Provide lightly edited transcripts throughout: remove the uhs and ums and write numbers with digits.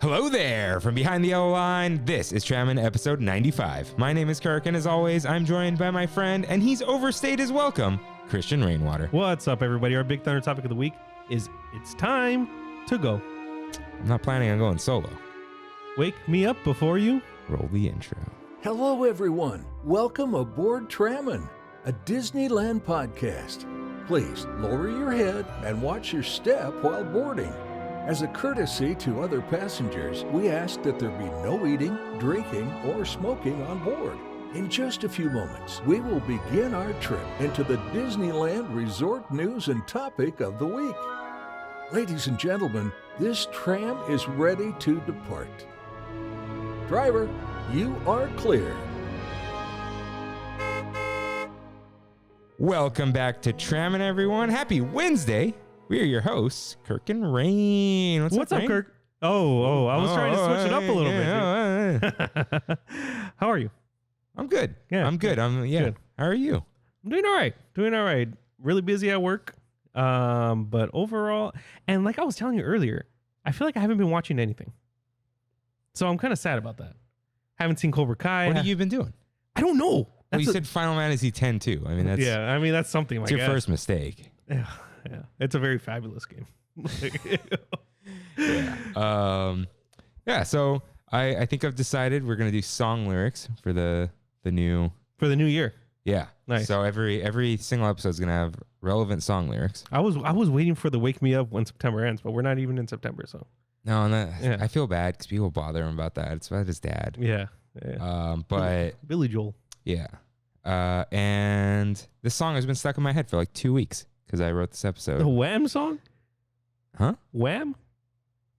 Hello there! From behind the yellow line, this is Trammin episode 95. My name is Kirk, and as always, I'm joined by my friend, and he's overstayed his welcome, Christian Rainwater. What's up, everybody? Our Big Thunder topic of the week is it's time to go. I'm not planning on going solo. Wake me up before you roll the intro. Hello, everyone. Welcome aboard Trammin, a Disneyland podcast. Please lower your head and watch your step while boarding. As a courtesy to other passengers, we ask that there be no eating, drinking, or smoking on board. In just a few moments, we will begin our trip into the Disneyland Resort news and topic of the week. Ladies and gentlemen, this tram is ready to depart. Driver, you are clear. Welcome back to Trammin, everyone. Happy Wednesday. We are your hosts, Kirk and Rain. What's up, Rain? Kirk? Oh, I was trying to switch it up a little bit. How are you? I'm good. Yeah, I'm good. Good. How are you? I'm doing all right. Really busy at work. But overall, and like I was telling you earlier, I feel like I haven't been watching anything. So I'm kind of sad about that. Haven't seen Cobra Kai. What have you been doing? I don't know. Well, you said Final Fantasy X too. I mean, that's something like that. It's your first mistake. Yeah. It's a very fabulous game. Yeah. So I think I've decided we're gonna do song lyrics for the new year. Yeah. Nice. So every single episode is gonna have relevant song lyrics. I was waiting for the Wake Me Up when September ends, but we're not even in September, so. No, I feel bad because people bother him about that. It's about his dad. Yeah. But Billy Joel. Yeah. And this song has been stuck in my head for like 2 weeks because I wrote this episode. The Wham song? Huh? Wham?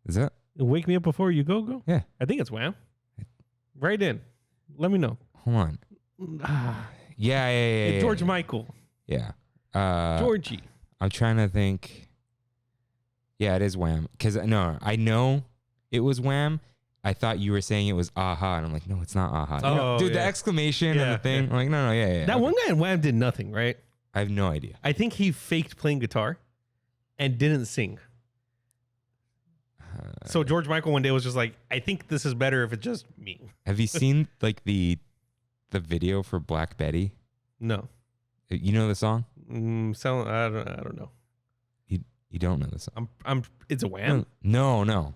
Is that? Wake Me Up Before You Go? Yeah. I think it's Wham. Right in. Let me know. Hold on. Yeah. George Michael. Yeah. Georgie. I'm trying to think. Yeah, it is Wham. Because no, I know it was Wham. I thought you were saying it was Aha, and I'm like, no, it's not Aha. Oh, dude, the exclamation and the thing. I'm like, no, yeah. That one guy in Wham did nothing, right? I have no idea. I think he faked playing guitar and didn't sing. So George Michael one day was just like, I think this is better if it's just me. Have you seen like the video for Black Betty? No. You know the song? I don't know. You don't know the song? It's a Wham? No.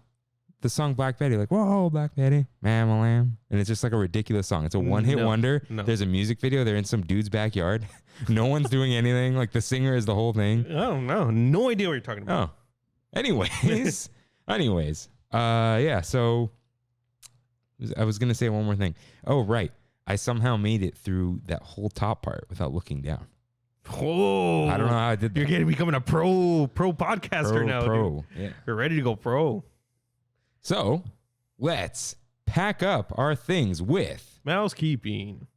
The song Black Betty, like, whoa, Black Betty, mama lamb. And it's just like a ridiculous song. It's a one-hit wonder. No. There's a music video. They're in some dude's backyard. No one's doing anything. Like the singer is the whole thing. I don't know. No idea what you're talking about. Oh. Anyways. Yeah, so I was going to say one more thing. Oh, right. I somehow made it through that whole top part without looking down. Oh, I don't know how I did that. You're becoming a pro podcaster now. Pro. Yeah. You're ready to go pro. So let's pack up our things with mousekeeping.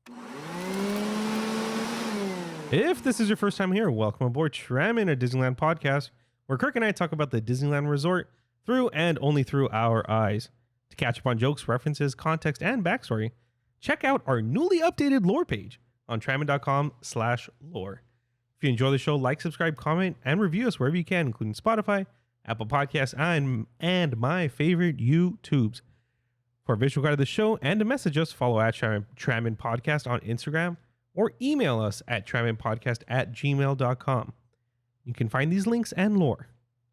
If this is your first time here, welcome aboard Trammin, a Disneyland podcast where Kirk and I talk about the Disneyland Resort through and only through our eyes. To catch up on jokes, references, context, and backstory, check out our newly updated lore page on trammin.com/lore. If you enjoy the show, like, subscribe, comment, and review us wherever you can, including Spotify, Apple Podcasts, and my favorite YouTubes. For a visual guide of the show and to message us, follow at Trammin Podcast on Instagram or email us at tramminpodcast@gmail.com. You can find these links and lore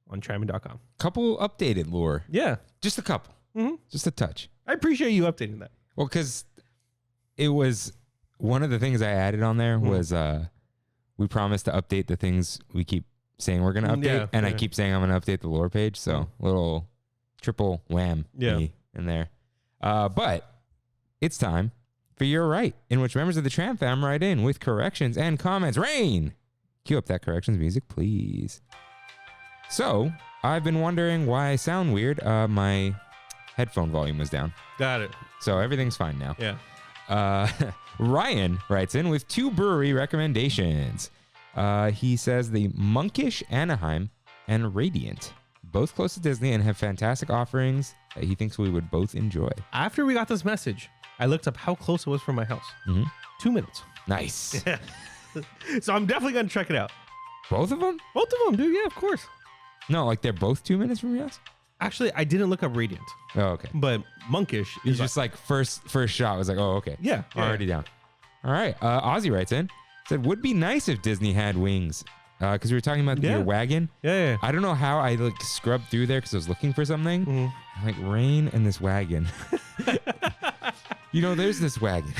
on trammin.com. Couple updated lore. Yeah. Just a couple. Mm-hmm. Just a touch. I appreciate you updating that. Well, because it was one of the things I added on there was we promised to update the things we keep saying we're going to update. I keep saying I'm going to update the lore page. So little triple wham in there. But it's time for Your Right, in which members of the Tram fam write in with corrections and comments. Rain, cue up that corrections music, please. So I've been wondering why I sound weird. My headphone volume was down. Got it. So everything's fine now. Yeah. Ryan writes in with 2 brewery recommendations. He says the Monkish Anaheim and Radiant, both close to Disney and have fantastic offerings that he thinks we would both enjoy. After we got this message, I looked up how close it was from my house. 2 minutes. Nice. So I'm definitely going to check it out. Both of them? Both of them, dude. Yeah, of course. No, like they're both 2 minutes from your house? Actually, I didn't look up Radiant, Oh, okay. but Monkish He's is just like first shot was like, oh, okay. yeah, Already down. All right. Ozzy writes in, said, would be nice if Disney had wings. Because we were talking about your wagon. Yeah. I don't know how I like scrubbed through there because I was looking for something. I'm like, Rain and this wagon. There's this wagon.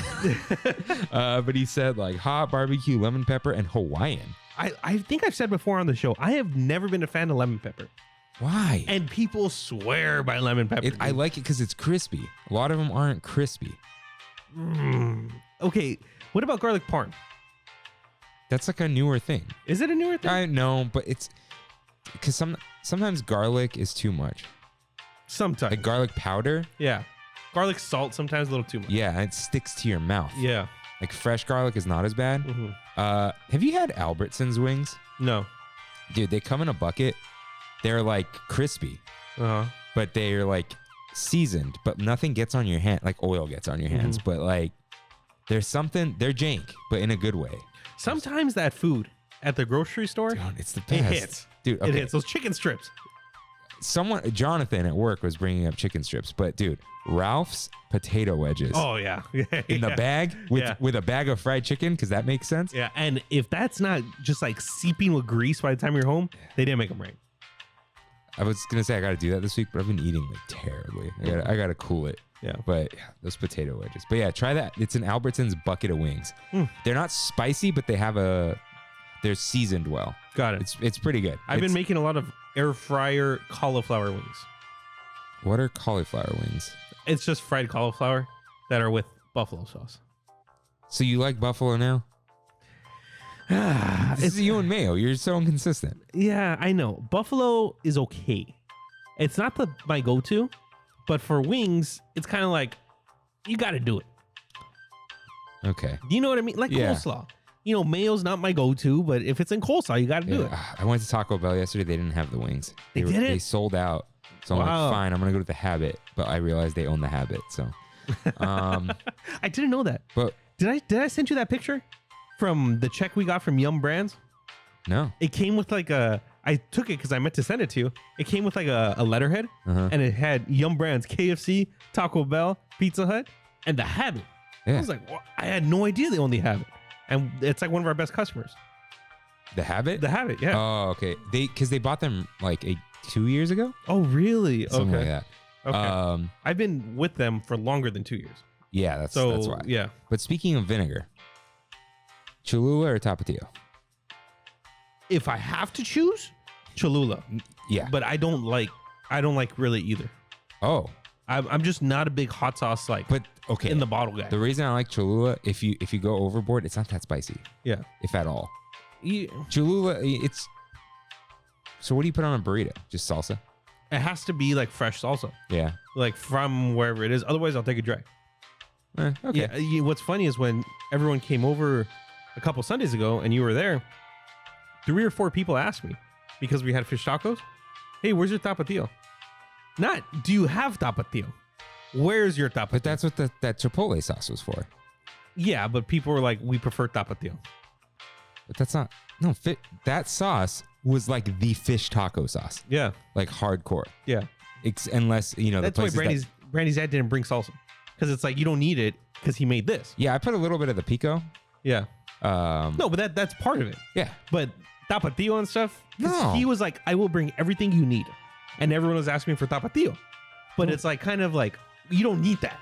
But he said like hot barbecue, lemon pepper, and Hawaiian. I think I've said before on the show, I have never been a fan of lemon pepper. Why? And people swear by lemon pepper. I like it because it's crispy. A lot of them aren't crispy. Okay, what about garlic parm? That's like a newer thing. Is it a newer thing? I know, but it's because sometimes garlic is too much. Sometimes. Like garlic powder. Yeah. Garlic salt, sometimes a little too much. Yeah, it sticks to your mouth. Yeah. Like fresh garlic is not as bad. Have you had Albertson's wings? No. Dude, they come in a bucket. They're like crispy, but they're like seasoned, but nothing gets on your hand. Like oil gets on your hands, but like they're jank, but in a good way. Sometimes that food at the grocery store, Dude, it's the best. it hits. Dude, okay. It hits. Those chicken strips. Jonathan at work was bringing up chicken strips, but dude, Ralph's potato wedges. Oh, yeah. In the bag with a bag of fried chicken, because that makes sense. Yeah, and if that's not just like seeping with grease by the time you're home, they didn't make them right. I was gonna say I gotta do that this week, but I've been eating like terribly. I gotta cool it. Yeah. But yeah, those potato wedges. But yeah, try that. It's an Albertson's bucket of wings. They're not spicy, but they're seasoned well. Got it. It's pretty good. I've been making a lot of air fryer cauliflower wings. What are cauliflower wings? It's just fried cauliflower that are with buffalo sauce. So you like buffalo now? It's you and mayo. You're so inconsistent. Yeah, I know. Buffalo is okay. It's not my go-to, but for wings, it's kind of like, you got to do it. Okay. You know what I mean? Like coleslaw. Mayo's not my go-to, but if it's in coleslaw, you got to do it. I went to Taco Bell yesterday. They didn't have the wings. They did it? They sold out. So I'm like, fine, I'm going to go to the Habit. But I realized they own the Habit. So I didn't know that. But did I send you that picture from the check we got from Yum Brands? No. It came with like I took it because I meant to send it to you. It came with like a letterhead, and it had Yum Brands, KFC, Taco Bell, Pizza Hut, and the Habit. Yeah. I was like, well, I had no idea they owned the Habit. And it's like one of our best customers. The Habit? The Habit, yeah. Oh, okay. Because they bought them like 2 years ago? Oh, really? Something like that. Okay. I've been with them for longer than 2 years. Yeah, that's why. Yeah. But speaking of vinegar, Cholula or Tapatio? If I have to choose, Cholula. Yeah. But I don't like really either. Oh. I'm just not a big hot sauce in the bottle guy. The reason I like Cholula, if you go overboard, it's not that spicy. Yeah. If at all. Yeah. Cholula, so what do you put on a burrito? Just salsa? It has to be like fresh salsa. Yeah. Like from wherever it is. Otherwise, I'll take it dry. Okay. Yeah. What's funny is when everyone came over a couple Sundays ago and you were there, 3 or 4 people asked me, because we had fish tacos, hey, where's your tapatio? Not, do you have tapatio? Where's your tapatio? But that's what that Chipotle sauce was for. Yeah, but people were like, we prefer tapatio. But that's not, no, that sauce was like the fish taco sauce. Yeah. Like hardcore. Yeah. Unless, that's why Brandy's dad didn't bring salsa. Because it's like, you don't need it because he made this. Yeah, I put a little bit of the pico. Yeah. No, but that's part of it. Yeah. But tapatio and stuff, no. He was like, I will bring everything you need. And everyone was asking me for tapatio. But it's like, kind of like, you don't need that.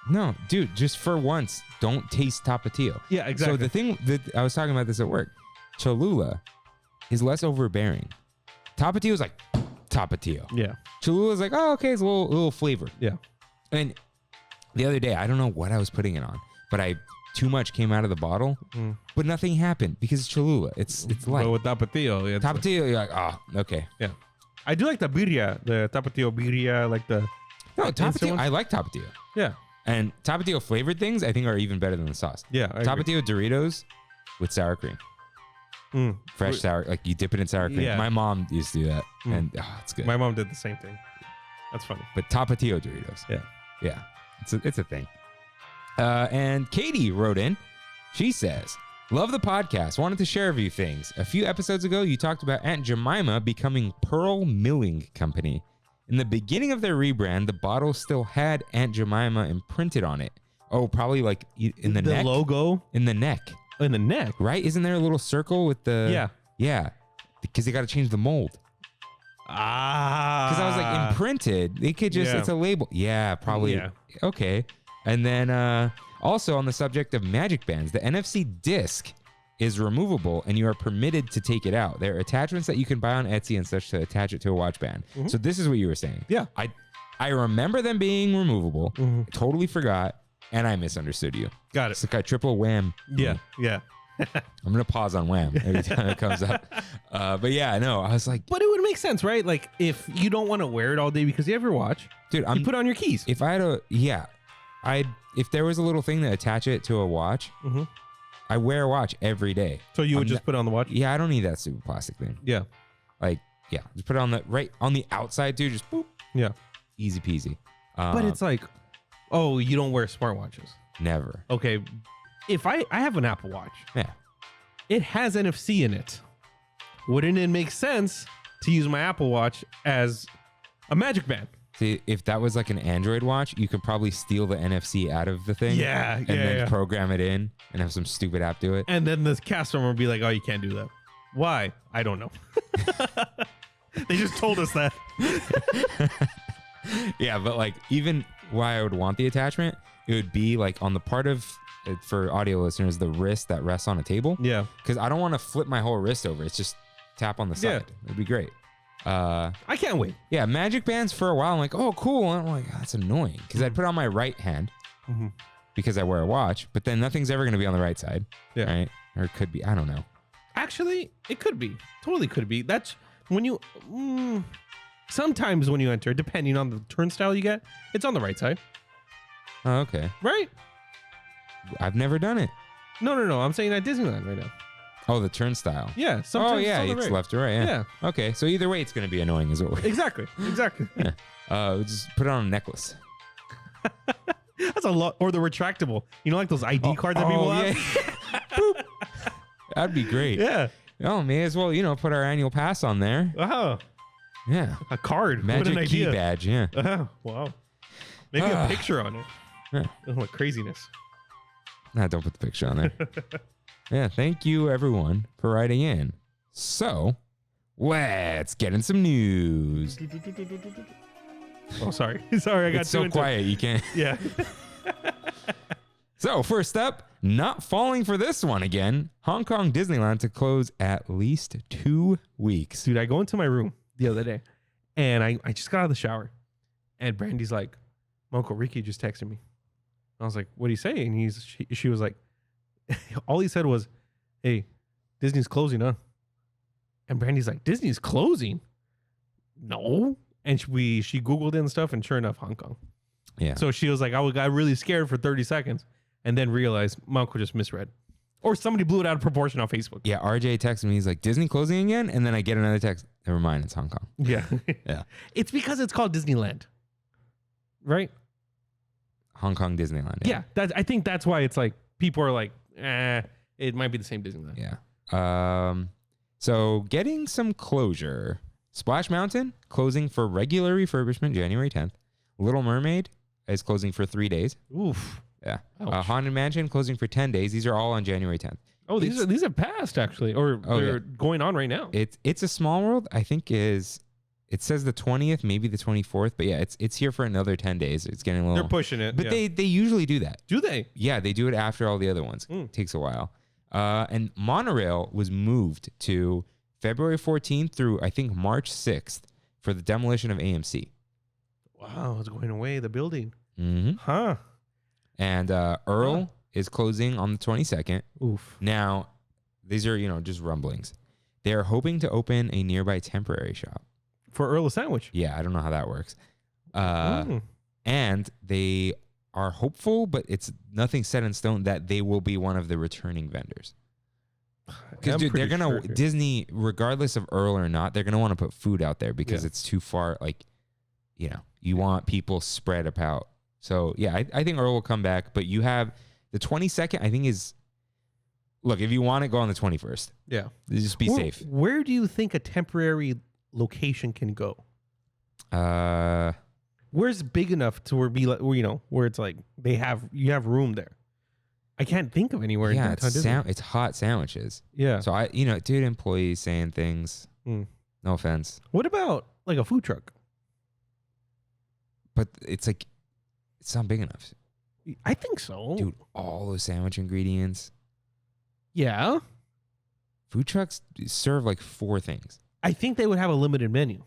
No, dude, just for once, don't taste tapatio. Yeah, exactly. So the thing that I was talking about this at work, Cholula is less overbearing. Tapatio is like tapatio. Yeah. Cholula is like, oh, okay, it's a little flavor. Yeah. And the other day, I don't know what I was putting it on, but too much came out of the bottle, but nothing happened because it's Cholula. It's light. But with tapatio, yeah. Tapatio, you're like, okay. Yeah. I do like the birria, the tapatio birria, like the... No, tapatio, I like tapatio. Yeah. And tapatio flavored things, I think, are even better than the sauce. Yeah, Tapatio Doritos with sour cream. Fresh sour, like you dip it in sour cream. Yeah. My mom used to do that, and it's good. My mom did the same thing. That's funny. But Tapatio Doritos. Yeah. It's a thing. And Katie wrote in. She says, love the podcast. Wanted to share a few things. A few episodes ago, you talked about Aunt Jemima becoming Pearl Milling Company. In the beginning of their rebrand, the bottle still had Aunt Jemima imprinted on it. Oh, probably like in the neck. The logo? In the neck. In the neck? Right? Isn't there a little circle with the... Yeah. Yeah. Because they got to change the mold. Because I was like, imprinted. They could just... It's a label. Yeah, probably. Yeah. Okay. And then also on the subject of magic bands, the NFC disc is removable and you are permitted to take it out. There are attachments that you can buy on Etsy and such to attach it to a watch band. Mm-hmm. So this is what you were saying. Yeah. I remember them being removable. Mm-hmm. Totally forgot. And I misunderstood you. Got it. It's like a triple wham. Yeah. Yeah. I'm going to pause on wham every time it comes up. But yeah, no, I was like. But it would make sense, right? Like if you don't want to wear it all day because you have your watch. Dude, you put on your keys. If I had if there was a little thing to attach it to a watch, mm-hmm. I wear a watch every day. So you would just put it on the watch? Yeah, I don't need that stupid plastic thing. Yeah. Like, yeah, just put it on the outside too. Just boop. Yeah. Easy peasy. But it's like, oh, you don't wear smartwatches? Never. Okay. If I have an Apple Watch. Yeah. It has NFC in it. Wouldn't it make sense to use my Apple Watch as a magic band? See, if that was like an Android watch, you could probably steal the NFC out of the thing. Yeah. And then program it in and have some stupid app do it. And then the customer would be like, oh, you can't do that. Why? I don't know. They just told us that. Yeah, but like even why I would want the attachment, it would be like on the part of, for audio listeners, the wrist that rests on a table. Yeah. Because I don't want to flip my whole wrist over. It's just tap on the side. Yeah. It'd be great. I can't wait. Yeah, magic bands for a while. I'm like, oh, cool. And I'm like, oh, that's annoying. Because I'd put it on my right hand because I wear a watch, but then nothing's ever going to be on the right side. Yeah. Right? Or it could be. I don't know. Actually, it could be. Totally could be. That's when you... sometimes when you enter, depending on the turnstile you get, it's on the right side. Oh, okay. Right? I've never done it. No. I'm saying at Disneyland right now. Oh, the turnstile. Yeah. Sometimes it's left or right. Yeah. Okay. So either way, it's going to be annoying as well. Exactly. Yeah. Just put it on a necklace. That's a lot. Or the retractable. You know, like those ID cards that people have? Yeah. That'd be great. Yeah. Oh, may as well, put our annual pass on there. Oh. Yeah. A card. Magic key badge. Yeah. Oh, wow. Maybe a picture on it. Yeah. Oh, what craziness. Nah, don't put the picture on there. Yeah, thank you everyone for writing in. So, let's get in some news. Oh, sorry. Sorry, I got it's so quiet. You can't. Yeah. So, first up, not falling for this one again. Hong Kong Disneyland to close at least 2 weeks. Dude, I go into my room the other day and I just got out of the shower and Brandy's like, my Uncle Ricky just texted me. I was like, what did he say? And she was like, all he said was, hey, Disney's closing, huh? And Brandy's like, Disney's closing? No. And she Googled it and stuff, and sure enough, Hong Kong. Yeah. So she was like, I got really scared for 30 seconds and then realized my uncle just misread. Or somebody blew it out of proportion on Facebook. Yeah, RJ texted me. He's like, Disney closing again? And then I get another text. Never mind, it's Hong Kong. Yeah. Yeah. It's because it's called Disneyland. Right? Hong Kong Disneyland. Yeah. I think that's why it's like, people are like, it might be the same Disneyland. Yeah. So getting some closure. Splash Mountain closing for regular refurbishment January 10th. Little Mermaid is closing for 3 days. Oof. Yeah. Haunted Mansion closing for 10 days. These are all on January 10th. Oh, these have passed actually, or they're going on right now. It's a Small World. I think it says the 20th, maybe the 24th, but yeah, it's here for another 10 days. It's getting a little. They're pushing it, but they usually do that. Do they? Yeah, they do it after all the other ones. It takes a while. And Monorail was moved to February 14th through I think March 6th for the demolition of AMC. Wow, it's going away, the building. Mm-hmm. Huh. And Earl is closing on the 22nd. Oof. Now, these are, just rumblings. They're hoping to open a nearby temporary shop. For Earl of Sandwich? Yeah, I don't know how that works. And they are hopeful, but it's nothing set in stone that they will be one of the returning vendors. Because they're gonna Disney, regardless of Earl or not, they're gonna want to put food out there because it's too far. Like, you want people spread about. So yeah, I think Earl will come back. But you have the 22nd. I think is. Look, if you want it, go on the 21st. Yeah, just be safe. Where do you think a temporary location can go? Where's big enough to where it's like you have room there? I can't think of anywhere. Yeah, in downtown Disney. it's hot sandwiches. Yeah. So dude, employees saying things. No offense. What about like a food truck? But it's like, it's not big enough. I think so. Dude, all those sandwich ingredients. Yeah. Food trucks serve like 4 things. I think they would have a limited menu.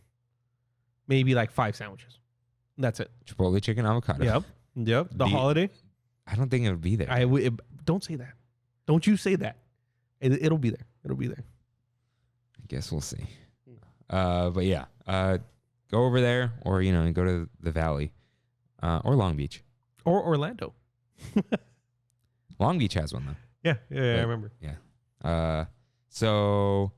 Maybe like 5 sandwiches. That's it. Chipotle chicken avocado. Yep. The holiday. I don't think it would be there. Don't say that. Don't you say that. It'll be there. It'll be there. I guess we'll see. But yeah, go over there, or go to the Valley, or Long Beach, or Orlando. Long Beach has one though. Yeah, I remember. Yeah. So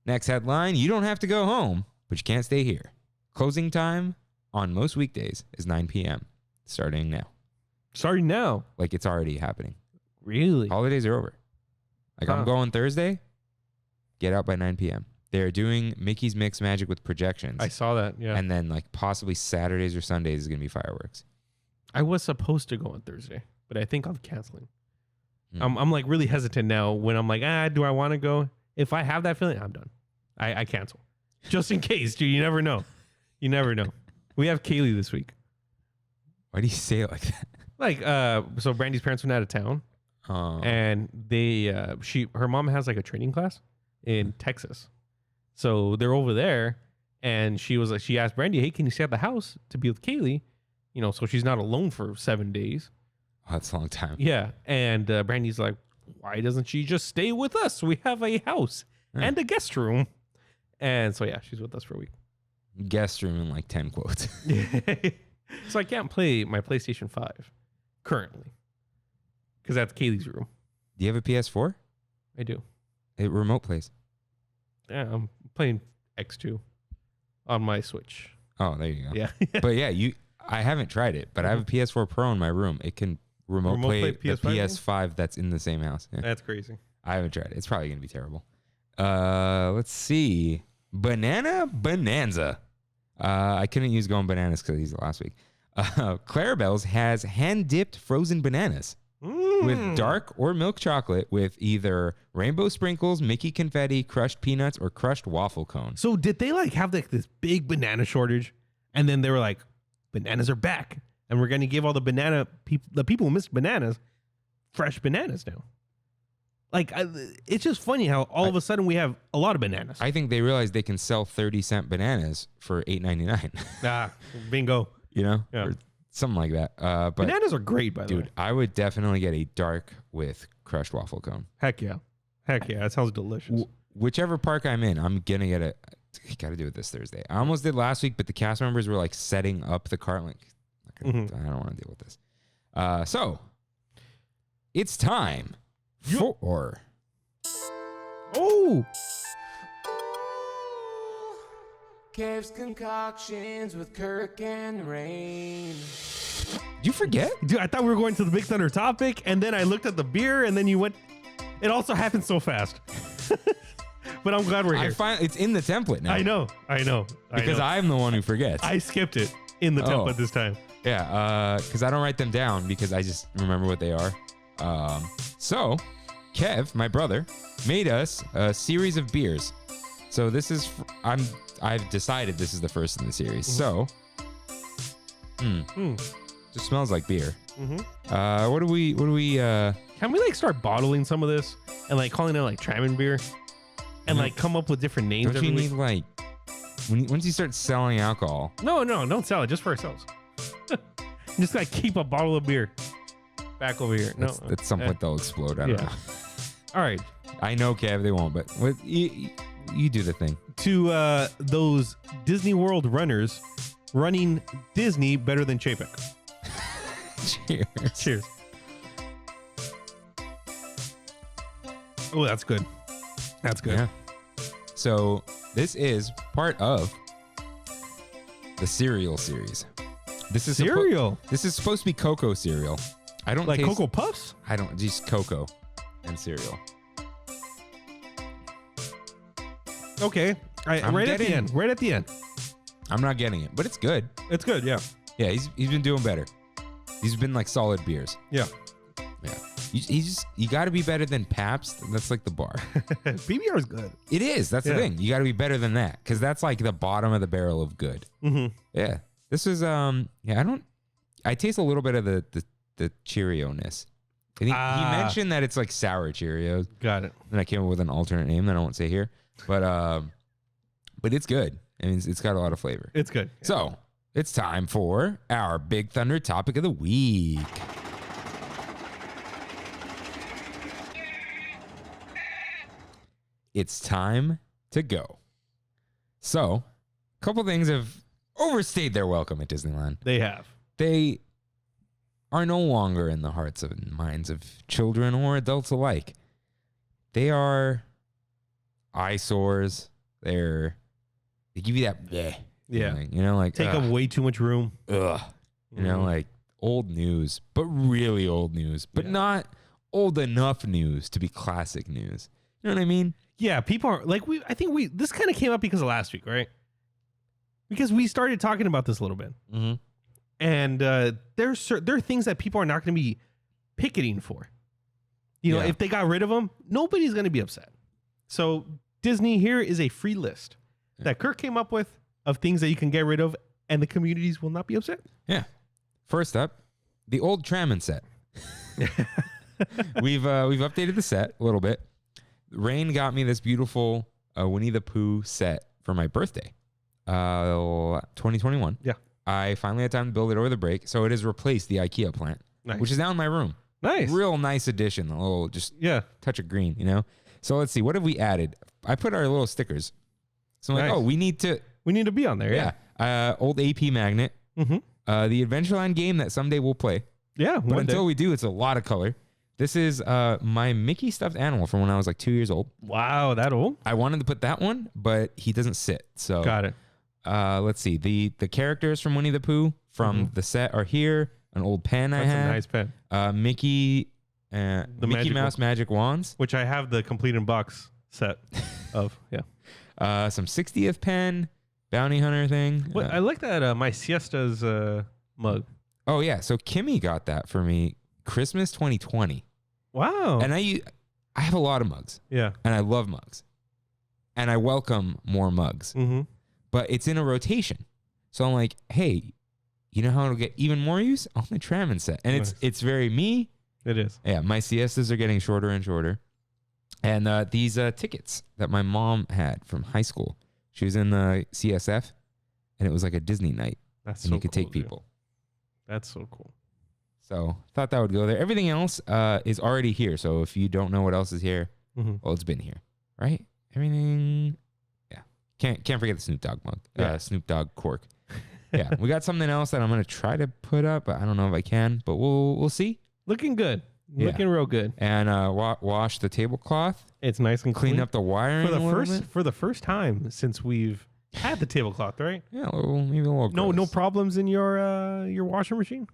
next headline: you don't have to go home, but you can't stay here. Closing time on most weekdays is 9 p.m. starting now. Starting now? Like it's already happening. Really? Holidays are over. Like I'm going Thursday. Get out by 9 p.m. They're doing Mickey's Mix Magic with projections. I saw that, yeah. And then like possibly Saturdays or Sundays is going to be fireworks. I was supposed to go on Thursday, but I think I'm canceling. I'm like really hesitant now when I'm like, do I want to go? If I have that feeling, I'm done. I cancel. Just in case, dude. You never know. You never know. We have Kaylee this week. Why do you say it like that? Like, so Brandy's parents went out of town. And her mom has like a training class in Texas. So they're over there, and she asked Brandy, "Hey, can you stay at the house to be with Kaylee? So she's not alone for 7 days." Oh, that's a long time. Yeah, and Brandy's like, "Why doesn't she just stay with us? We have a house and a guest room." And so yeah, she's with us for a week. Guest room in like 10 quotes. So I can't play my PlayStation 5 currently because that's Kaylee's room. Do you have a PS4? I do. It remote plays. Yeah, I'm playing X2 on my Switch. Oh, there you go. Yeah. But yeah, I haven't tried it, but I have a PS4 Pro in my room. It can remote play the PS5 that's in the same house. Yeah. That's crazy. I haven't tried it. It's probably going to be terrible. Let's see. Bonanza. I couldn't use going bananas because he's last week. Clarabelle's has hand-dipped frozen bananas with dark or milk chocolate with either rainbow sprinkles, Mickey confetti, crushed peanuts, or crushed waffle cone. So did they like have like this big banana shortage, and then they were like, bananas are back, and we're going to give all the people who missed bananas fresh bananas now? Like, it's just funny how all of a sudden we have a lot of bananas. I think they realized they can sell 30-cent bananas for $8.99. Bingo. Yeah. Or something like that. But bananas are great, by the way. Dude, I would definitely get a dark with crushed waffle cone. Heck yeah. That sounds delicious. Whichever park I'm in, I'm going to get it. I got to do it this Thursday. I almost did last week, but the cast members were like setting up the cart. Like, I don't want to deal with this. So, it's time for... Oh! Kev's concoctions with Kirk and Rain. Did you forget? Dude, I thought we were going to the Big Thunder topic, and then I looked at the beer, and then you went... It also happened so fast. But I'm glad we're here. It's in the template now. I know. Because I'm the one who forgets. I skipped it in the template this time. Yeah, because I don't write them down because I just remember what they are. So, Kev, my brother, made us a series of beers. So this is... I've decided this is the first in the series. So, just smells like beer. What do we? Can we like start bottling some of this and like calling it like Trammin beer, and like come up with different names? Don't you need like once you start selling alcohol? No, don't sell it just for ourselves. Just like keep a bottle of beer back over here. At some point they'll explode. I don't know. All right. I know, Kev, they won't, but you do the thing. To those Disney World runners running Disney better than Chapek. Cheers. Oh, that's good. Yeah. So this is part of the cereal series. This is cereal. This is supposed to be cocoa cereal. I don't like Cocoa Puffs. I don't just cocoa and cereal. Okay. Right at the end. I'm not getting it, but it's good. It's good, yeah. Yeah, he's been doing better. He's been like solid beers. Yeah. Yeah. You got to be better than Pabst. That's like the bar. PBR is good. It is. That's the thing. You got to be better than that because that's like the bottom of the barrel of good. Mm-hmm. Yeah. This is I taste a little bit of the Cheerio-ness. I think he mentioned that it's like sour Cheerios. Got it. And I came up with an alternate name that I won't say here, but it's good. I mean, it's got a lot of flavor. It's good. Yeah. So it's time for our Big Thunder topic of the week. It's time to go. So, a couple things have overstayed their welcome at Disneyland. They have. They are no longer in the hearts and minds of children or adults alike. They are eyesores. They give you that bleh feeling, you know, like take up way too much room. Ugh. You know, like old news, but really old news, but not old enough news to be classic news. You know what I mean? Yeah, people are like this kind of came up because of last week, right? Because we started talking about this a little bit. Mm-hmm. And there are things that people are not going to be picketing for. You know, if they got rid of them, nobody's going to be upset. So Disney, here is a free list that Kirk came up with of things that you can get rid of, and the communities will not be upset. Yeah. First up, the old Trammin set. We've updated the set a little bit. Rain got me this beautiful Winnie the Pooh set for my birthday, 2021. Yeah. I finally had time to build it over the break, so it has replaced the IKEA plant, which is now in my room. Nice. Real nice addition. A little just touch of green, you know? So let's see. What have we added? I put our little stickers. So I'm like, we need to be on there. Yeah. Old AP magnet. Mm-hmm. The Adventureland game that someday we'll play. Yeah. But until we do, it's a lot of color. This is my Mickey stuffed animal from when I was like 2 years old. Wow, that old? I wanted to put that one, but he doesn't sit. So got it. Let's see. The characters from Winnie the Pooh from the set are here. An old pen I had. That's a nice pen. Mickey Mouse magic wands, which I have the complete in box set of. Yeah. Some 60th pen, bounty hunter thing. I like that my siesta's mug. Oh yeah, so Kimmy got that for me Christmas 2020. Wow. And I have a lot of mugs. Yeah. And I love mugs. And I welcome more mugs. Mm-hmm. But it's in a rotation. So I'm like, hey, you know how it'll get even more use? On the Trammin set. And it's very me. It is. Yeah, my siestas are getting shorter and shorter. And these tickets that my mom had from high school. She was in the CSF, and it was like a Disney night. That's and so you could cool, take people. That's so cool. So thought that would go there. Everything else is already here. So if you don't know what else is here, well, it's been here, right? Everything, yeah. Can't forget the Snoop Dogg mug, Snoop Dogg cork. Yeah, we got something else that I'm gonna try to put up, but I don't know if I can. But we'll see. Looking good, looking real good. And wash the tablecloth. It's nice and clean. Clean up the wiring for the first time since we've had the tablecloth, right? Yeah, maybe a little. No problems in your washing machine.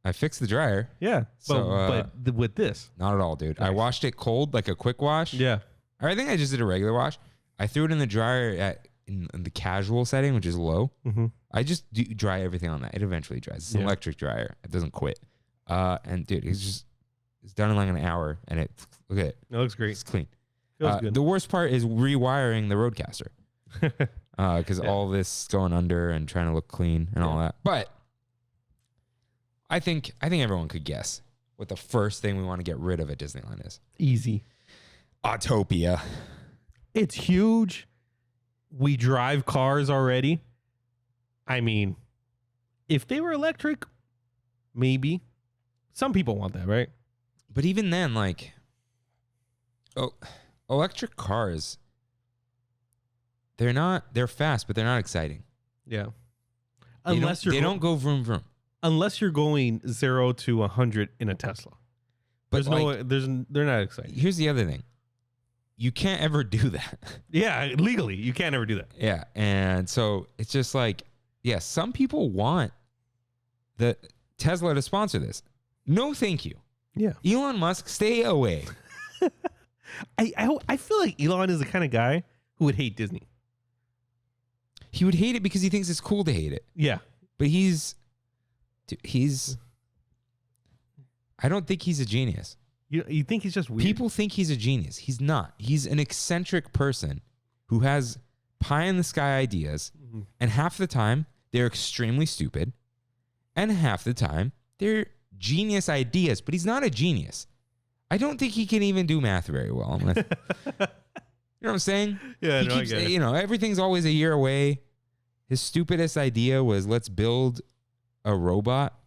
I fixed the dryer. Yeah, but with this, not at all, dude. Nice. I washed it cold, like a quick wash. Yeah, I think I just did a regular wash. I threw it in the dryer in the casual setting, which is low. Mm-hmm. I just dry everything on that. It eventually dries. It's an electric dryer. It doesn't quit. And dude, it's done in like an hour, and look at it. It looks great. It's clean. Feels good. The worst part is rewiring the Roadcaster, because all this going under and trying to look clean and all that. But I think everyone could guess what the first thing we want to get rid of at Disneyland is. Easy. Autopia. It's huge. We drive cars already. I mean, if they were electric, maybe. Some people want that, right? But even then, like, electric cars, they're fast, but they're not exciting. Yeah. They don't go vroom vroom. Unless you're going 0 to 100 in a Tesla. But they're not exciting. Here's the other thing. You can't ever do that. Yeah, legally, you can't ever do that. Yeah, and so it's just like, some people want the Tesla to sponsor this. No, thank you. Yeah. Elon Musk, stay away. I feel like Elon is the kind of guy who would hate Disney. He would hate it because he thinks it's cool to hate it. Yeah. But I don't think he's a genius. You think he's just weird? People think he's a genius. He's not. He's an eccentric person who has pie in the sky ideas, and half the time they're extremely stupid, and half the time they're genius ideas, but he's not a genius. I don't think he can even do math very well. You know what I'm saying? Yeah, he keeps, everything's always a year away. His stupidest idea was, let's build a robot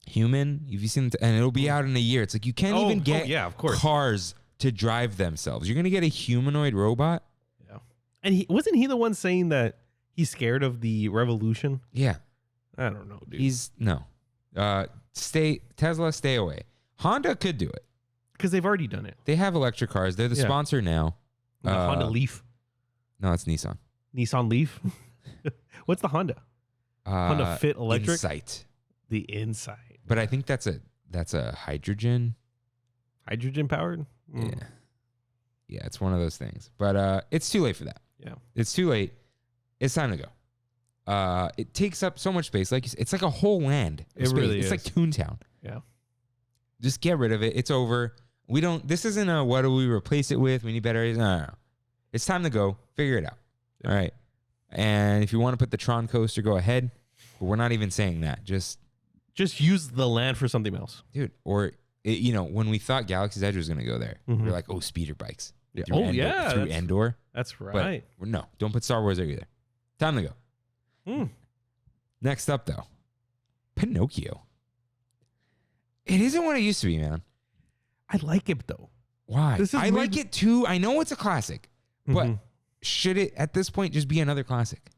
human. Have you seen it? And it'll be out in a year. It's like you can't even get of course. cars to drive themselves. You're gonna get a humanoid robot. Yeah. And wasn't he the one saying that he's scared of the revolution? Yeah. I don't know, dude. Tesla, stay away. Honda could do it because they've already done it. They have electric cars. They're the sponsor now. The Honda Leaf. No, it's Nissan. Nissan Leaf. What's the Honda? Honda Fit Electric. Insight. The Insight. But I think that's a hydrogen. Hydrogen powered. Yeah. Yeah, it's one of those things. But it's too late for that. Yeah. It's too late. It's time to go. It takes up so much space. Like it's like a whole land. It really is. It's like Toontown. Yeah. Just get rid of it. It's over. This isn't a what do we replace it with? We need better areas. No. It's time to go. Figure it out. Yeah. All right. And if you want to put the Tron coaster, go ahead. But we're not even saying that. Just use the land for something else. Dude. Or, when we thought Galaxy's Edge was going to go there, we were like, speeder bikes. Yeah. Through Endor. That's right. But no, don't put Star Wars there either. Time to go. Next up, though, Pinocchio. It isn't what it used to be, man. I like it, though. Why? I like it, too. I know it's a classic. But should it, at this point, just be another classic?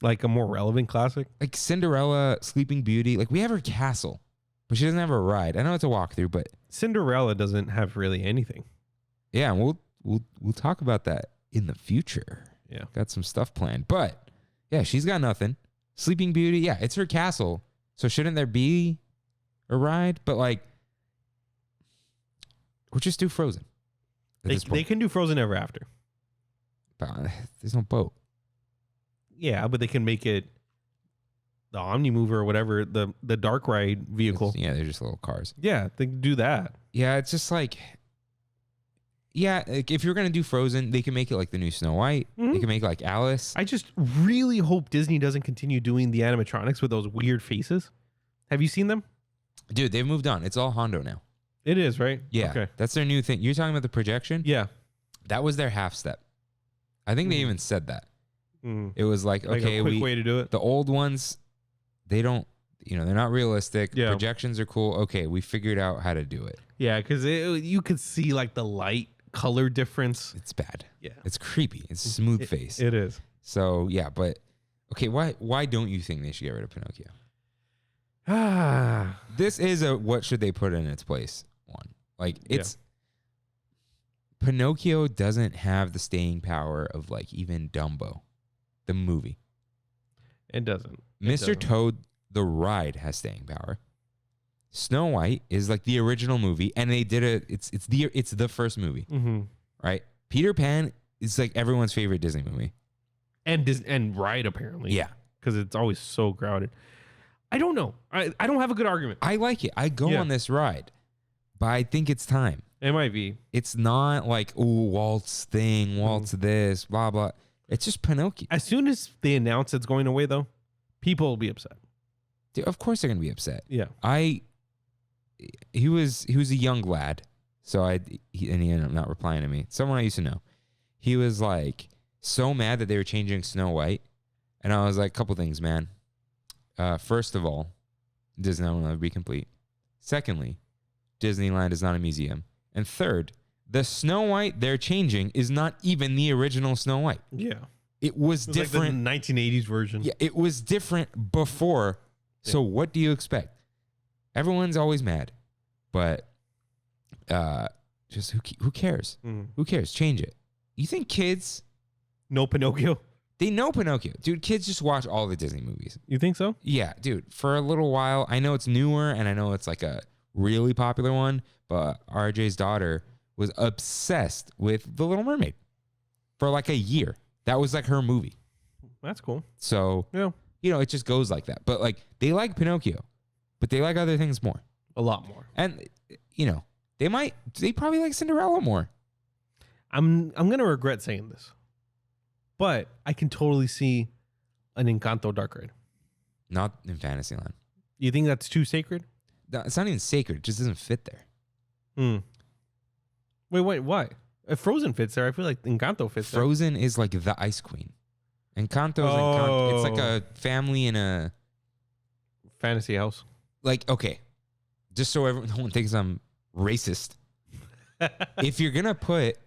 Like a more relevant classic? Like Cinderella, Sleeping Beauty. Like, we have her castle, but she doesn't have a ride. I know it's a walkthrough, but... Cinderella doesn't have really anything. Yeah, and we'll talk about that in the future. Yeah. Got some stuff planned. But, yeah, she's got nothing. Sleeping Beauty, yeah, it's her castle. So shouldn't there be a ride? But, or just do Frozen. They can do Frozen Ever After. But there's no boat. Yeah, but they can make it the Omnimover or whatever, the dark ride vehicle. They're just little cars. Yeah, they can do that. Yeah, it's just like if you're going to do Frozen, they can make it like the new Snow White. They can make it like Alice. I just really hope Disney doesn't continue doing the animatronics with those weird faces. Have you seen them? Dude, they've moved on. It's all Hondo now. It is, right? Yeah. Okay. That's their new thing. You're talking about the projection? Yeah. That was their half step. I think they even said that. It was like okay, a quick way to do it. The old ones, they don't, they're not realistic. Yeah. Projections are cool. Okay, we figured out how to do it. Yeah, because you could see like the light color difference. It's bad. Yeah. It's creepy. It's smooth face. It is. So, yeah, but okay, why don't you think they should get rid of Pinocchio? This is a what should they put in its place one. Like Pinocchio doesn't have the staying power of like even Dumbo, the movie. It doesn't. Mr. Toad, the ride, has staying power. Snow White is like the original movie, and they did it. It's the first movie, right? Peter Pan is like everyone's favorite Disney movie, and ride apparently, yeah, because it's always so crowded. I don't know. I don't have a good argument. I like it. I go on this ride, but I think it's time. It might be. It's not like Walt's thing, Walt's this, blah blah. It's just Pinocchio. As soon as they announce it's going away, though, people will be upset. Dude, of course they're gonna be upset. Yeah. He was a young lad, so he ended up not replying to me. Someone I used to know. He was like so mad that they were changing Snow White, and I was like, couple things, man. First of all, Disneyland will never be complete. Secondly, Disneyland is not a museum. And third, the Snow White they're changing is not even the original Snow White. Yeah. It was different. Like the 1980s version. Yeah, it was different before. So what do you expect? Everyone's always mad, but just who cares? Who cares? Change it. You think kids know Pinocchio? They know Pinocchio. Dude, kids just watch all the Disney movies. You think so? Yeah, dude. For a little while, I know it's newer and I know it's like a really popular one, but RJ's daughter was obsessed with The Little Mermaid for like a year. That was like her movie. That's cool. So, it just goes like that. But like they like Pinocchio, but they like other things more. A lot more. And, they probably like Cinderella more. I'm going to regret saying this, but I can totally see an Encanto dark ride. Not in Fantasyland. You think that's too sacred? No, it's not even sacred. It just doesn't fit there. Wait, why? If Frozen fits there, I feel like Encanto fits there. Frozen is like the Ice Queen. Encanto is Encanto. It's like a family in a fantasy house. Like, okay, just so no one thinks I'm racist. If you're gonna put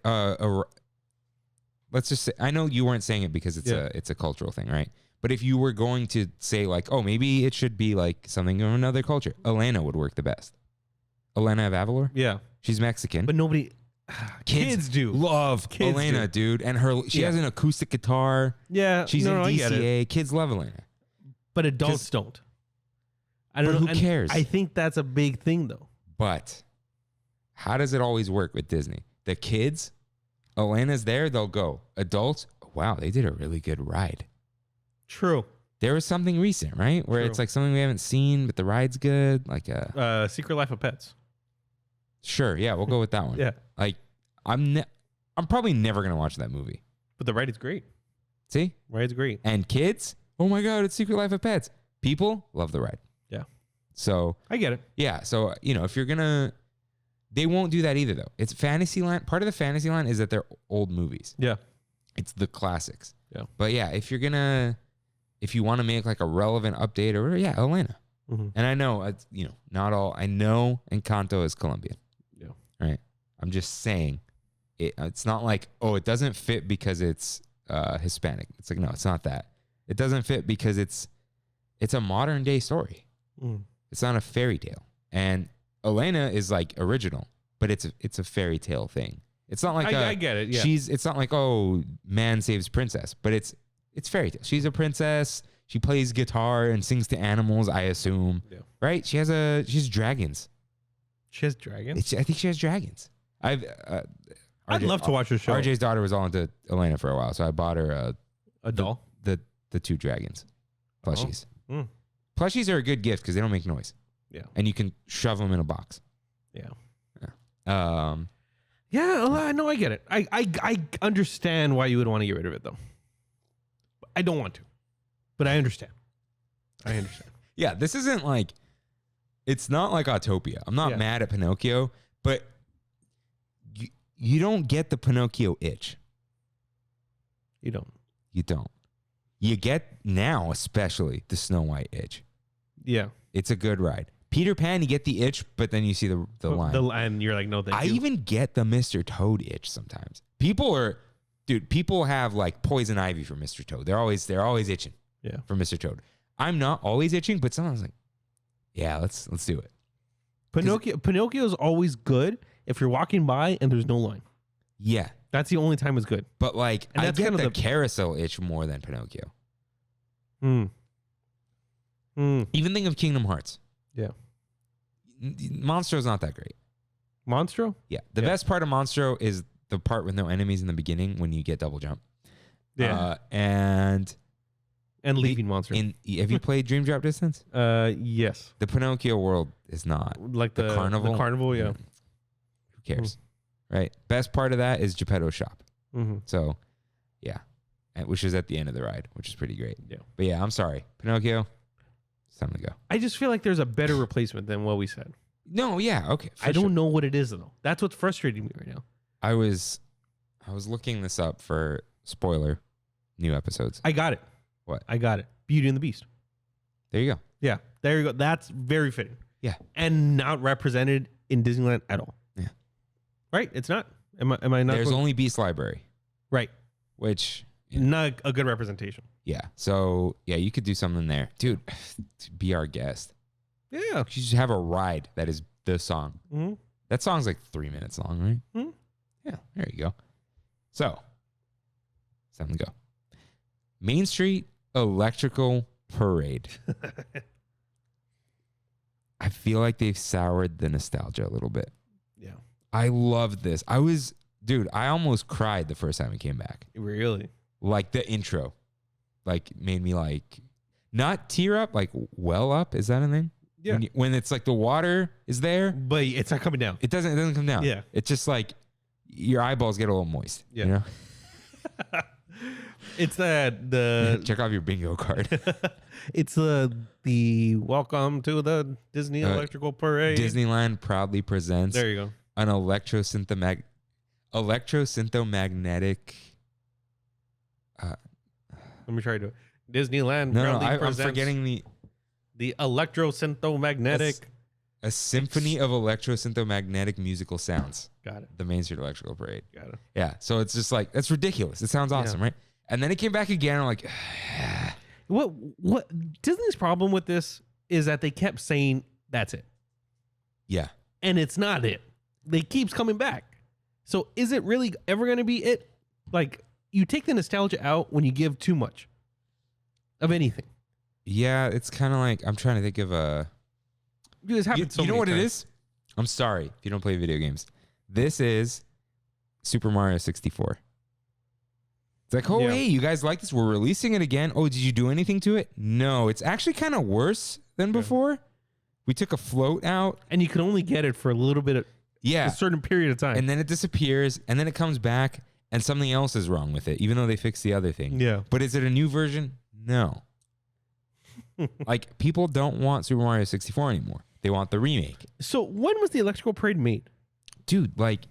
let's just say, I know you weren't saying it because it's a cultural thing, right? But if you were going to say like, oh, maybe it should be like something of another culture, Elena would work the best. Elena of Avalor. Yeah, she's Mexican, but nobody. Kids do love Elena, dude, and she has an acoustic guitar. Yeah, she's in DCA. Kids love Elena, but adults don't. I don't know. Who cares? I think that's a big thing, though. But how does it always work with Disney? The kids, Elena's there, they'll go. Adults, wow, they did a really good ride. True. There was something recent, right, where it's like something we haven't seen, but the ride's good, like Secret Life of Pets. Sure, yeah, we'll go with that one. Yeah. Like, I'm probably never going to watch that movie. But the ride is great. See? Ride's great. And kids, oh my God, it's Secret Life of Pets. People love the ride. Yeah. So. I get it. Yeah, so, if you're going to, they won't do that either, though. It's Fantasyland. Part of the Fantasyland is that they're old movies. Yeah. It's the classics. Yeah. But yeah, if you want to make like a relevant update or whatever, yeah, Elena. Mm-hmm. And I know, not all, I know Encanto is Colombian. Yeah. Right. I'm just saying it's not like, oh, it doesn't fit because it's Hispanic. It's like, no, it's not that. It doesn't fit because it's a modern day story. It's not a fairy tale. And Elena is like original, but it's a fairy tale thing. It's not like I get it. Yeah. It's not like, oh, man saves princess, but it's fairy tale. She's a princess. She plays guitar and sings to animals, I assume. Yeah. Right? She has dragons. She has dragons? I think she has dragons. I'd love to watch her show. RJ's daughter was all into Elena for a while, so I bought her a doll. The two dragons plushies. Oh. Plushies are a good gift because they don't make noise. Yeah, and you can shove them in a box. Yeah. Yeah. No, I get it. I understand why you would want to get rid of it though. I don't want to, but I understand. Yeah, this isn't like. It's not like Autopia. I'm not mad at Pinocchio, but you don't get the Pinocchio itch. You don't. You get now, especially, the Snow White itch. Yeah. It's a good ride. Peter Pan, you get the itch, but then you see the line. And you're like, no, thank you. I even get the Mr. Toad itch sometimes. People have like poison ivy for Mr. Toad. They're always itching for Mr. Toad. I'm not always itching, but sometimes like, yeah, let's do it. Pinocchio is always good if you're walking by and there's no line. Yeah. That's the only time it's good. But like, I get the carousel itch more than Pinocchio. Even think of Kingdom Hearts. Yeah. Monstro's not that great. Monstro? Yeah. The best part of Monstro is the part with no enemies in the beginning when you get double jump. Yeah. And leaving Monstro. Have you played Dream Drop Distance? Yes. The Pinocchio world is not. Like the carnival? The carnival, yeah. Who cares? Right. Best part of that is Geppetto's shop. So, yeah. Which is at the end of the ride, which is pretty great. Yeah. But yeah, I'm sorry. Pinocchio, it's time to go. I just feel like there's a better replacement than what we said. No, yeah, okay. I don't know what it is, though. That's what's frustrating me right now. I was looking this up for spoiler new episodes. I got it. What? I got it. Beauty and the Beast. There you go. Yeah, there you go. That's very fitting. Yeah. And not represented in Disneyland at all. Yeah. Right? It's not. Am I not? There's only Beast Library. Right. Which. Not a good representation. Yeah. So, yeah, you could do something there. Dude, be our guest. Yeah. You should have a ride that is the song. Mm-hmm. That song's like 3 minutes long, right? Mm-hmm. Yeah. There you go. So, it's time to go. Main Street Electrical Parade. I feel like they've soured the nostalgia a little bit. Yeah. I love this. I almost cried the first time it came back. Really? Like the intro. like made me like not tear up, like well up. Is that a thing? Yeah. When it's like the water is there, But it's not coming down. it doesn't come down. Yeah. It's just like your eyeballs get a little moist. Yeah. You know? It's the Check off your bingo card. it's the welcome to the Disney Electrical Parade. Disneyland proudly presents There you go. an electrosynthomagnetic. Let me try to Disneyland. No, proudly I'm presents forgetting the electrosynthomagnetic. a symphony of electrosynthomagnetic musical sounds. Got it. The Main Street Electrical Parade. Got it. Yeah, so it's just like that's ridiculous. It sounds awesome, right? And then it came back again. I'm like, What Disney's problem with this is that they kept saying that's it, yeah, and it's not it. They keeps coming back. So is it really ever going to be it? Like you take the nostalgia out when you give too much of anything. yeah. It's kind of like I'm trying to think of a. Dude, this happens so You know many what times. it is? I'm sorry if you don't play video games. This is Super Mario 64. It's like, oh, Yeah. hey, you guys like this? We're releasing it again. Oh, did you do anything to it? No, it's actually kind of worse than before. We took a float out. And you can only get it for a little bit of Yeah. a certain period of time. And then it disappears. And then it comes back. And something else is wrong with it, even though they fixed the other thing. yeah. But is it a new version? No. Like, people don't want Super Mario 64 anymore. They want the remake. So when was the Electrical Parade made? Dude, like,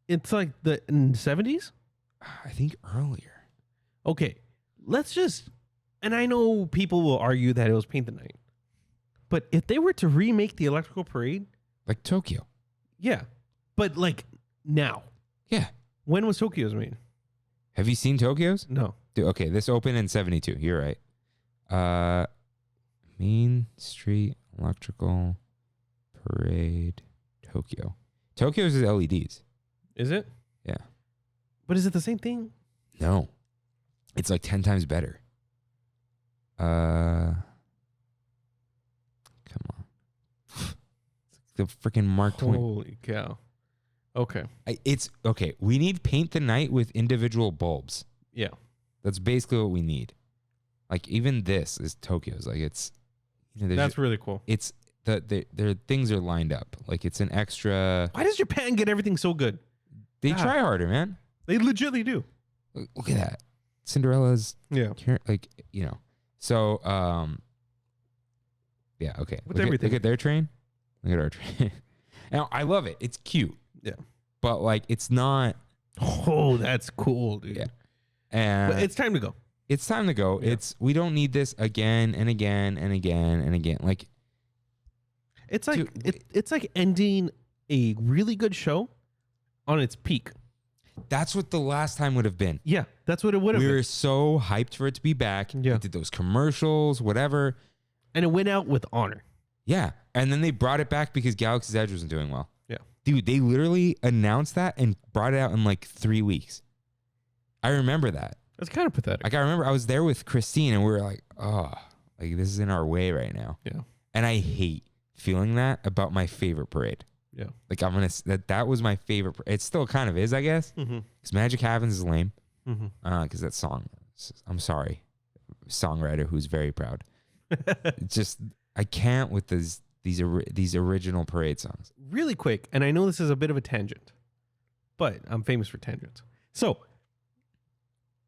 It's like in the 70s? I think earlier. Okay. Let's just, and I know people will argue that it was Paint the Night. But if they were to remake the Electrical Parade, Like Tokyo. yeah. But like now. Yeah. When was Tokyo's made? Have you seen Tokyo's? No. Dude, okay, this opened in 72. You're right. Main Street Electrical Parade, Tokyo. Tokyo's is LEDs. Is it? Yeah. But is it the same thing? No. It's like 10 times better. Come on. The freaking Mark 20. Holy cow. Okay. It's okay. We need Paint the Night with individual bulbs. Yeah. That's basically what we need. Like even this is Tokyo's. Like it's, you know, That's really cool. it's their things are lined up. Like it's an extra. Why does Japan get everything so good? They God. try harder, man. They legitimately do. Look at that. Cinderella's Yeah. like, you know. So yeah, okay. With Look everything. Look at their train. Look at our train. Now I love it. It's cute. Yeah. But like it's not. Oh, that's cool, dude. Yeah. And But it's time to go. it's time to go. Yeah. We don't need this again and again and again and again. Like It's like Dude, it's like ending a really good show on its peak. that's what the last time would have been. Yeah, that's what it would have We been. were so hyped for it to be back. Yeah. We did those commercials, whatever. And it went out with honor. Yeah. And then they brought it back because Galaxy's Edge wasn't doing well. Yeah. Dude, they literally announced that and brought it out in like 3 weeks. I remember that. It's kind of pathetic. Like I remember I was there with Christine and we were like, oh, like this is in our way right now. Yeah. And I hate feeling that about my favorite parade. Yeah. Like I'm gonna that was my favorite. It still kind of is, I guess. Mm-hmm. Because Magic Happens is lame. Mm-hmm. Because that song. I'm sorry, songwriter who's very proud. It's just I can't with these original parade songs. Really quick, and I know this is a bit of a tangent, but I'm famous for tangents. So,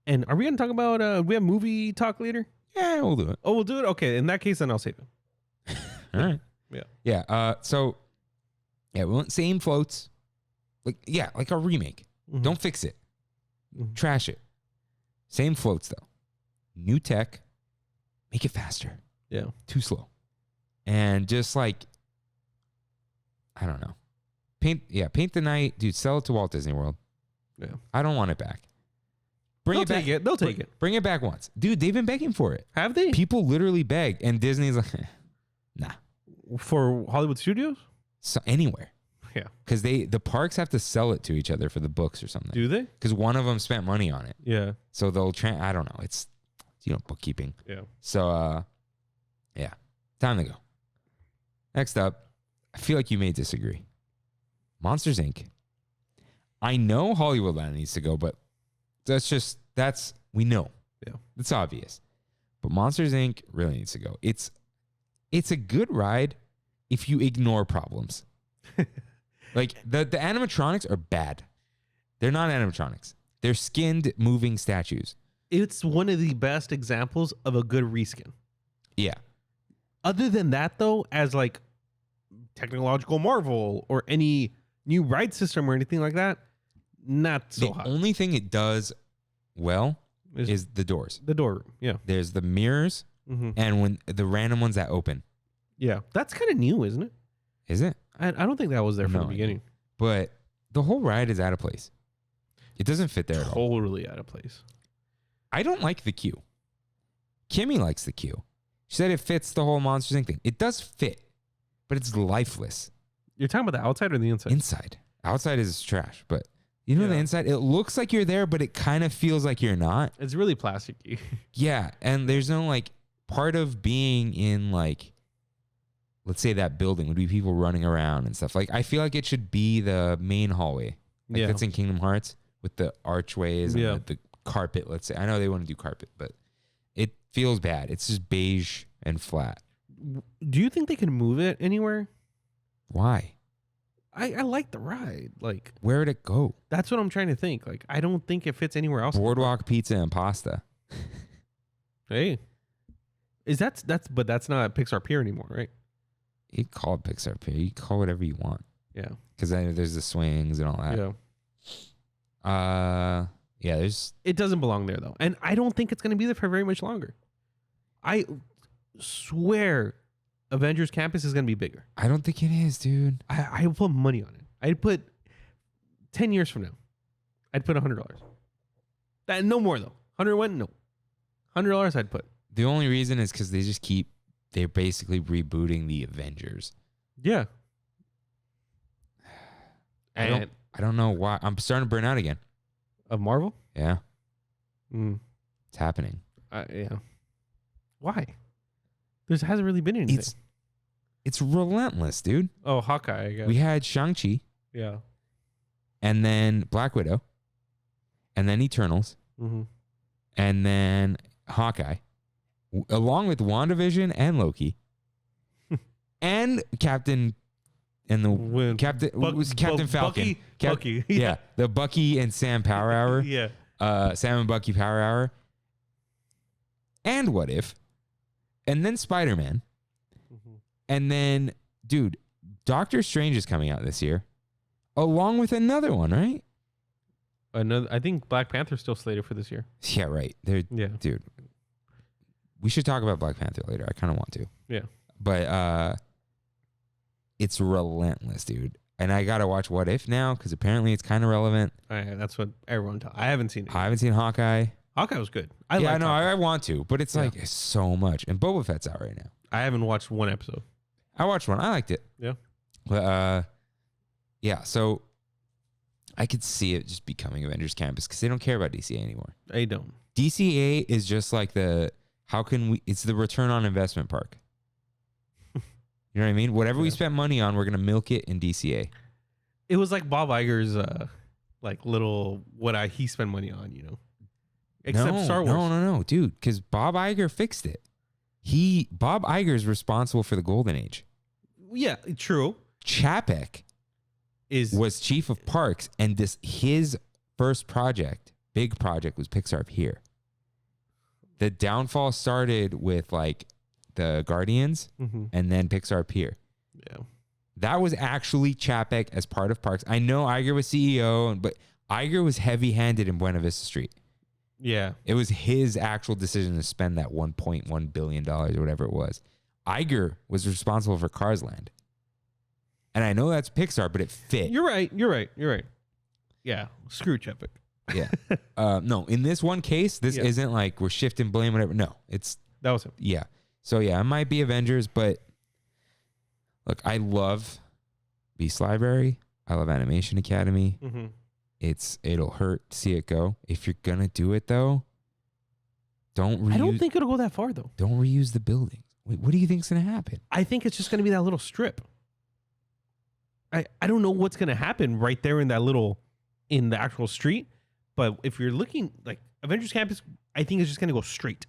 and are we going to talk about, we have movie talk later? Yeah, we'll do it. Oh, we'll do it? Okay, in that case, then I'll save it. All right. Yeah. Yeah. So, yeah, we want same floats. Like a remake. Mhm. Don't fix it. Mhm. Trash it. Same floats though. New tech. Make it faster. Yeah. Too slow. And just like, I don't know. Paint the night, dude. Sell it to Walt Disney World. Yeah. I don't want it back. Bring They'll it back. take it. They'll take it. Bring it back once, dude. They've been begging for it. Have they? People literally begged, and Disney's like, nah. For Hollywood Studios? So anywhere, Yeah. because the parks have to sell it to each other for the books or something. Do they? Because one of them spent money on it, Yeah. so they'll I don't know. It's bookkeeping. Yeah. So yeah, time to go. Next up, I feel like you may disagree. Monsters Inc. I know Hollywoodland needs to go, but we know. Yeah. It's obvious. but Monsters Inc. really needs to go. It's a good ride if you ignore problems. Like the animatronics are bad. They're not animatronics. They're skinned moving statues. It's one of the best examples of a good reskin. Yeah. Other than that, though, as like technological marvel or any new ride system or anything like that, not so hot. The only thing it does well is the doors. The door room, yeah. There's the mirrors and when the random ones that open. Yeah, that's kind of new, isn't it? Is it? I don't think that was there from the beginning. But the whole ride is out of place. It doesn't fit there at all. Totally out of place. I don't like the queue. Kimmy likes the queue. She said it fits the whole Monsters Inc. thing. It does fit, but it's lifeless. You're talking about the outside or the inside? Inside. Outside is trash, but you know the inside? It looks like you're there, but it kind of feels like you're not. It's really plasticky. Yeah, and there's no like part of being in like, let's say that building would be people running around and stuff. Like I feel like it should be the main hallway. Like that's in Kingdom Hearts with the archways and the carpet, let's say. I know they want to do carpet, but it feels bad. It's just beige and flat. Do you think they can move it anywhere? Why? I like the ride. Like, where would it go? That's what I'm trying to think. Like, I don't think it fits anywhere else. Boardwalk pizza and pasta. Hey, but that's not Pixar Pier anymore, right? You call it Pixar Pier. You call whatever you want. Yeah. Because there's the swings and all that. Yeah. It doesn't belong there though, and I don't think it's going to be there for very much longer. I swear, Avengers Campus is going to be bigger. I don't think it is, dude. I put money on it. I'd put 10 years from now. I'd put $100. That no more though. 100 no. $100 I'd put. The only reason is because they're basically rebooting the Avengers. Yeah. I don't know why. I'm starting to burn out again. Of Marvel? Yeah. It's happening. Yeah. Why? There hasn't really been anything. It's relentless, dude. Oh, Hawkeye, I guess. We had Shang-Chi. Yeah. And then Black Widow. And then Eternals. And then Hawkeye. Along with WandaVision and Loki. And Captain Falcon. Bucky. Yeah. The Bucky and Sam Power Hour. Yeah. Sam and Bucky Power Hour. And What If. And then Spider-Man. And then, dude, Doctor Strange is coming out this year. Along with another one, right? I think Black Panther's still slated for this year. Yeah, right. Dude. We should talk about Black Panther later. I kind of want to. Yeah. But it's relentless, dude. And I got to watch What If now because apparently it's kind of relevant. That's what everyone tells. I haven't seen it. I haven't seen Hawkeye. Hawkeye was good. I want to, but it's like it's so much. And Boba Fett's out right now. I haven't watched one episode. I watched one. I liked it. Yeah. But so I could see it just becoming Avengers Campus because they don't care about DCA anymore. They don't. DCA is just like it's the return on investment park. You know what I mean? Whatever we spent money on, we're going to milk it in DCA. It was like Bob Iger's he spent money on, you know. Except Star Wars. No, dude, because Bob Iger fixed it. Bob Iger's responsible for the Golden Age. Yeah, true. Chapek was chief of parks, and his first big project was Pixar Pier. The downfall started with like the Guardians and then Pixar Pier. Yeah. That was actually Chapek as part of parks. I know Iger was CEO, but Iger was heavy-handed in Buena Vista Street. Yeah. It was his actual decision to spend that $1.1 billion or whatever it was. Iger was responsible for Cars Land. And I know that's Pixar, but it fit. You're right. Yeah. Screw Chapek. Yeah. No, in this one case, this isn't like we're shifting blame, whatever. No, that was him. Yeah. So yeah, it might be Avengers, but look, I love Beast Library. I love Animation Academy. It'll hurt to see it go. If you're gonna do it though, I don't think it'll go that far though. Don't reuse the buildings. Wait, what do you think's gonna happen? I think it's just gonna be that little strip. I don't know what's gonna happen right there in the actual street, but if you're looking like Avengers Campus, I think it's just gonna go straight.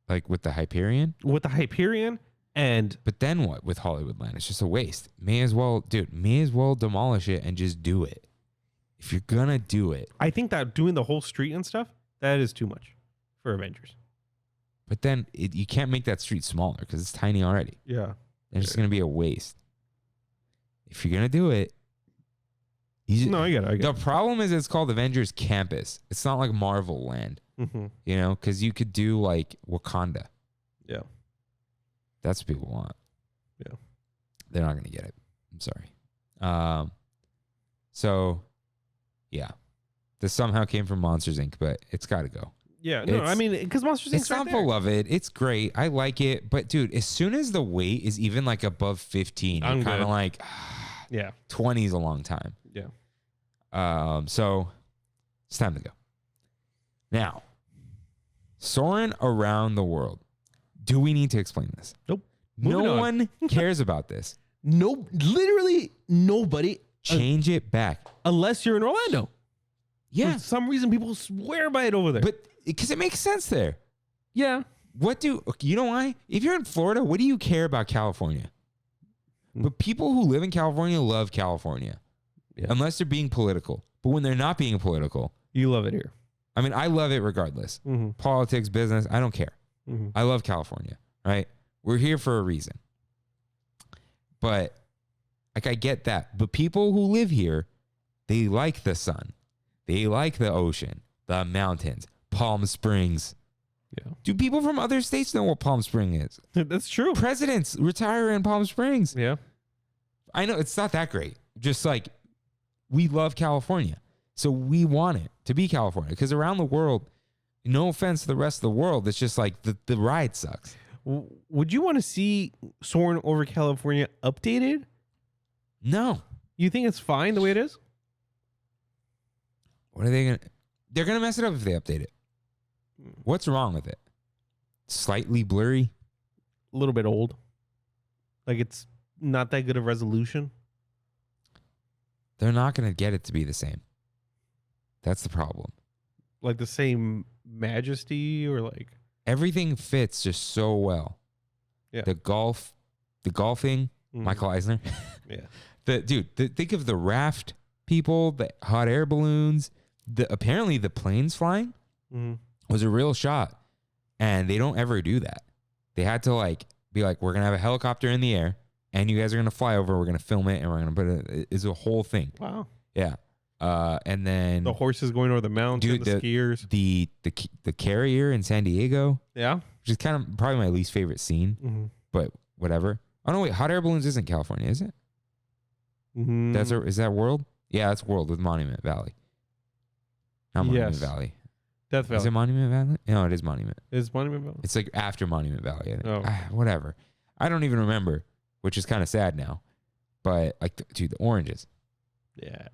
Like with the Hyperion? With the Hyperion and... But then what with Hollywoodland? It's just a waste. May as well demolish it and just do it. If you're going to do it. I think that doing the whole street and stuff, that is too much for Avengers. But then you can't make that street smaller because it's tiny already. Yeah. It's just going to be a waste. If you're going to do it. No, I get it. The problem is it's called Avengers Campus. It's not like Marvel Land. Mm-hmm. You know, because you could do like Wakanda. Yeah. That's what people want. Yeah. They're not going to get it. I'm sorry. So, yeah. This somehow came from Monsters, Inc., but it's got to go. Yeah. No, I mean, because Monsters, Inc. It's not beloved. It's great. I like it. But, dude, as soon as the weight is even like above 15, you're kind of like, yeah, 20 is a long time. Yeah. So, it's time to go. Now, Soaring around the world. Do we need to explain this? Nope. No one cares about this. No, literally nobody. Change it back. Unless you're in Orlando. Yeah. For some reason, people swear by it over there. But because it makes sense there. Yeah. You know why? If you're in Florida, what do you care about California? But people who live in California love California. Yeah. Unless they're being political. But when they're not being political. You love it here. I mean, I love it regardless. Mm-hmm. Politics, business, I don't care. Mm-hmm. I love California, right? We're here for a reason. But, like, I get that. But people who live here, they like the sun. They like the ocean, the mountains, Palm Springs. Yeah. Do people from other states know what Palm Springs is? That's true. Presidents retire in Palm Springs. Yeah. I know it's not that great. Just like, we love California. So we want it to be California. Because around the world, no offense to the rest of the world, it's just like the ride sucks. Would you want to see Soaring over California updated? No. You think it's fine the way it is? What are they going to... They're going to mess it up if they update it. What's wrong with it? Slightly blurry? A little bit old. Like it's not that good of resolution. They're not going to get it to be the same. That's the problem. Like the same majesty or like... Everything fits just so well. Yeah. The golfing, Michael Eisner. Yeah. Think of the raft people, the hot air balloons, apparently the planes flying was a real shot. And they don't ever do that. They had to be like, we're going to have a helicopter in the air and you guys are going to fly over. We're going to film it and we're going to put it. It's a whole thing. Wow. Yeah. And then the horses going over the mountain, the skiers, the carrier in San Diego. Yeah. Which is kind of probably my least favorite scene, but whatever. Oh no, wait, hot air balloons isn't California, is it? Is that World? Yeah, that's World with Monument Valley. Not Monument Valley. Death Valley. Is it Monument Valley? No, it is Monument. Is Monument Valley? It's like after Monument Valley. I think. Oh. Whatever. I don't even remember, which is kind of sad now. But dude, the oranges. Yeah.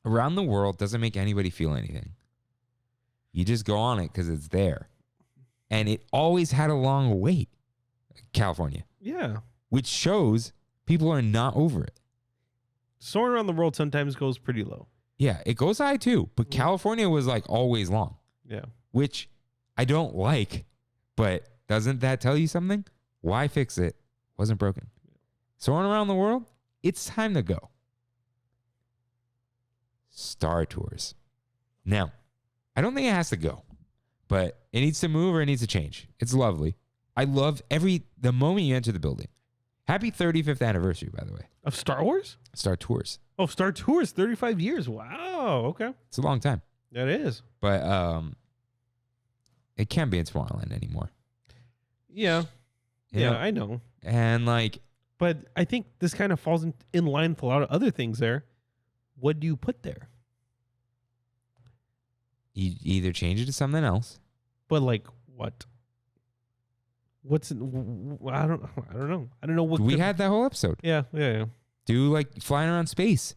Around the world doesn't make anybody feel anything. You just go on it because it's there. And it always had a long wait. California. Yeah. Which shows people are not over it. Soaring around the world sometimes goes pretty low. Yeah, it goes high too. But California was always long. Yeah. Which I don't like. But doesn't that tell you something? Why fix it? Wasn't broken. Soaring around the world, it's time to go. Star Tours. Now, I don't think it has to go, but it needs to move or it needs to change. It's lovely. I love the moment you enter the building. Happy 35th anniversary, by the way. Of Star Wars? Star Tours. Oh, Star Tours, 35 years. Wow. Okay. It's a long time. That is. But it can't be in Tomorrowland anymore. Yeah. You know? I know. And but I think this kind of falls in line with a lot of other things there. What do you put there? You either change it to something else. But what? What's I don't know. I don't know what we had that whole episode. Yeah. Do flying around space,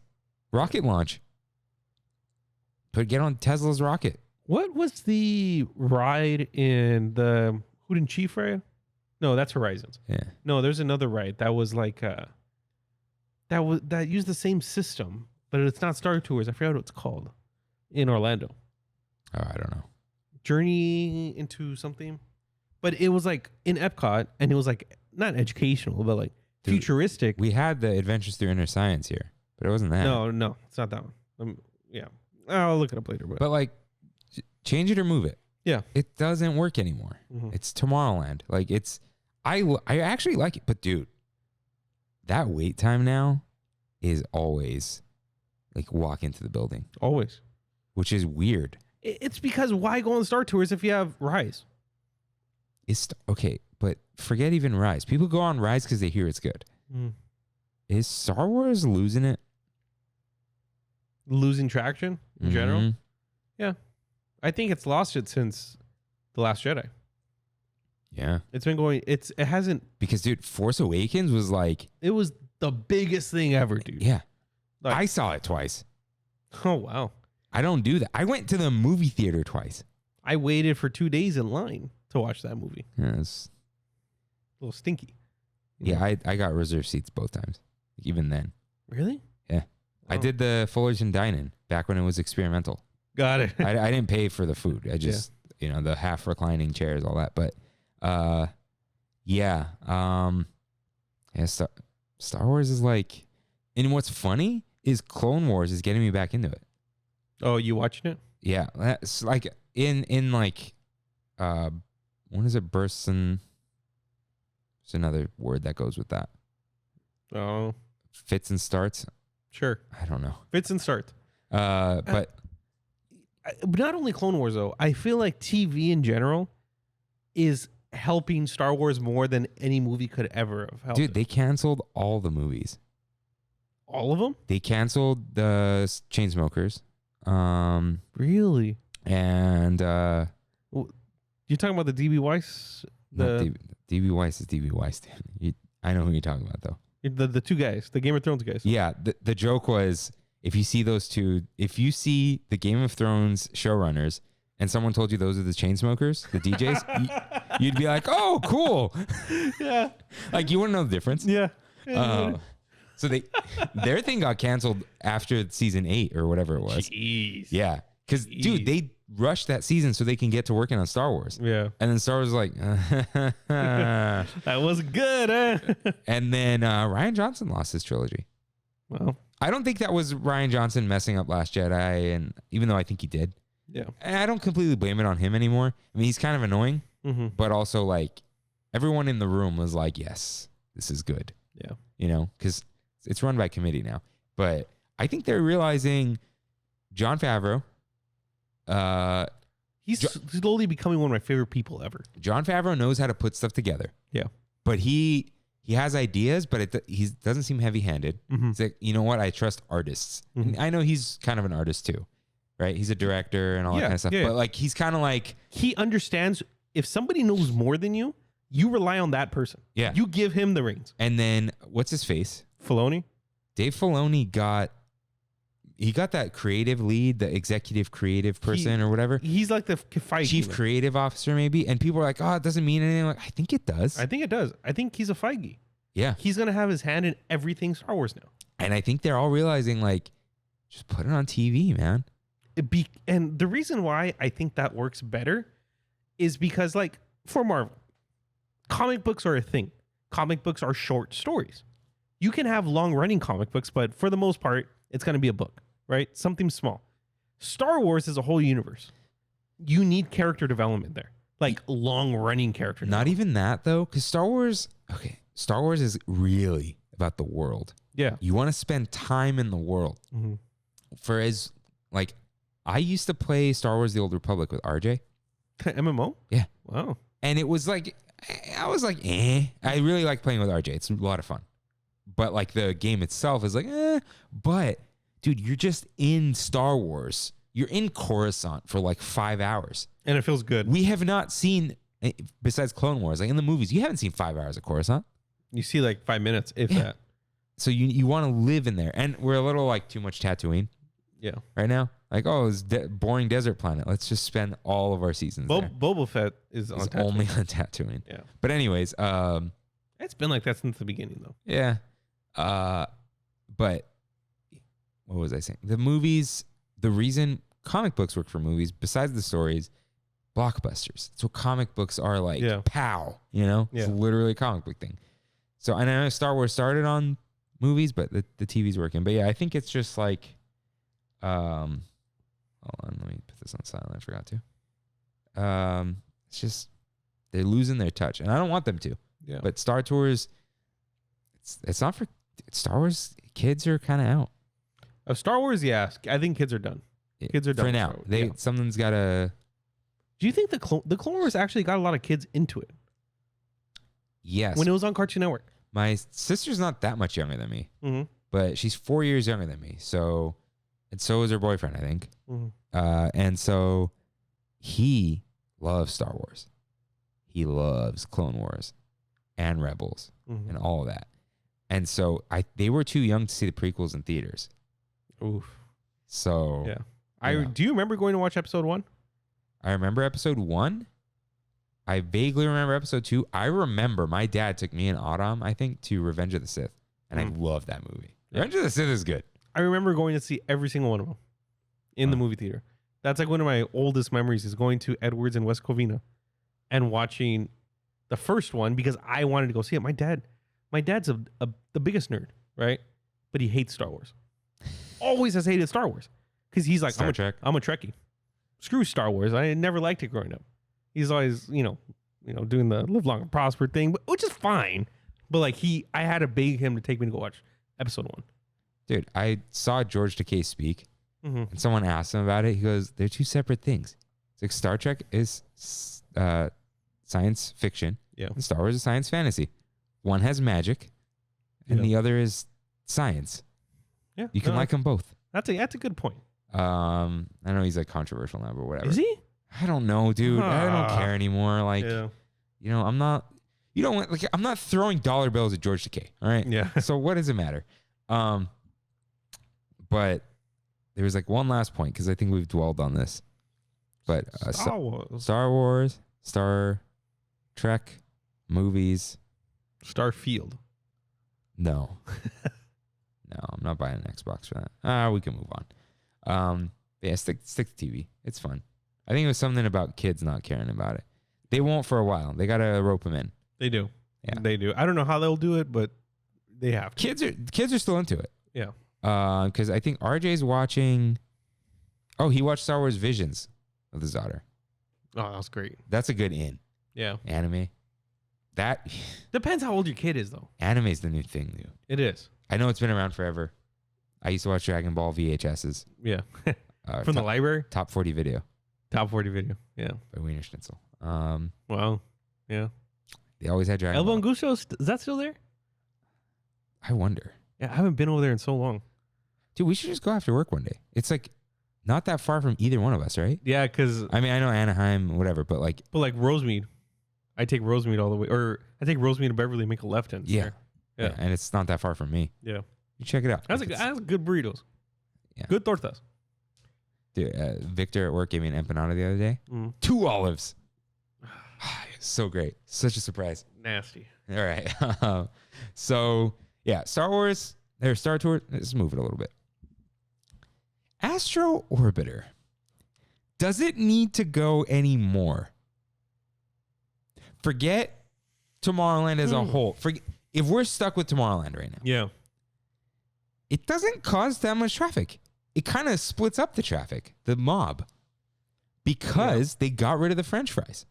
rocket launch. Get on Tesla's rocket. What was the ride in the Hoot Chief ride? No, that's Horizons. Yeah. No, there's another ride that was that used the same system, but it's not Star Tours. I forgot what it's called in Orlando. Oh, I don't know. Journey into something. but it was like in Epcot, and it was like not educational, but like futuristic. We had the Adventures Through Inner Science here, but it wasn't that. No, it's not that one. Yeah, I'll look it up later. But like, change it or move it. Yeah, it doesn't work anymore. It's Tomorrowland. Like I actually like it, but dude, that wait time now is always like walk into the building. Always. Which is weird. It's because why go on Star Tours if you have Rise? Okay, but forget even Rise. People go on Rise because they hear it's good. Is Star Wars losing it? Losing traction in general? Yeah. I think it's lost it since The Last Jedi. Yeah. It's been going, it hasn't. Because, dude, Force Awakens was like. It was the biggest thing ever, dude. Yeah. Like, I saw it twice. Oh, wow. I don't do that. I went to the movie theater twice. I waited for 2 days in line to watch that movie. Yeah, it's a little stinky. Yeah, I got reserved seats both times. Even then. Really? Yeah. Oh. I did the Fullerton Dine-In back when it was experimental. Got it. I didn't pay for the food. I just, the half reclining chairs, all that. But, Star Wars is like, and what's funny is Clone Wars is getting me back into it. Oh, you watching it? Yeah. That's like in like, when is it bursts and there's another word that goes with that. Oh. Fits and starts. Sure. I don't know. Fits and starts. But not only Clone Wars though, I feel like TV in general is helping Star Wars more than any movie could ever have helped. Dude, they canceled all the movies. All of them? They canceled the Chainsmokers. Really? And you're talking about the DB Weiss? DB Weiss is DB Weiss. I know who you're talking about though. The two guys, the Game of Thrones guys. Yeah, the joke was if you see the Game of Thrones showrunners and someone told you those are the Chainsmokers, the DJs, you'd be like, oh, cool. Yeah. Like you wouldn't know the difference. Yeah. So their thing got canceled after season 8 or whatever it was. Jeez. Yeah. Because, dude, they rushed that season so they can get to working on Star Wars. Yeah. And then Star Wars was like, that was good, eh? And then Rian Johnson lost his trilogy. Well, I don't think that was Rian Johnson messing up Last Jedi, and even though I think he did. Yeah. And I don't completely blame it on him anymore. I mean, he's kind of annoying, but also like everyone in the room was like, yes, this is good. Yeah. Because it's run by committee now. But I think they're realizing Jon Favreau. He's slowly becoming one of my favorite people ever. Jon Favreau knows how to put stuff together. Yeah. But he has ideas, but he doesn't seem heavy-handed. It's like, you know what? I trust artists. And I know he's kind of an artist too, right? He's a director and all that kind of stuff. Yeah. But like, he's kind of like... He understands if somebody knows more than you, you rely on that person. Yeah. You give him the reins. And then, what's his face? Filoni? Dave Filoni got that creative lead, the executive creative person or whatever. He's like the chief creative officer maybe. And people are like, oh, it doesn't mean anything. Like, I think it does. I think it does. I think he's a Feige. Yeah. He's going to have his hand in everything Star Wars now. And I think they're all realizing like, just put it on TV, man. And the reason why I think that works better is because like for Marvel, comic books are a thing. Comic books are short stories. You can have long running comic books, but for the most part, it's going to be a book, right? Something small. Star Wars is a whole universe. You need character development there, like long running character development. Not even that though, because Star Wars is really about the world. Yeah. You want to spend time in the world. I used to play Star Wars The Old Republic with RJ. MMO? Yeah. Wow. And it was like, I was like, I really like playing with RJ. It's a lot of fun. But like the game itself is like, But dude, you're just in Star Wars. You're in Coruscant for like 5 hours. And it feels good. We have not seen, besides Clone Wars, like in the movies, you haven't seen 5 hours of Coruscant. You see like 5 minutes, if that. So you want to live in there. And we're a little like too much Tatooine. Yeah. Right now. Like, it's boring desert planet. Let's just spend all of our seasons there. Boba Fett is on Tatooine. Only on Tatooine. Yeah. But anyways. It's been like that since the beginning though. Yeah. But what was I saying? The movies, the reason comic books work for movies, besides the stories, blockbusters. It's what comic books are like. Yeah. Pow, you know? Yeah. It's literally a comic book thing. So I know Star Wars started on movies, but the TV's working. But yeah, I think it's just like, hold on, let me put this on silent. I forgot to. It's just they're losing their touch, and I don't want them to. Yeah. But Star Tours, it's not for Star Wars. Kids are kind of out. Of Star Wars, yeah, I think kids are done. Kids are done for now. Something's got to. Do you think the Clone Wars actually got a lot of kids into it? Yes. When it was on Cartoon Network. My sister's not that much younger than me, Mm-hmm. but she's 4 years younger than me. So, and so is her boyfriend, I think. Mm-hmm. And so he loves Star Wars. He loves Clone Wars and Rebels and all of that. And so they were too young to see the prequels in theaters. Oof. So yeah. Do you remember going to watch episode 1? I remember episode 1. I vaguely remember episode 2. I remember my dad took me and Autumn, I think, to Revenge of the Sith. And I love that movie. Revenge of the Sith is good. I remember going to see every single one of them in the movie theater. That's like one of my oldest memories is going to Edwards in West Covina and watching the first one because I wanted to go see it. My dad's the biggest nerd, right? But he hates Star Wars. Always has hated Star Wars because he's like, Trek. I'm a Trekkie. Screw Star Wars. I never liked it growing up. He's always, doing the live long and prosper thing, which is fine. But like I had to beg him to take me to go watch episode 1. Dude, I saw George Takei speak, and someone asked him about it. He goes, "They're two separate things. It's like Star Trek is science fiction, and Star Wars is science fantasy. One has magic, and the other is science. Yeah, you can like them both. That's a good point. I know he's like controversial now, but whatever. Is he? I don't know, dude. I don't care anymore. Like, I'm not. You don't want, like, I'm not throwing dollar bills at George Takei. All right. Yeah. So what does it matter? But there was like one last point because I think we've dwelled on this. But Star Wars, Star Trek, movies, Starfield. No, I'm not buying an Xbox for that. We can move on. Yeah, stick to TV. It's fun. I think it was something about kids not caring about it. They won't for a while. They gotta rope them in. They do. Yeah, they do. I don't know how they'll do it, but they have to. Kids are still into it. Yeah. Because I think RJ's watching. Oh, he watched Star Wars Visions with his daughter. Oh, that's great. That's a good in. Yeah. Anime. That depends how old your kid is, though. Anime is the new thing, dude. It is. I know it's been around forever. I used to watch Dragon Ball VHSs. Yeah. From the library? Top 40 video. Top 40 video. Yeah. By Wiener Schnitzel. Wow. Yeah. They always had Dragon Elbow Ball. and Gusto, is that still there? I wonder. Yeah, I haven't been over there in so long. Dude, we should just go after work one day. It's like not that far from either one of us, right? Yeah, because I mean, I know Anaheim, whatever, but like Rosemead. I take Rosemead all the way, or I take Rosemead to Beverly and make a left hand. Yeah. And it's not that far from me. Yeah. You check it out. That's good burritos. Yeah. Good tortas. Dude, Victor at work gave me an empanada the other day. 2 olives. So great. Such a surprise. Nasty. All right. So, yeah, Star Wars, or Star Tour, let's move it a little bit. Astro Orbiter. Does it need to go anymore? Forget Tomorrowland as a whole. If we're stuck with Tomorrowland right now. Yeah. It doesn't cause that much traffic. It kind of splits up the traffic, the mob, because they got rid of the French fries.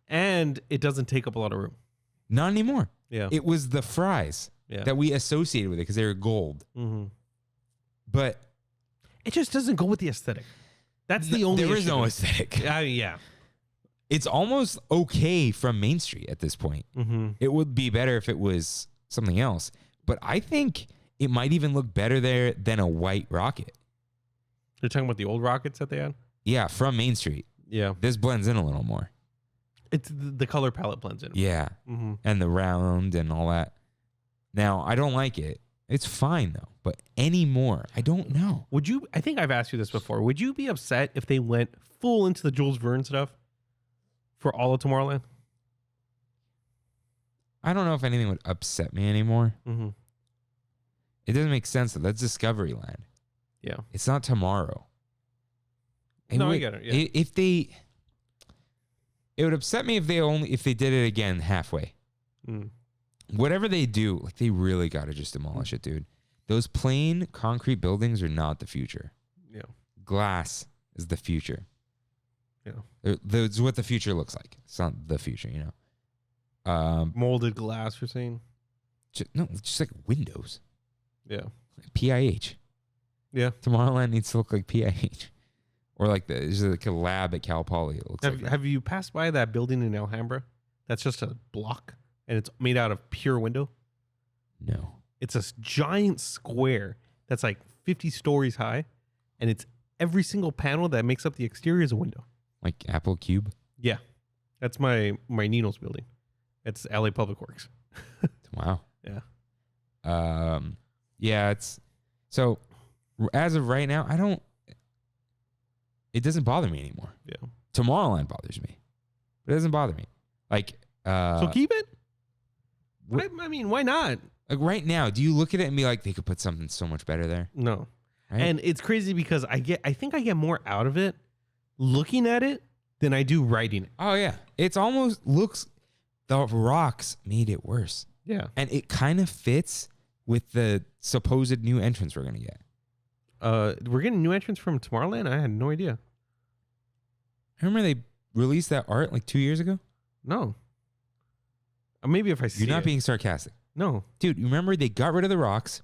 And it doesn't take up a lot of room. Not anymore. Yeah. It was the fries that we associated with it because they were gold. Mm-hmm. But it just doesn't go with the aesthetic. That's the only There issue. is no aesthetic. Yeah. It's almost okay from Main Street at this point. Mm-hmm. It would be better if it was something else. But I think it might even look better there than a white rocket. You're talking about the old rockets that they had? Yeah, from Main Street. Yeah. This blends in a little more. It's the color palette blends in. Yeah. Mm-hmm. And the round and all that. Now, I don't like it. It's fine, though. But anymore, I don't know. I think I've asked you this before. Would you be upset if they went full into the Jules Verne stuff for all of Tomorrowland? I don't know if anything would upset me anymore. Mm-hmm. It doesn't make sense, though. That's Discovery Land. Yeah. It's not tomorrow. No, I get it. Yeah. If they... It would upset me if they did it again halfway. Whatever they do, like they really got to just demolish it, dude. Those plain concrete buildings are not the future. Yeah. Glass is the future. Yeah. That's what the future looks like. It's not the future, you know. Molded glass, you're saying? Just like windows. Yeah. Like PIH. Yeah. Tomorrowland needs to look like PIH. Or like there's like a lab at Cal Poly. It looks have you passed by that building in Alhambra? That's just a block and it's made out of pure window. No. It's a giant square that's like 50 stories high, and it's every single panel that makes up the exterior is a window. Like Apple Cube? Yeah. That's my Nino's building. It's LA Public Works. Wow. Yeah. Yeah, it's so as of right now, it doesn't bother me anymore. Yeah. Tomorrowland bothers me. But it doesn't bother me. Like so keep it? I mean, why not? Like right now, do you look at it and be like, they could put something so much better there? No. Right? And it's crazy because I think I get more out of it looking at it than I do writing it. Oh yeah. It's almost looks, the rocks made it worse. Yeah. And it kind of fits with the supposed new entrance we're going to get. We're getting new entrance from Tomorrowland? I had no idea. Remember they released that art like 2 years ago? No. Maybe if I see You're not it. being sarcastic. No. Dude, you remember they got rid of the rocks?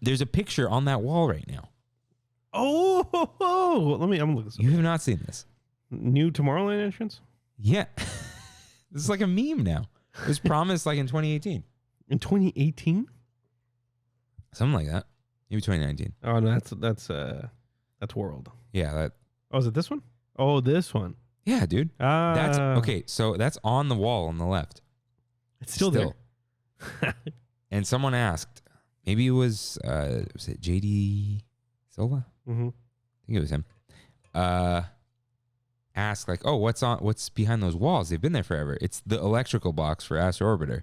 There's a picture on that wall right now. Oh, I'm looking this up. You have not seen this. New Tomorrowland entrance? Yeah. This is like a meme now. It was promised like in 2018. In 2018? Something like that. Maybe 2019. Oh no, that's World. Yeah, that. Oh, is it this one? Oh, this one. Yeah, dude. That's okay. So that's on the wall on the left. It's still there. And someone asked, maybe it was it JD Silva? Mm-hmm. I think it was him. Asked like, oh, what's behind those walls? They've been there forever. It's the electrical box for Astro Orbiter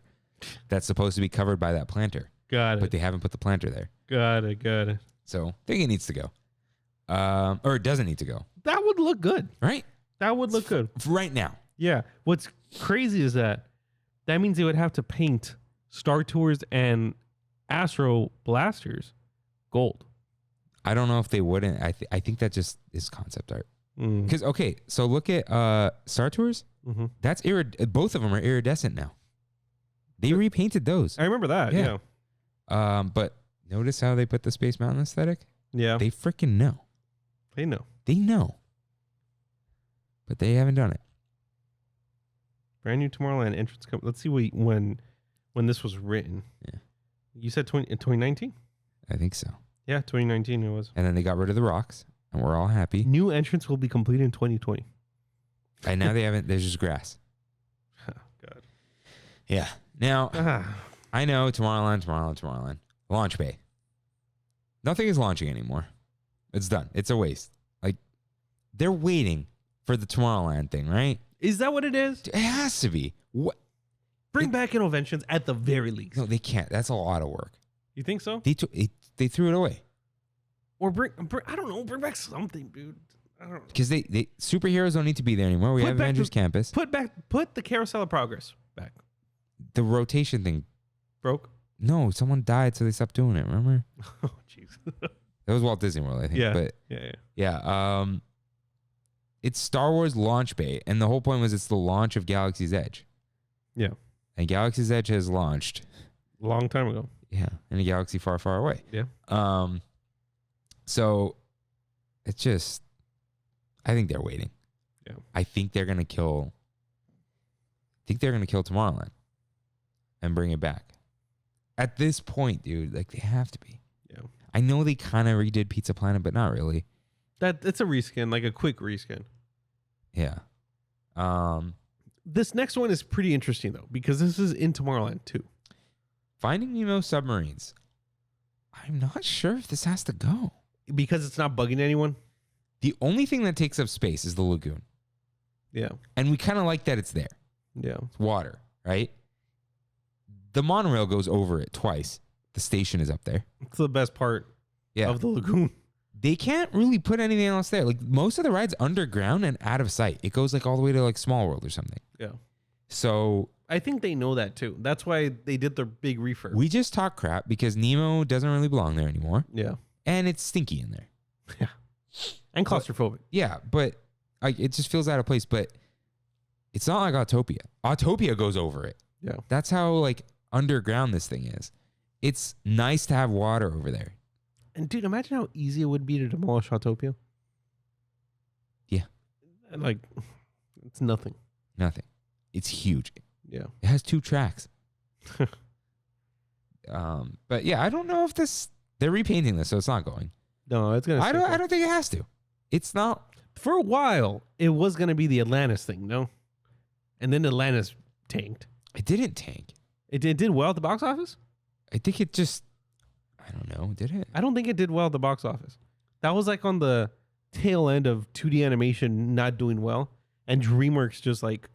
that's supposed to be covered by that planter. Got it. But they haven't put the planter there. Got it. So I think it needs to go. Or it doesn't need to go. That would look good. Right? That would look good. Right now. Yeah. What's crazy is that means they would have to paint Star Tours and Astro Blasters gold. I don't know if they wouldn't. I think that just is concept art. Because, okay, so look at Star Tours. Mm-hmm. That's both of them are iridescent now. They repainted those. I remember that, yeah. But notice how they put the Space Mountain aesthetic? Yeah. They freaking know. They know. They know. But they haven't done it. Brand new Tomorrowland entrance. Let's see when this was written. Yeah. You said 2019? I think so. Yeah, 2019 it was. And then they got rid of the rocks, and we're all happy. New entrance will be completed in 2020. And now they haven't. There's just grass. God. Yeah. Now, I know Tomorrowland. Launch bay. Nothing is launching anymore. It's done. It's a waste. Like, they're waiting for the Tomorrowland thing, right? Is that what it is? It has to be. What? Bring back innovations at the very least. No, they can't. That's a lot of work. You think so? They threw it away. Or bring I don't know, bring back something, dude. I don't know. Because they superheroes don't need to be there anymore. We have Avengers Campus. Put the Carousel of Progress back. The rotation thing Broke? No, someone died, so they stopped doing it. Remember? Oh, jeez. That was Walt Disney World, I think. Yeah. But yeah. It's Star Wars launch bay, and the whole point was it's the launch of Galaxy's Edge. Yeah. And Galaxy's Edge has launched A long time ago. Yeah, in a galaxy far, far away. Yeah. So it's just, I think they're waiting. Yeah. I think they're gonna kill Tomorrowland and bring it back. At this point, dude, like they have to be. Yeah. I know they kind of redid Pizza Planet, but not really. It's a reskin, like a quick reskin. Yeah. This next one is pretty interesting though, because this is in Tomorrowland too. Finding Nemo submarines. I'm not sure if this has to go. Because it's not bugging anyone? The only thing that takes up space is the lagoon. Yeah. And we kind of like that it's there. Yeah. It's water, right? The monorail goes over it twice. The station is up there. It's the best part of the lagoon. they can't really put anything else there. Like most of the rides underground and out of sight. It goes like all the way to like Small World or something. Yeah. So I think they know that too. That's why they did their big refurb. we just talk crap because Nemo doesn't really belong there anymore. Yeah. And it's stinky in there. Yeah. And claustrophobic. Yeah, but it just feels out of place. But it's not like Autopia. Autopia goes over it. Yeah. That's how like underground this thing is. It's nice to have water over there. And dude, imagine how easy it would be to demolish Autopia. Yeah. And like, it's nothing. Nothing. It's huge. Yeah. It has 2 tracks. But yeah, I don't know if they're repainting this, so it's not going. No, it's gonna. I don't think it has to. It's not. For a while, it was gonna be the Atlantis thing, no? And then Atlantis tanked. It didn't tank. It did well at the box office? I think it just. I don't know. Did it? I don't think it did well at the box office. That was like on the tail end of 2D animation not doing well, and DreamWorks just like,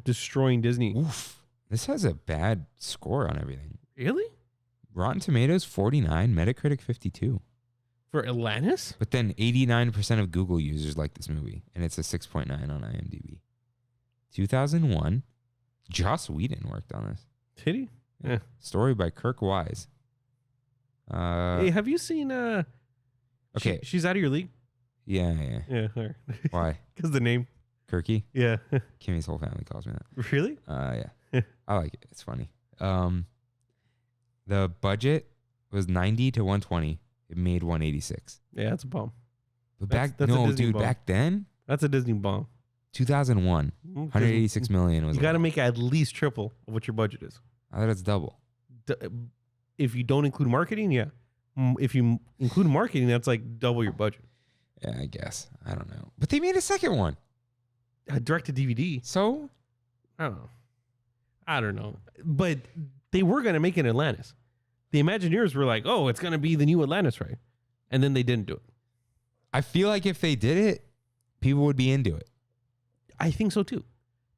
destroying Disney. Oof. This has a bad score on everything. Really? Rotten Tomatoes 49, Metacritic 52. For Atlantis? But then 89% of Google users like this movie, and it's a 6.9 on IMDb. 2001, Joss Whedon worked on this. Did he? Yeah. Story by Kirk Wise. Hey, have you seen? Okay. She's out of your league. Yeah. Yeah. Her. Why? Because the name. Kirky? Yeah. Kimmy's whole family calls me that. Really? Yeah. I like it. It's funny. The budget was 90 to 120. It made 186. Yeah, that's a bomb. But that's a Disney bomb. back then, That's a Disney bomb. 2001, 186 million was. You got to make at least triple of what your budget is. I thought it's double. If you don't include marketing, yeah. If you include marketing, that's like double your budget. Yeah, I guess. I don't know. But they made a second one. Direct to DVD. So? I don't know. But they were going to make it Atlantis. The Imagineers were like, oh, it's going to be the new Atlantis, right? And then they didn't do it. I feel like if they did it, people would be into it. I think so too.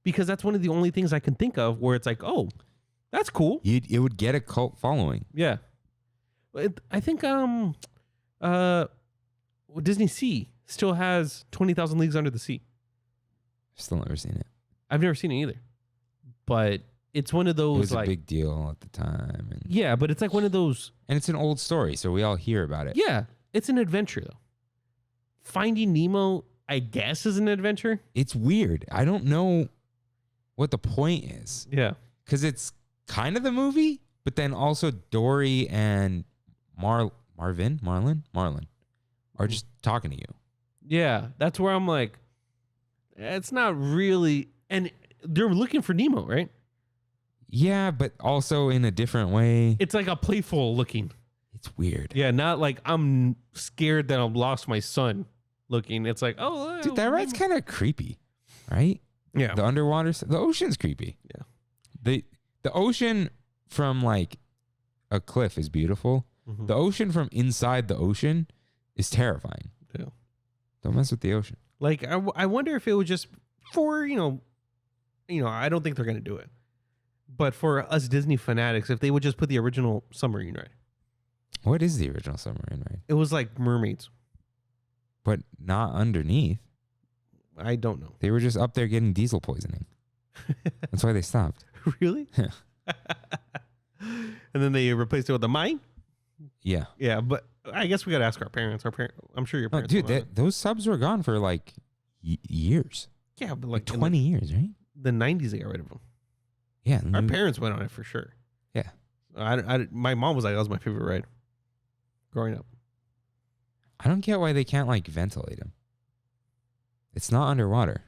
Because that's one of the only things I can think of where it's like, oh, that's cool. It would get a cult following. Yeah. I think Disney Sea still has 20,000 Leagues Under the Sea. Still never seen it. I've never seen it either. But it's one of those It was like a big deal at the time. And yeah, but it's like one of those. And it's an old story, so we all hear about it. Yeah, it's an adventure though. Finding Nemo, I guess, is an adventure. It's weird. I don't know what the point is. Yeah. Because it's kind of the movie, but then also Dory and Marlin are just talking to you. Yeah, that's where I'm like, it's not really. And they're looking for Nemo, right? Yeah, but also in a different way. It's like a playful looking. It's weird. Yeah, not like I'm scared that I've lost my son looking. It's like, oh, dude, that ride's kind of creepy, right? Yeah. The underwater, the ocean's creepy. Yeah. The ocean from like a cliff is beautiful. Mm-hmm. The ocean from inside the ocean is terrifying. Yeah. Don't mess with the ocean. Like, I wonder if it was just for, I don't think they're going to do it. But for us Disney fanatics, if they would just put the original submarine ride. What is the original submarine ride? It was like mermaids. But not underneath. I don't know. They were just up there getting diesel poisoning. That's why they stopped. Really? Yeah. And then they replaced it with a mine? Yeah. Yeah, but I guess we got to ask our parents. I'm sure your parents. Dude, those subs were gone for like years. Yeah, but like 20 years, right? The 90s, they got rid of them. Yeah. Our parents went on it for sure. Yeah. My mom was like, that was my favorite ride growing up. I don't get why they can't like ventilate them. It's not underwater.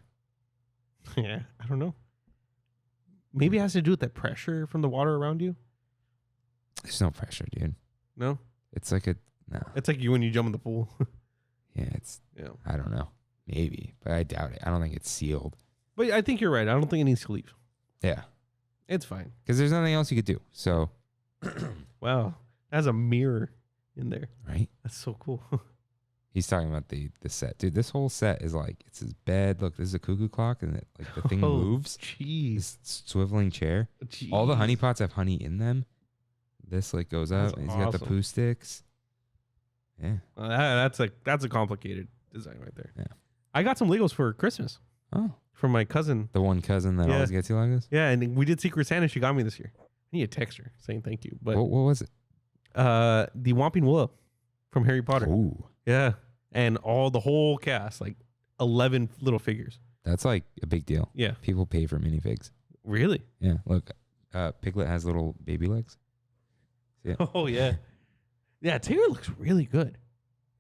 Yeah, I don't know. Maybe it has to do with the pressure from the water around you. There's no pressure, dude. No? It's like no. It's like you when you jump in the pool. Yeah, I don't know. Maybe, but I doubt it. I don't think it's sealed. But I think you're right. I don't think it needs to leave. Yeah. It's fine. Because there's nothing else you could do. So. Wow. It has a mirror in there. Right? That's so cool. He's talking about the set. Dude, this whole set is like, it's his bed. Look, this is a cuckoo clock, and like the thing moves. Jeez. This swiveling chair. Jeez. All the honey pots have honey in them. This like goes up. That's And he's awesome. got the poo sticks. Yeah. That's a complicated design right there. Yeah. I got some Legos for Christmas. Oh. From my cousin. The one cousin that always gets you Legos? Yeah, and we did Secret Santa. She got me this year. I need a text her saying thank you. But what was it? The Whomping Willow from Harry Potter. Ooh. Yeah. And the whole cast, like 11 little figures. That's like a big deal. Yeah. People pay for minifigs. Really? Yeah. Look, Piglet has little baby legs. See it? Oh, yeah. Yeah, Tigger looks really good.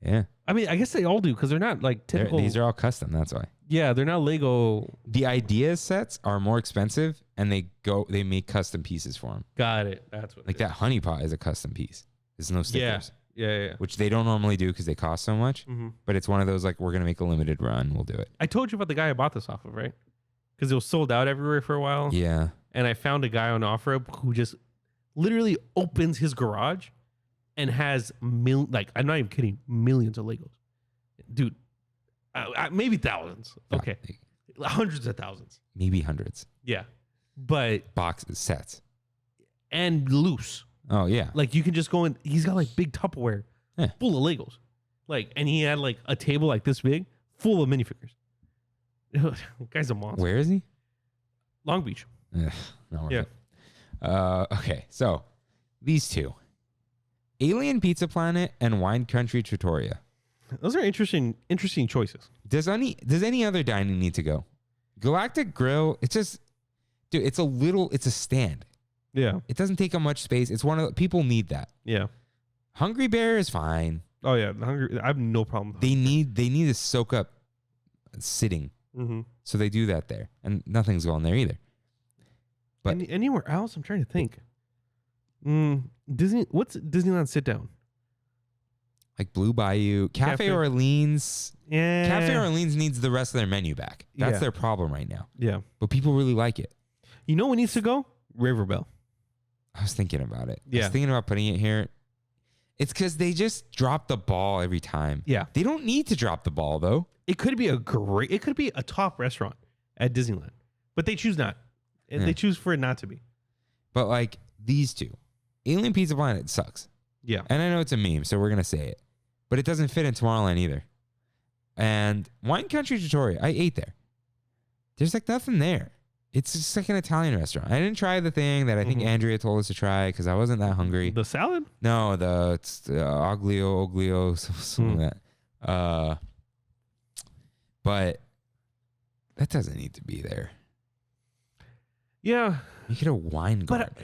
Yeah. I mean, I guess they all do because they're not like typical. These are all custom. That's why. Yeah, they're not Lego. The idea sets are more expensive, and they make custom pieces for them. Got it. That's what. Like that honey pot is a custom piece. There's no stickers. Yeah. Which they don't normally do because they cost so much. Mm-hmm. But it's one of those like, we're gonna make a limited run. We'll do it. I told you about the guy I bought this off of, right? Because it was sold out everywhere for a while. Yeah. And I found a guy on OfferUp who just literally opens his garage and has I'm not even kidding, millions of Legos, dude. Maybe thousands. Okay, hundreds of thousands. Maybe hundreds. Yeah, but boxes, sets, and loose. Oh yeah, like you can just go in. He's got like big Tupperware full of Legos, and he had like a table like this big full of minifigures. Guy's a monster. Where is he? Long Beach. Not worth it. Okay, so these two, Alien Pizza Planet and Wine Country Trattoria. Those are interesting choices. Does any other dining need to go? Galactic Grill, it's just, dude, it's a stand. Yeah. It doesn't take up much space. It's one of the, people need that. Yeah. Hungry Bear is fine. Oh yeah, I have no problem. They need to soak up sitting. Mm-hmm. So they do that there, and nothing's going there either. But anywhere else, I'm trying to think. What's Disneyland sit down? Like Blue Bayou, Cafe Orleans. Yeah. Cafe Orleans needs the rest of their menu back. That's their problem right now. Yeah. But people really like it. You know what needs to go? River Bell. I was thinking about it. Yeah. I was thinking about putting it here. It's because they just drop the ball every time. Yeah. They don't need to drop the ball, though. It could be a top restaurant at Disneyland, but they choose not. They choose for it not to be. But like these two, Alien Pizza Planet sucks. Yeah. And I know it's a meme, so we're going to say it. But it doesn't fit in Tomorrowland either. And Wine Country Trattoria, I ate there. There's like nothing there. It's just like an Italian restaurant. I didn't try the thing that I think Andrea told us to try because I wasn't that hungry. The salad? No, it's the oglio, something like that. But that doesn't need to be there. Yeah. Make it a wine garden.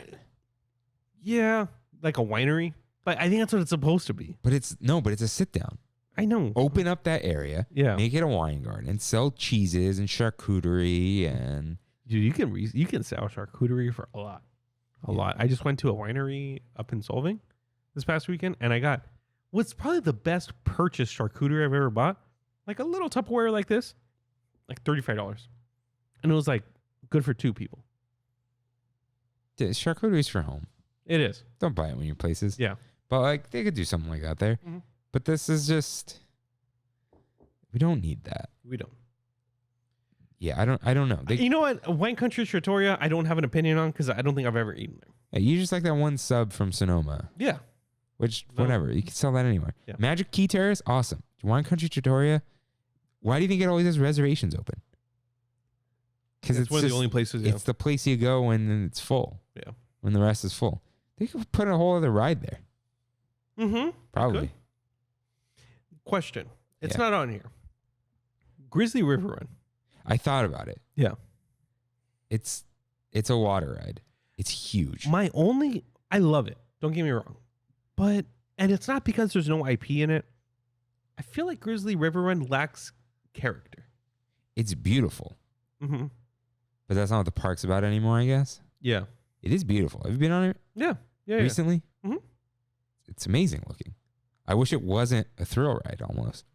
Yeah, like a winery. But I think that's what it's supposed to be. But it's a sit down. I know. Open up that area. Yeah. Make it a wine garden and sell cheeses and charcuterie and. Dude, you can sell charcuterie for a lot. A lot. I just went to a winery up in Solving this past weekend, and I got what's probably the best purchase charcuterie I've ever bought. Like a little Tupperware like this, like $35. And it was like good for 2 people. Charcuterie's for home. It is. Don't buy it when you're places. Yeah. But like they could do something like that there. Mm-hmm. But this is just, we don't need that. We don't. Yeah, I don't know. You know what? Wine Country Trattoria, I don't have an opinion on because I don't think I've ever eaten there. Yeah, you just like that one sub from Sonoma. Yeah. Which, whatever. You can sell that anywhere. Yeah. Magic Key Terrace, awesome. Wine Country Trattoria, why do you think it always has reservations open? Because it's one of the only places. It's the place you go when it's full. Yeah. When the rest is full. They could put a whole other ride there. Mm-hmm. Probably. Question. It's not on here. Grizzly River Run. I thought about it. Yeah. It's a water ride. It's huge. I love it. Don't get me wrong. And it's not because there's no IP in it. I feel like Grizzly River Run lacks character. It's beautiful. Mm-hmm. But that's not what the park's about anymore, I guess. Yeah. It is beautiful. Have you been on it? Yeah. Recently? Mm-hmm. It's amazing looking. I wish it wasn't a thrill ride almost.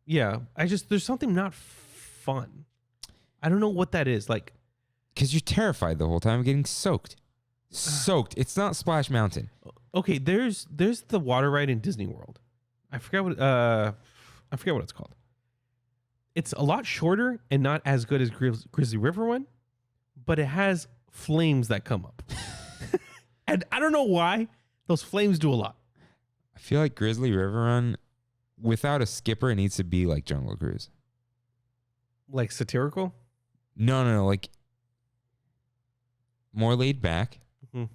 Yeah. There's something not fun. I don't know what that is. Like, because you're terrified the whole time of getting soaked. It's not Splash Mountain. Okay, there's the water ride in Disney World. I forget what it's called. It's a lot shorter and not as good as Grizzly River Run, but it has flames that come up. And I don't know why those flames do a lot. I feel like Grizzly River Run without a skipper, it needs to be like Jungle Cruise. Like satirical? No. Like more laid back. Mm-hmm.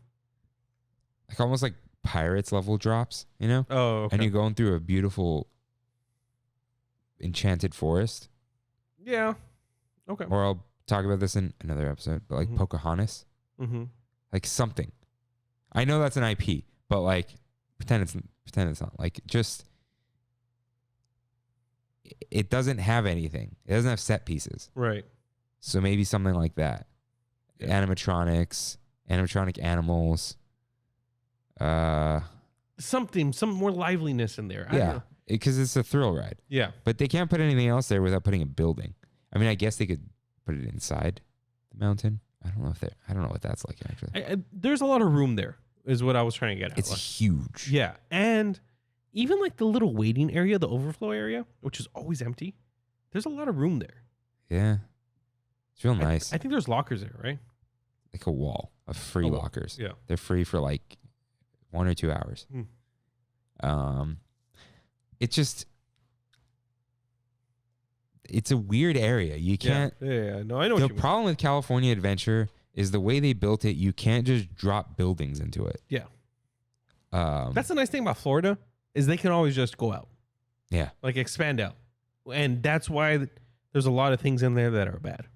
Like almost like Pirates level drops, you know? Oh, okay. And you're going through a beautiful enchanted forest. Yeah. Okay. Or I'll talk about this in another episode, but like Pocahontas. Mm-hmm. Like something. I know that's an IP, but like pretend it's not. Like just it doesn't have anything. It doesn't have set pieces. Right. So maybe something like that. Yeah. Animatronics, animatronic animals. Some more liveliness in there. I don't Yeah. know. Because it's a thrill ride. Yeah. But they can't put anything else there without putting a building. I mean, I guess they could put it inside the mountain. I don't know what that's like actually. There's a lot of room there, is what I was trying to get at. It's huge. Yeah. And even like the little waiting area, the overflow area, which is always empty, there's a lot of room there. Yeah. It's real nice. I think there's lockers there, right? Like a wall of free lockers. Yeah. They're free for like 1 or 2 hours. It's just, it's a weird area. You can't. Yeah. No, I know. The problem with California Adventure is the way they built it. You can't just drop buildings into it. Yeah. That's the nice thing about Florida is they can always just go out. Yeah. Like expand out, and that's why there's a lot of things in there that are bad.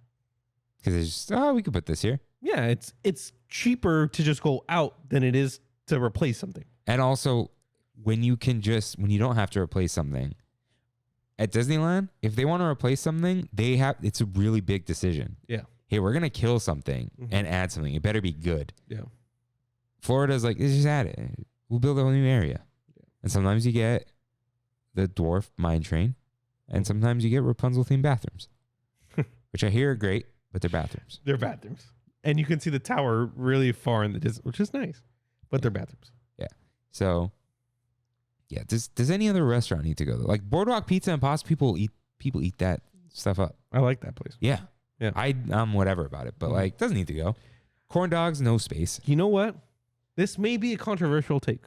Because it's just, we could put this here. Yeah, it's cheaper to just go out than it is to replace something. And also, when you don't have to replace something at Disneyland, if they want to replace something, it's a really big decision. Yeah. Hey, we're going to kill something and add something. It better be good. Yeah. Florida's like, let's just add it. We'll build a whole new area. Yeah. And sometimes you get the dwarf mine train, and sometimes you get Rapunzel themed bathrooms, which I hear are great, but they're bathrooms. They're bathrooms. And you can see the tower really far in the distance, which is nice, but they're bathrooms. Yeah. So, yeah. Does any other restaurant need to go there? Like Boardwalk Pizza and Pasta, people eat that stuff up. I like that place. Yeah. Yeah. I'm whatever about it, but like doesn't need to go. Corn dogs, no space. You know what? This may be a controversial take.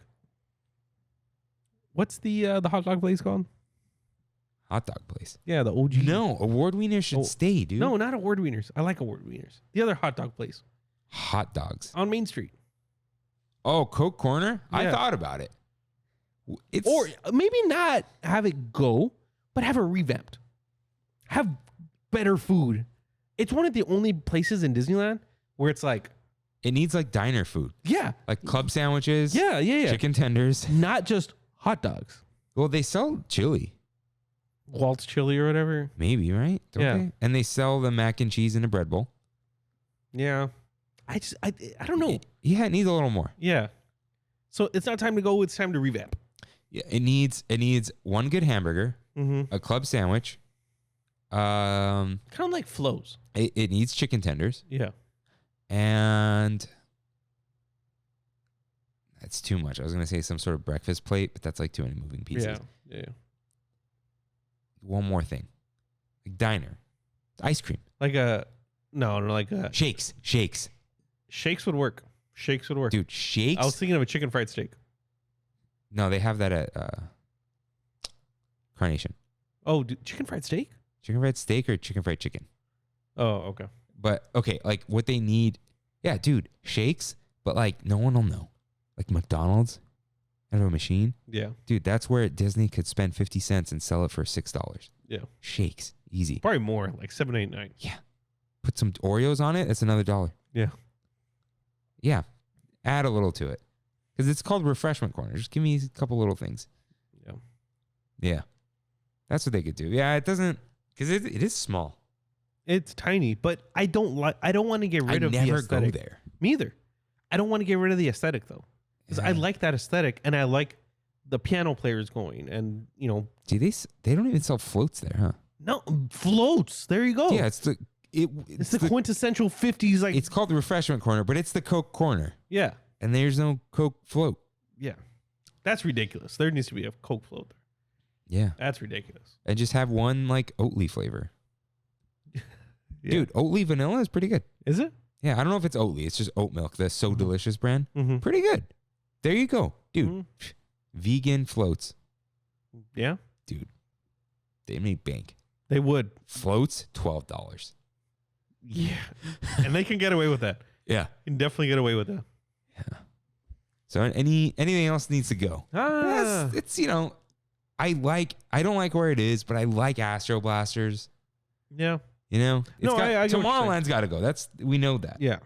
What's the hot dog place called? Hot dog place. Yeah, the OG. No, award wieners should stay, dude. No, not award wieners. I like award wieners. The other hot dog place. Hot dogs. On Main Street. Oh, Coke Corner? Yeah. I thought about it. Or maybe not have it go, but have it revamped. Have better food. It's one of the only places in Disneyland where it's like... It needs like diner food. Yeah. Like club sandwiches. Yeah. Chicken tenders. Not just hot dogs. Well, they sell chili. Walt's chili or whatever. Maybe, right? Yeah. They? And they sell the mac and cheese in a bread bowl. Yeah. I don't know. It needs a little more. Yeah. So it's not time to go. It's time to revamp. Yeah. It needs one good hamburger, a club sandwich. Kind of like Flo's. It needs chicken tenders. Yeah. And that's too much. I was going to say some sort of breakfast plate, but that's like too many moving pieces. Yeah. One more thing. Like diner. Ice cream. Like a Shakes. Shakes would work. Dude, shakes? I was thinking of a chicken fried steak. No, they have that at Carnation. Oh, chicken fried steak? Chicken fried steak or chicken fried chicken? Oh, okay. But, okay, like what they need. Yeah, dude, shakes, but like no one will know. Like McDonald's out of a machine. Yeah. Dude, that's where Disney could spend 50 cents and sell it for $6. Yeah. Shakes. Easy. Probably more, like $7, $8, $9. Yeah. Put some Oreos on it. It's another $1. Yeah. Yeah. Add a little to it. Because it's called Refreshment Corner. Just give me a couple little things. Yeah. Yeah. That's what they could do. Yeah, it doesn't, because it is small. It's tiny, but I don't want to get rid of the aesthetic. I never go there. Me either. I don't want to get rid of the aesthetic though. Because I like that aesthetic and I like the piano players going and, you know. See, they don't even sell floats there, huh? No, floats. There you go. Yeah, it's the quintessential 50s. Like it's called the Refreshment Corner, but it's the Coke Corner. Yeah. And there's no Coke float. Yeah. That's ridiculous. There needs to be a Coke float there. Yeah. That's ridiculous. And just have one like Oatly flavor. Yeah. Dude, Oatly vanilla is pretty good. Is it? Yeah, I don't know if it's Oatly. It's just oat milk. The So Delicious brand. Mm-hmm. Pretty good. There you go. Dude, vegan floats. Yeah. dude, they make bank. They would. Floats, $12. Yeah. And they can get away with that. Yeah. Can definitely get away with that. Yeah. So anything else needs to go. It's I don't like where it is, but I like Astro Blasters. Yeah. Tomorrowland's got to go. We know that. Yeah.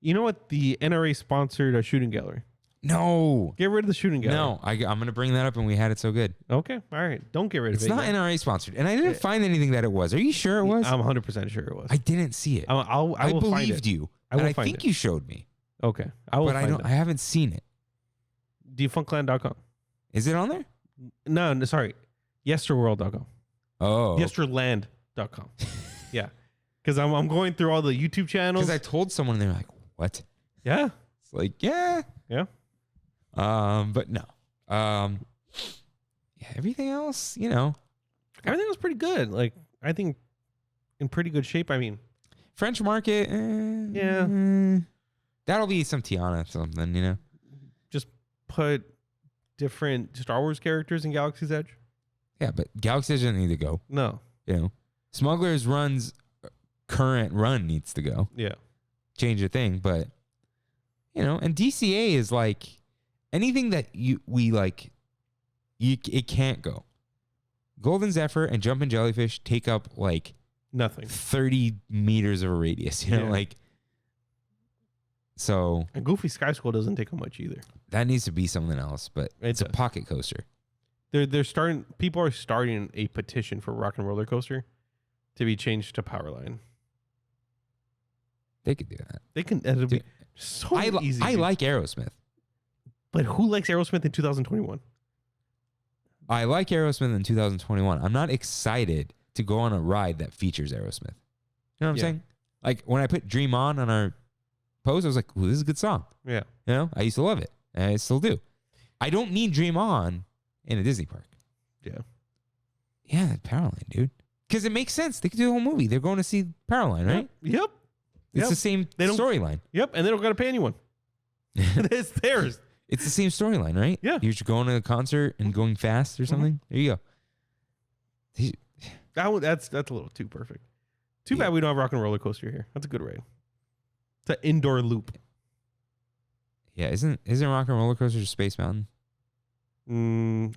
You know what? The NRA sponsored a shooting gallery. No. Get rid of the shooting gallery. No, I'm going to bring that up, and we had it so good. Okay. All right. Don't get rid of it. It's not NRA sponsored, and I didn't find anything that it was. Are you sure it was? I'm 100% sure it was. I didn't see it. I will believed you. I think you showed me. Okay. I haven't seen it. Defunctland.com. Is it on there? No, sorry. Yesterworld.com. Oh. Yesterland.com. Yeah. Because I'm going through all the YouTube channels. Because I told someone, and they're like, what? Yeah. It's like, yeah. Yeah. But no. Yeah, everything else, Everything was pretty good. Like, I think in pretty good shape. I mean, French Market. Yeah. That'll be some Tiana something, Just put different Star Wars characters in Galaxy's Edge. Yeah, but Galaxy's Edge doesn't need to go. No. Smuggler's Run's current run needs to go. Yeah. Change the thing, but and DCA is like anything that it can't go. Golden Zephyr and Jumpin' Jellyfish take up like nothing. 30 meters of a radius, so. And Goofy Sky School doesn't take up much either. That needs to be something else, but it's a pocket coaster. People are starting a petition for Rock and Roller Coaster to be changed to Powerline. They could do that. They can. It'll be so easy. I like Aerosmith. But who likes Aerosmith in 2021? I like Aerosmith in 2021. I'm not excited to go on a ride that features Aerosmith. You know what I'm saying? Like when I put Dream On our post, I was like, ooh, this is a good song. Yeah. I used to love it. And I still do. I don't need Dream On in a Disney park. Yeah. Yeah, Powerline, dude. Because it makes sense. They could do the whole movie. They're going to see Powerline, right? Yep. It's the same storyline. Yep. And they don't got to pay anyone. It's theirs. It's the same storyline, right? Yeah. You're just going to a concert and going fast or something. There you go. That's a little too perfect. Too bad we don't have Rock and Roller Coaster here. That's a good ride. It's an indoor loop. Yeah, isn't Rock and Roller Coaster just Space Mountain?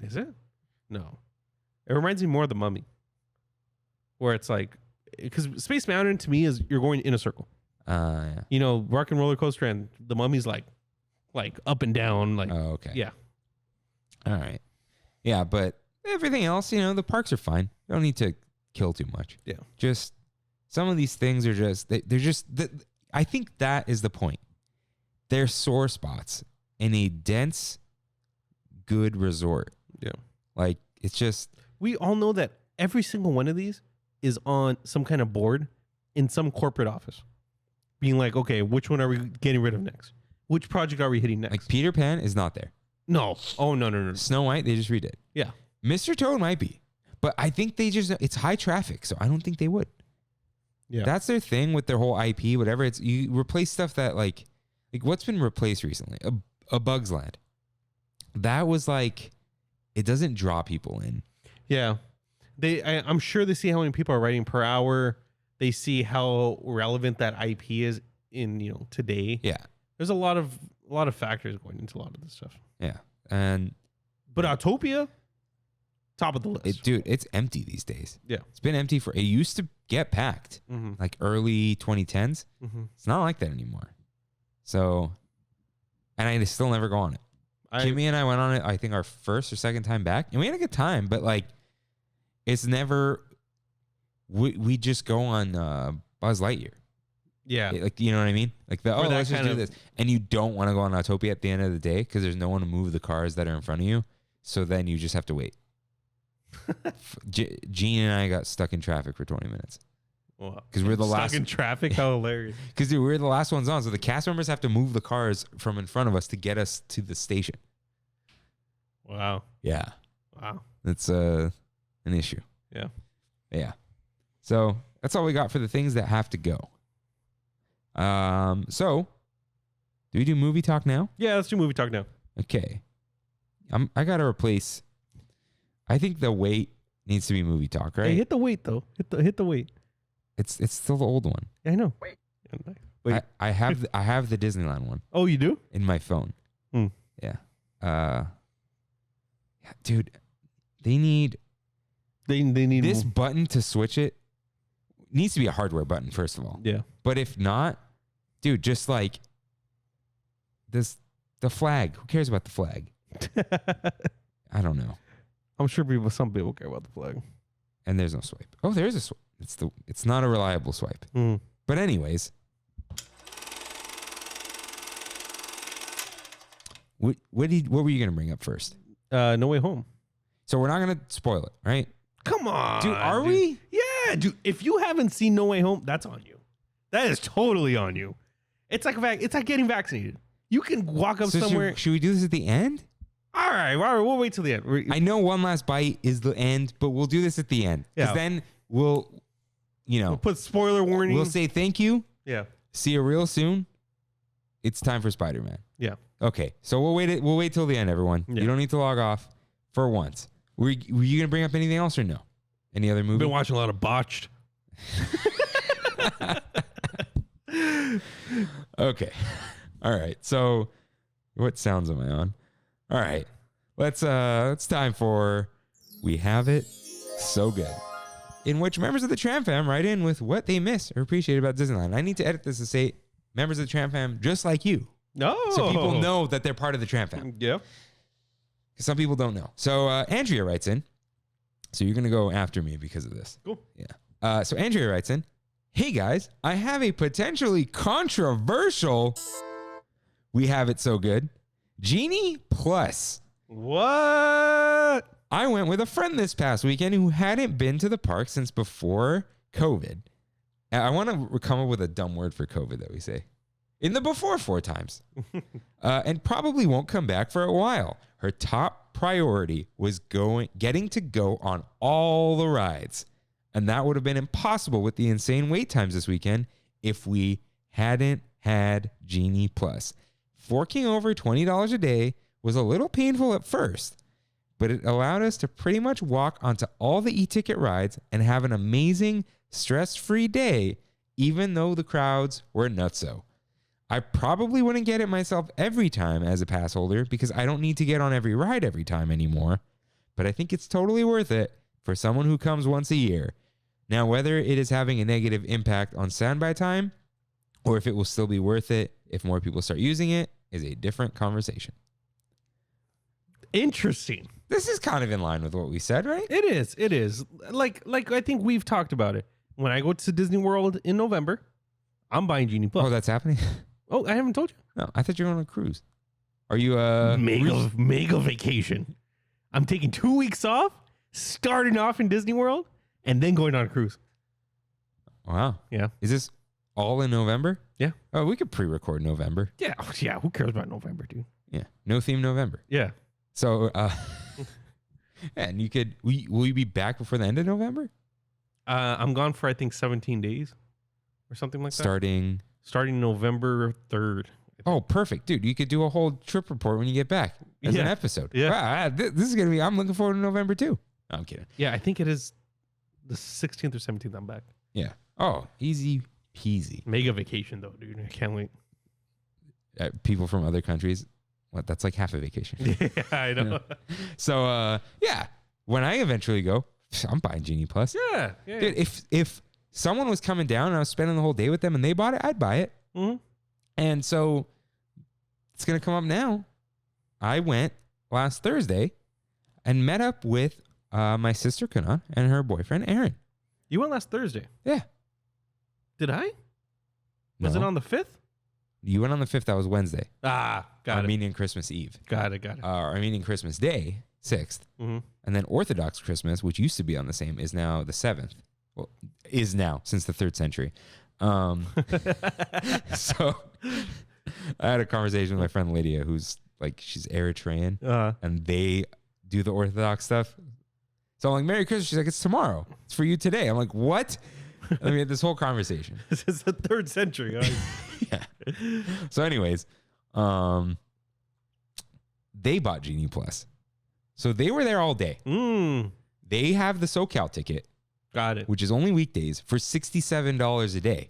Is it? No. It reminds me more of the Mummy. Where it's like, because Space Mountain to me is you're going in a circle. Yeah. Rock and Roller Coaster and the Mummy's like up and down. Like, oh, okay. Yeah. All right. Yeah, but everything else, the parks are fine. You don't need to kill too much. Yeah. Just some of these things are just, I think that is the point. They're sore spots in a dense, good resort. Yeah. Like, it's just. We all know that every single one of these is on some kind of board in some corporate office. Being like, okay, which one are we getting rid of next? Which project are we hitting next? Like, Peter Pan is not there. No. Oh, no. Snow White, they just redid. Yeah. Mr. Toad might be. But I think it's high traffic, so I don't think they would. Yeah. That's their thing with their whole IP, whatever. It's you replace stuff that like what's been replaced recently? A Bug's Land. That was like, it doesn't draw people in. Yeah. I'm sure they see how many people are writing per hour. They see how relevant that IP is in, today. Yeah. There's a lot of factors going into a lot of this stuff. Yeah. But Autopia, top of the list. It's empty these days. Yeah. It's been empty it used to get packed like early 2010s. Mm-hmm. It's not like that anymore. So, and I still never go on it. Kimmy and I went on it, I think our first or second time back, and we had a good time, but like, it's never, we just go on Buzz Lightyear. Yeah. Like, you know what I mean? Like, let's just do this. And you don't want to go on Autopia at the end of the day because there's no one to move the cars that are in front of you. So then you just have to wait. Gene and I got stuck in traffic for 20 minutes. Because we're the last. Stuck in traffic? How hilarious. Because we're the last ones on. So the cast members have to move the cars from in front of us to get us to the station. Wow. Yeah. Wow. That's an issue. Yeah. Yeah. So that's all we got for the things that have to go. So do we do movie talk now? Yeah, let's do movie talk now. Okay. I got to replace I think the wait needs to be movie talk, right? Hey, hit the wait though. Hit the wait. It's still the old one. Yeah, I know. Wait. I have the Disneyland one Oh, you do? in my phone. Yeah. Yeah, dude, they need this button to switch it. Needs to be a hardware button, first of all. Yeah. But if not, dude, just like the flag. Who cares about the flag? I don't know. I'm sure some people care about the flag. And there's no swipe. Oh, there is a swipe. It's not a reliable swipe. But anyways, what were you gonna bring up first? No Way Home. So we're not gonna spoil it, right? Come on, dude. Are we? Yeah, dude. If you haven't seen No Way Home, that's on you. That is totally on you. It's like getting vaccinated. You can walk up somewhere. Should we do this at the end? All right. We'll wait till the end. I know One Last Bite is the end, but we'll do this at the end. Because then we'll put spoiler warning. We'll say thank you. Yeah. See you real soon. It's time for Spider-Man. Yeah. Okay. So we'll wait till the end, everyone. Yeah. You don't need to log off for once. Were you gonna bring up anything else or no? Any other movie? I've been watching a lot of Botched. Okay. All right. So what sounds am I on? All right. It's time for We Have It So Good, in which members of the Tram Fam write in with what they miss or appreciate about Disneyland. I need to edit this to say members of the Tram Fam just like you. No. So people know that they're part of the Tram Fam. Yeah. Some people don't know. So Andrea writes in. So you're going to go after me because of this. Cool. Yeah. So Andrea writes in, hey guys, I have a potentially controversial We Have It So Good Genie Plus. What? I went with a friend this past weekend who hadn't been to the park since before COVID. I want to come up with a dumb word for COVID that we say. In the before 4 times. And probably won't come back for a while. Her top priority was getting to go on all the rides. And that would have been impossible with the insane wait times this weekend if we hadn't had Genie Plus. Forking over $20 a day was a little painful at first, but it allowed us to pretty much walk onto all the e-ticket rides and have an amazing, stress-free day, even though the crowds were nutso. I probably wouldn't get it myself every time as a pass holder because I don't need to get on every ride every time anymore, but I think it's totally worth it for someone who comes once a year. Now, whether it is having a negative impact on standby time or if it will still be worth it if more people start using it is a different conversation. Interesting. This is kind of in line with what we said, right? It is. Like I think we've talked about it. When I go to Disney World in November, I'm buying Genie Plus. Oh, that's happening? Oh, I haven't told you. No, I thought you were on a cruise. Are you mega vacation? I'm taking 2 weeks off, starting off in Disney World, and then going on a cruise. Wow. Yeah. Is this all in November? Yeah. Oh, we could pre-record November. Yeah. Yeah. Who cares about November, dude? Yeah. No theme November. Yeah. So, and you could, will you be back before the end of November? I'm gone for, I think, 17 days or something like that. Starting November 3rd. Oh, perfect. Dude, you could do a whole trip report when you get back as an episode. Yeah. Wow, this is going to be, I'm looking forward to November too. No, I'm kidding. Yeah, I think it is the 16th or 17th I'm back. Yeah. Oh, easy peasy. Mega vacation though, dude. I can't wait. People from other countries, what? That's like half a vacation. Yeah, I know. You know? So, yeah, when I eventually go, I'm buying Genie Plus. Yeah. Dude, if someone was coming down and I was spending the whole day with them and they bought it, I'd buy it. Mm-hmm. And so it's going to come up now. I went last Thursday and met up with my sister, Kanan, and her boyfriend, Aaron. You went last Thursday? Yeah. Did I? Was it on the 5th? You went on the 5th. That was Wednesday. Got it. Our meeting Christmas Eve. Got it. Our meeting Christmas Day, 6th. Mm-hmm. And then Orthodox Christmas, which used to be on the same, is now the 7th. Well, is now since the 3rd century. So I had a conversation with my friend Lydia, who's like, she's Eritrean, and they do the Orthodox stuff. So I'm like, Merry Christmas. She's like, it's tomorrow. It's for you today. I'm like, what? I mean, this whole conversation. This is the 3rd century. Yeah. So anyways, they bought Genie Plus. So they were there all day. Mm. They have the SoCal ticket. Got it. Which is only weekdays for $67 a day.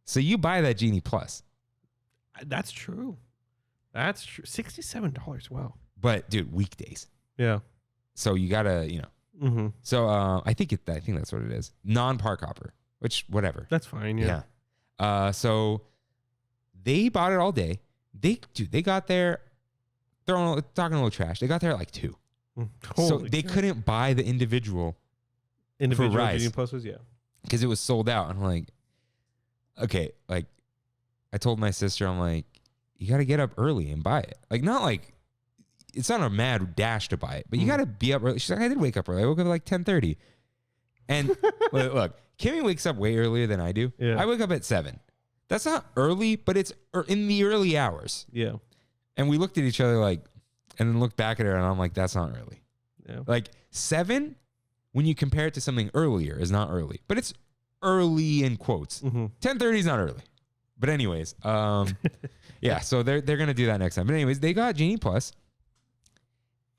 So you buy that Genie Plus. That's true. That's true. $67. Wow. But dude, weekdays. Yeah. So you gotta, Mm-hmm. So I think that's what it is. Non-park hopper, which whatever. That's fine. Yeah. So they bought it all day. They got there talking a little trash. They got there at like 2. So they couldn't buy the individual Genie Pluses, yeah. Because it was sold out. I'm like, okay, like I told my sister, I'm like, you got to get up early and buy it. Like, not like, it's not a mad dash to buy it, but you got to be up early. She's like, I did wake up early. I woke up at like 10:30. And look, Kimmy wakes up way earlier than I do. Yeah. I wake up at 7. That's not early, but it's in the early hours. Yeah. And we looked at each other like, and then looked back at her and I'm like, that's not early. Yeah. Like 7, when you compare it to something earlier, is not early, but it's early in quotes. 10:30 is not early. But anyways, yeah, so they're going to do that next time. But anyways, they got Genie Plus.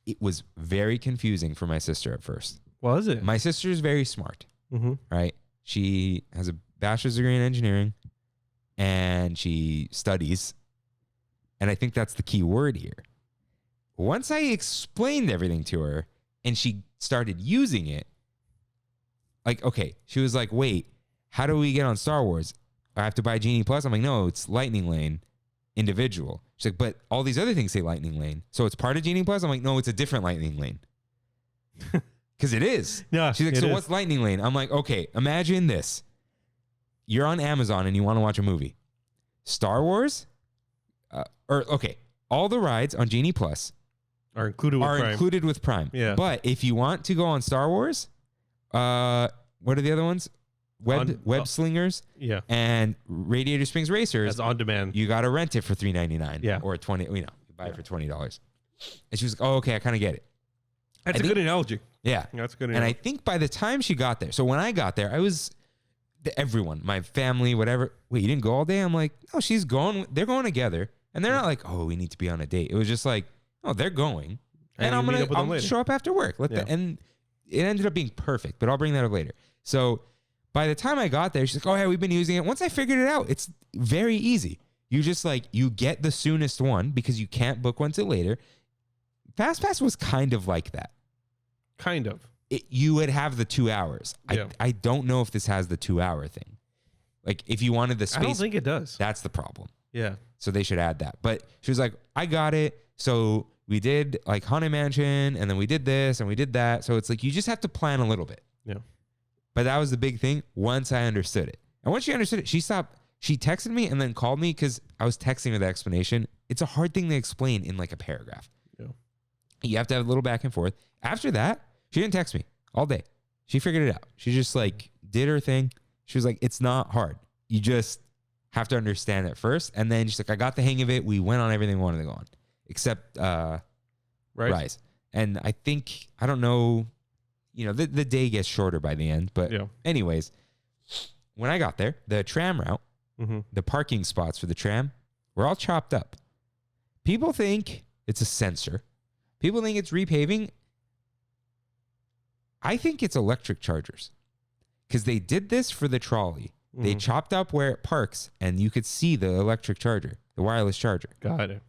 It was very confusing for my sister at first. Was it? My sister's very smart, right? She has a bachelor's degree in engineering and she studies. And I think that's the key word here. Once I explained everything to her and she started using it, like, okay, she was like, wait, how do we get on Star Wars? I have to buy Genie Plus? I'm like, no, it's Lightning Lane individual. She's like, but all these other things say Lightning Lane. So it's part of Genie Plus? I'm like, no, it's a different Lightning Lane. Because it is. Yeah. She's like, so what's Lightning Lane? I'm like, okay, imagine this. You're on Amazon and you want to watch a movie. Star Wars, all the rides on Genie Plus are included with Prime. Yeah. But if you want to go on Star Wars, what are the other ones? Web Slingers, and Radiator Springs Racers. That's on demand. You got to rent it for $3.99. Yeah. Or $20. You buy it for $20. And she was like, "Oh, okay, I kind of get it." That's a good analogy. Yeah, that's a good. And I think by the time she got there, so when I got there, I was everyone, my family, whatever. Wait, you didn't go all day? I'm like, no, she's going. They're going together, and they're not like, oh, we need to be on a date. It was just like, oh, they're going, and I'm gonna show up after work. And it ended up being perfect. But I'll bring that up later. So by the time I got there, she's like, oh yeah, we've been using it. Once I figured it out, it's very easy. You just you get the soonest one because you can't book one till later. FastPass was kind of like that. Kind of. You would have the 2 hours. Yeah. I don't know if this has the 2 hour thing. Like if you wanted the space. I don't think it does. That's the problem. Yeah. So they should add that. But she was like, I got it. So we did like Haunted Mansion and then we did this and we did that. So it's like you just have to plan a little bit. Yeah. But that was the big thing once I understood it. And once she understood it, she stopped. She texted me and then called me because I was texting her the explanation. It's a hard thing to explain in like a paragraph. Yeah. You have to have a little back and forth. After that, she didn't text me all day. She figured it out. She just did her thing. She was like, it's not hard. You just have to understand it first. And then she's like, I got the hang of it. We went on everything we wanted to go on, except Rise. And I think, I don't know, the day gets shorter by the end. But anyways, when I got there, the tram route, the parking spots for the tram were all chopped up. People think it's a sensor. People think it's repaving. I think it's electric chargers because they did this for the trolley. They chopped up where it parks and you could see the electric charger, the wireless charger. Got it.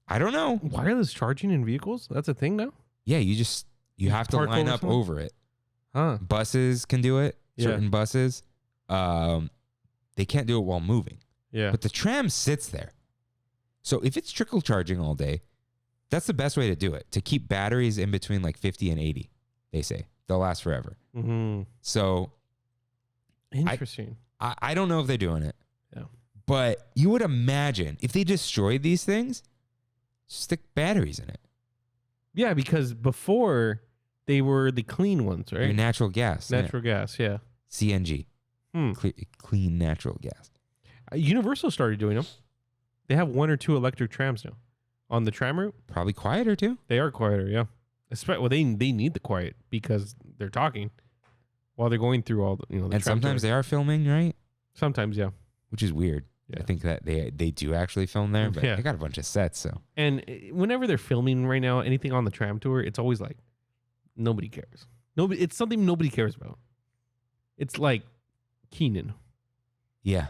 I don't know. Wireless charging in vehicles? That's a thing now? Yeah, you have to line up over it. Huh. Buses can do it. Certain buses. They can't do it while moving. Yeah. But the tram sits there. So if it's trickle charging all day, that's the best way to do it. To keep batteries in between 50 and 80, they say. They'll last forever. Mm-hmm. So interesting. I don't know if they're doing it. Yeah. But you would imagine if they destroyed these things, stick batteries in it. Yeah, because before they were the clean ones, right? Your natural gas. Natural gas, yeah. CNG. Clean natural gas. Universal started doing them. They have 1 or 2 electric trams now on the tram route. Probably quieter too. They are quieter, yeah. Well, they need the quiet because they're talking while they're going through all the. And sometimes they are filming, right? Sometimes, yeah. Which is weird. I think that they do actually film there, but they got a bunch of sets. So, and whenever they're filming right now, anything on the tram tour, it's always like nobody cares. It's something nobody cares about. It's like Keenan. Yeah,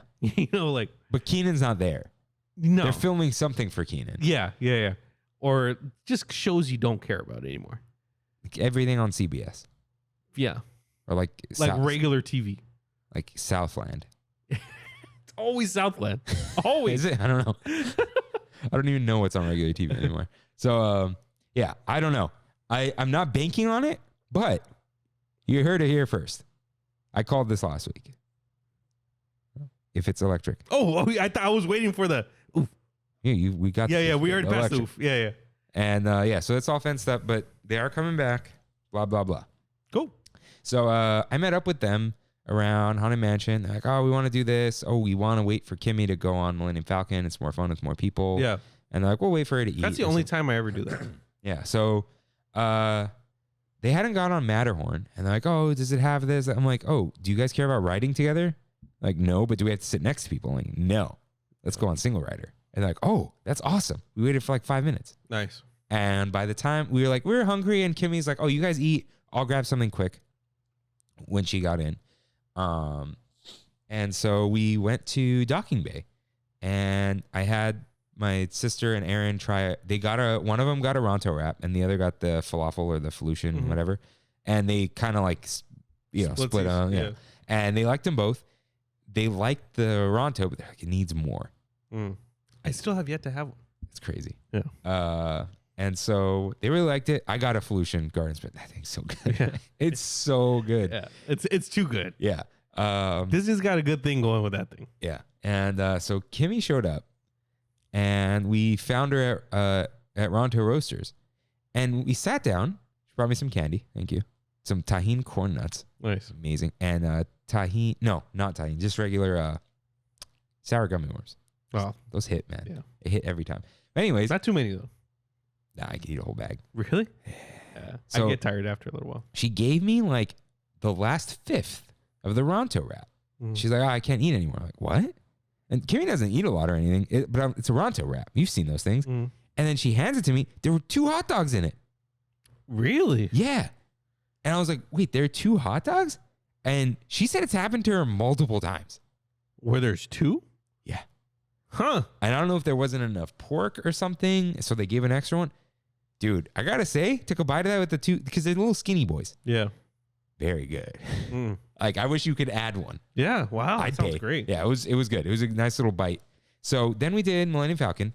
like. But Keenan's not there. No, they're filming something for Keenan. Yeah. Or just shows you don't care about anymore. Like everything on CBS. Yeah. Or like regular TV. Like Southland. It's always Southland. Always. Is it? I don't know. I don't even know what's on regular TV anymore. So, I don't know. I'm not banking on it, but you heard it here first. I called this last week. If it's electric. Oh, I was waiting for the oof. Yeah, we got. Yeah, we already passed the oof. Yeah. And so that's all fenced up, but they are coming back. Blah blah blah. Cool. So I met up with them around Haunted Mansion. They're like, oh, we want to do this. Oh, we want to wait for Kimmy to go on Millennium Falcon. It's more fun with more people. Yeah. And they're like, we'll wait for her to eat. That's the only time I ever do that. Yeah. So they hadn't gone on Matterhorn. And they're like, oh, does it have this? I'm like, oh, do you guys care about riding together? Like, no, but do we have to sit next to people? I'm like, no. Let's go on single rider. And they're like, oh, that's awesome. We waited for like 5 minutes. Nice. And by the time we were hungry, and Kimmy's like, oh, you guys eat. I'll grab something quick when she got in. And so we went to Docking Bay, and I had my sister and Aaron try. One of them got a Ronto wrap, and the other got the falafel or the Felucian, whatever. And they kind of like, split on. Yeah. And they liked them both. They liked the Ronto, but they're like, it needs more. I still have yet to have one. It's crazy. Yeah. And so they really liked it. I got a Felucian garden spin. That thing's so good. Yeah. It's so good. Yeah. It's too good. Yeah. Disney's got a good thing going with that thing. Yeah. And so Kimmy showed up, and we found her at Ronto Roasters, and we sat down. She brought me some candy. Thank you. Some tahini corn nuts. Nice. Amazing. And tahini, no, not tahini, just regular sour gummy worms. Wow. Those hit, man. Yeah. It hit every time. But anyways. Not too many, though. Nah, I could eat a whole bag. Really? Yeah. So I get tired after a little while. She gave me like the last fifth of the Ronto wrap. She's like, oh, I can't eat anymore. I'm like, what? And Kimmy doesn't eat a lot or anything, but it's a Ronto wrap. You've seen those things. And then she hands it to me. There were 2 hot dogs in it. Really? Yeah. And I was like, wait, there are 2 hot dogs? And she said it's happened to her multiple times. Where there's 2? Yeah. Huh. And I don't know if there wasn't enough pork or something, so they gave an extra one. Dude, I gotta say, took a bite of that with the 2, because they're little skinny boys. Yeah. Very good. Like, I wish you could add one. Yeah. Wow. That sounds great. Yeah, it was good. It was a nice little bite. So then we did Millennium Falcon.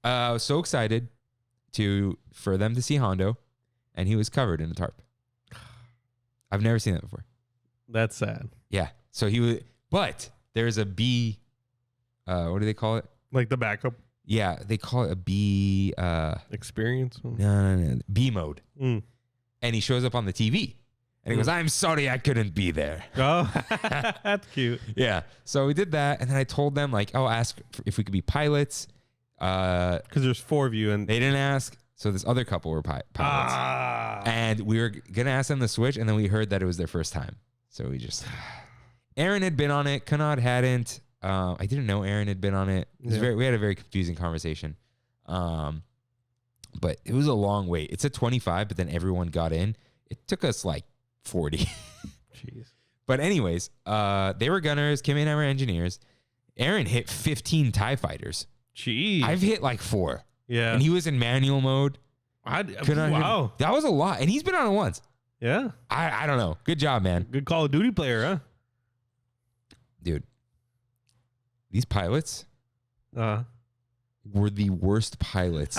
I was so excited for them to see Hondo, and he was covered in a tarp. I've never seen that before. That's sad. Yeah. So he was, but there's a B, what do they call it? Like the backup? Yeah, they call it a B. Experience? No. B mode. And he shows up on the TV. And he goes, I'm sorry I couldn't be there. Oh, that's cute. Yeah. So we did that. And then I told them, like, oh, ask if we could be pilots. Because there's 4 of you. And they didn't ask. So this other couple were pilots. And we were going to ask them to switch. And then we heard that it was their first time. So we just... Aaron had been on it. Kanad hadn't. I didn't know Aaron had been on it. We had a very confusing conversation. But it was a long wait. It's at 25, but then everyone got in. It took us like 40. Jeez. But anyways, they were gunners. Kimmy and I were engineers. Aaron hit 15 TIE fighters. Jeez. I've hit like 4. Yeah. And he was in manual mode. Wow. That was a lot. And he's been on it once. Yeah. I don't know. Good job, man. Good Call of Duty player, huh? Dude. These pilots were the worst pilots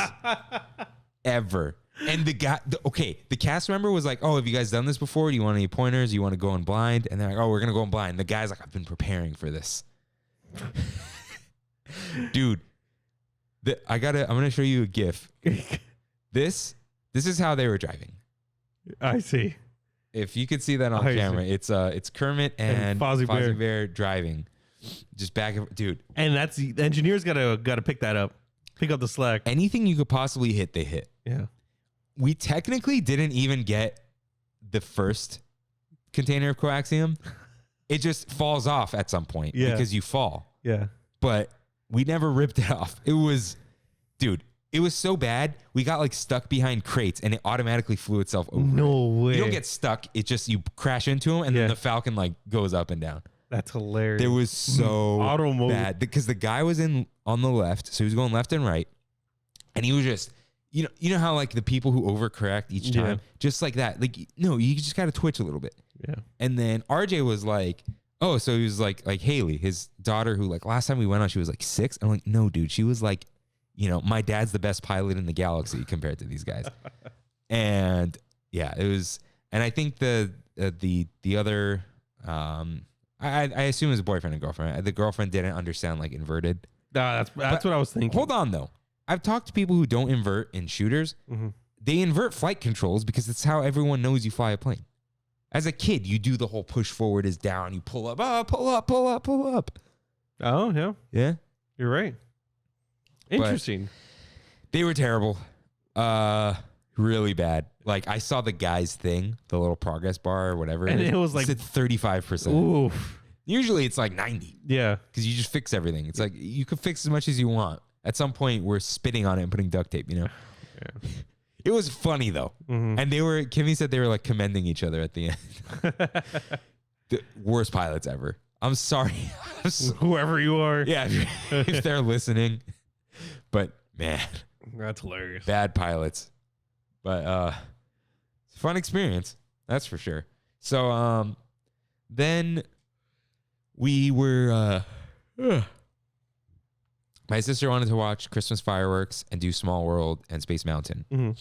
ever. And the cast member was like, oh, have you guys done this before? Do you want any pointers? Do you want to go in blind? And they're like, oh, we're going to go in blind. The guy's like, I've been preparing for this. Dude, I'm going to show you a GIF. This is how they were driving. I see. If you could see that on camera, it's Kermit and Fozzie Bear driving. Just back and dude. And that's the engineers gotta pick that up. Pick up the slack. Anything you could possibly hit, they hit. Yeah. We technically didn't even get the first container of coaxium. It just falls off at some point because you fall. Yeah. But we never ripped it off. It was, dude, it was so bad. We got like stuck behind crates and it automatically flew itself over. No way. You don't get stuck. It's just you crash into them and then the Falcon like goes up and down. That's hilarious. There was so Auto mode. bad because the guy was on the left. So he was going left and right. And he was just, you know how like the people who overcorrect each time, just like that. Like, no, you just got to twitch a little bit. Yeah. And then RJ was like, oh, so he was like Haley, his daughter, who like last time we went on, she was like 6. I'm like, no, dude, she was like, you know, my dad's the best pilot in the galaxy compared to these guys. And yeah, it was, and I think the other, I assume it was boyfriend and girlfriend. The girlfriend didn't understand like inverted. That's what I was thinking. Hold on though. I've talked to people who don't invert in shooters. Mm-hmm. They invert flight controls because it's how everyone knows you fly a plane. As a kid, you do the whole push forward is down. You pull up, pull up, pull up, pull up. Oh, yeah. Yeah. You're right. Interesting. But they were terrible. Really bad. Like I saw the guy's thing, the little progress bar or whatever. And it was like 35%. Oof. Usually it's like 90. Yeah. Because you just fix everything. It's like you can fix as much as you want. At some point, we're spitting on it and putting duct tape, you know? Yeah. It was funny, though. Mm-hmm. And Kimmy said they were, like, commending each other at the end. The worst pilots ever. I'm sorry. Whoever you are. Yeah, if they're listening. But, man. That's hilarious. Bad pilots. But it's a fun experience. That's for sure. So, then we were... my sister wanted to watch Christmas fireworks and do Small World and Space Mountain. Mm-hmm.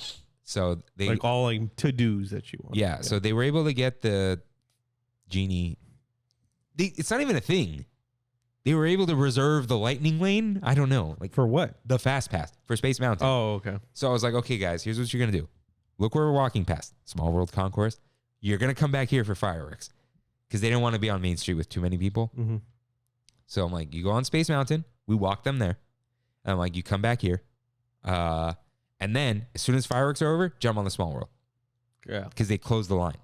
So they like all like to-dos that you want. Yeah, so they were able to get the genie. It's not even a thing. They were able to reserve the lightning lane. I don't know. Like for what? The fast pass for Space Mountain. Oh, okay. So I was like, okay, guys, here's what you're going to do. Look where we're walking past. Small World Concourse. You're going to come back here for fireworks. Because they didn't want to be on Main Street with too many people. Mm-hmm. So I'm like, you go on Space Mountain. We walk them there. And I'm like, you come back here. And then as soon as fireworks are over, jump on the Small World. Yeah. Because they closed the line.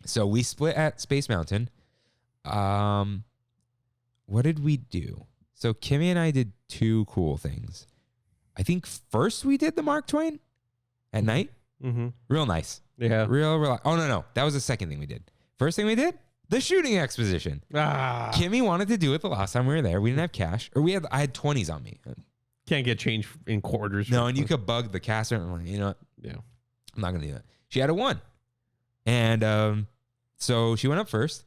So we split at Space Mountain. What did we do? So Kimmy and I did 2 cool things. I think first we did the Mark Twain at night. Mm-hmm. Real nice. Yeah. Real. Oh, no. That was the second thing we did. First thing we did, the Shooting Exposition. Kimmy wanted to do it the last time we were there. We didn't have cash. Or I had 20s on me. Can't get change in quarters. No, and you could bug the caster. And I'm like, you know what? Yeah. I'm not going to do that. She had a 1. And so she went up first.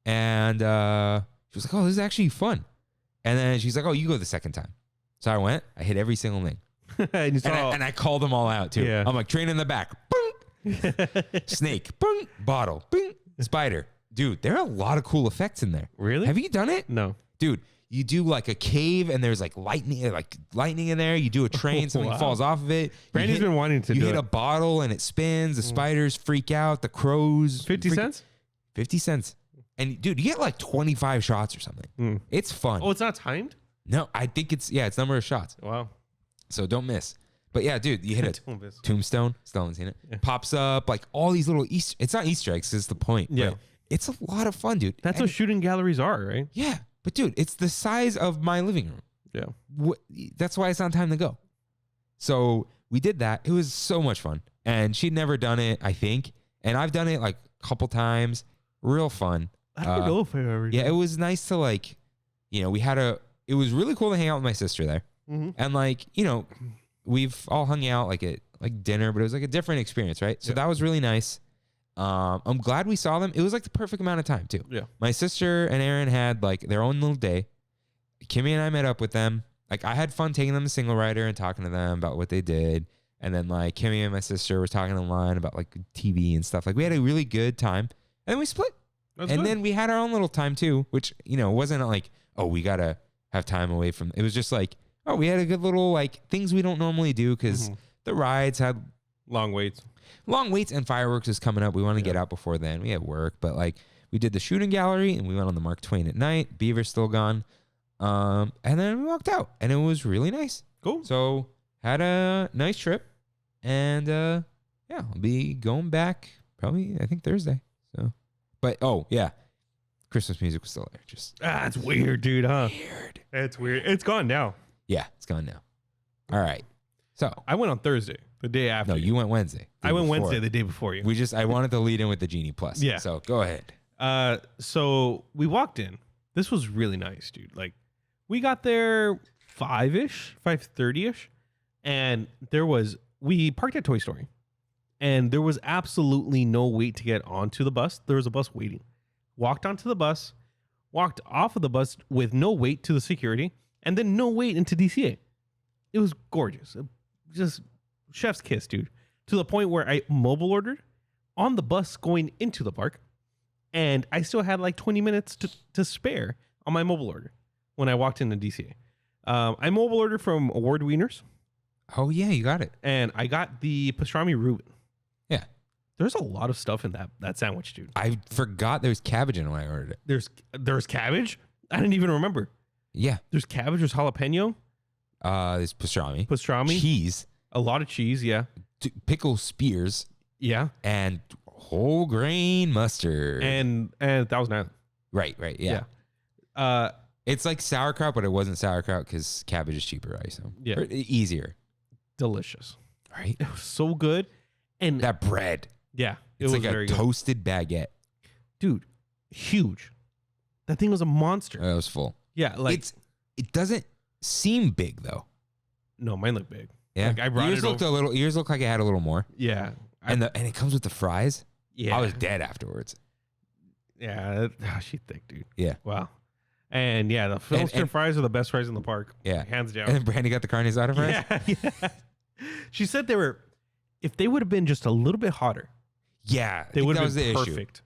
And she was like, oh, this is actually fun. And then she's like, oh, you go the second time. So I went. I hit every single thing. and I called them all out, too. Yeah. I'm like, train in the back. Boom. Snake. Boom. Bottle. Boom. Spider. Dude, there are a lot of cool effects in there. Really? Have you done it? No. Dude, you do like a cave and there's like lightning in there. You do a train, something falls off of it. Brandy's been wanting to do it. You hit a bottle and it spins. The spiders freak out. The crows. 50 cents? 50 cents. And dude, you get like 25 shots or something. It's fun. Oh, it's not timed? No, I think it's number of shots. Wow. So don't miss. But yeah, dude, you hit a tombstone. Still haven't seen it. Yeah. Pops up like all these little Easter. It's not Easter eggs. Is the point. Yeah. But it's a lot of fun, dude. That's what shooting galleries are, right? Yeah. But dude, it's the size of my living room. Yeah. That's why it's not time to go. So we did that. It was so much fun. And she'd never done it, I think. And I've done it like a couple times. Real fun. I don't know if I've ever done. Yeah, it was nice to like, it was really cool to hang out with my sister there. Mm-hmm. And like, we've all hung out like at like dinner, but it was like a different experience, right? So that was really nice. I'm glad we saw them. It was like the perfect amount of time too. Yeah. My sister and Aaron had like their own little day. Kimmy and I met up with them. Like I had fun taking them to Single Rider and talking to them about what they did. And then like Kimmy and my sister were talking online about like TV and stuff. Like we had a really good time. And then we split. Then we had our own little time too, which, wasn't like, oh, we got to have time away from. It was just like, oh, we had a good little like things we don't normally do because the rides had long waits and fireworks is coming up. We want to get out before then. We had work, but like we did the shooting gallery and we went on the Mark Twain at night. Beaver's still gone. And then we walked out and it was really nice. Cool. So had a nice trip and I'll be going back probably, I think Thursday. So, but oh yeah, Christmas music was still there. Just it's weird, dude, huh? weird. It's weird. It's gone now. Yeah, it's gone now. All right. So I went on Thursday, the day after. no, you went Wednesday. I went Wednesday, the day before you. I wanted to lead in with the Genie Plus. Yeah. So go ahead. So we walked in. This was really nice, dude. Like, we got there 5-ish, 5:30-ish, and we parked at Toy Story, and there was absolutely no wait to get onto the bus. There was a bus waiting. Walked onto the bus, walked off of the bus with no wait to the security, and then no wait into DCA. It was gorgeous. Just chef's kiss, dude. To the point where I mobile ordered on the bus going into the park, and I still had like 20 minutes to spare on my mobile order when I walked into DCA. I mobile ordered from Award Wieners. Oh yeah, you got it. And I got the pastrami Reuben. Yeah. There's a lot of stuff in that sandwich, dude. I forgot there was cabbage in it when I ordered it. There's cabbage? I didn't even remember. Yeah. There's cabbage, there's jalapeno. There's pastrami. Cheese. A lot of cheese, yeah. Pickle spears. Yeah. And whole grain mustard. And Thousand Island. Right, yeah. It's like sauerkraut, but it wasn't sauerkraut because cabbage is cheaper, I assume. Yeah. Or easier. Delicious. Right? It was so good. And that bread. Yeah. It's like a toasted baguette. Dude, huge. That thing was a monster. It was full. Yeah, like it doesn't seem big though. No, mine looked big. Yeah, like I brought yours looked a little. Yours looked like it had a little more. Yeah, and it comes with the fries. Yeah, I was dead afterwards. Yeah, she thick, dude. Yeah, wow. And yeah, the Philster fries are the best fries in the park. Yeah, hands down. And then Brandy got the carne asada fries. Yeah. She said if they would have been just a little bit hotter. Yeah, they would have been been perfect.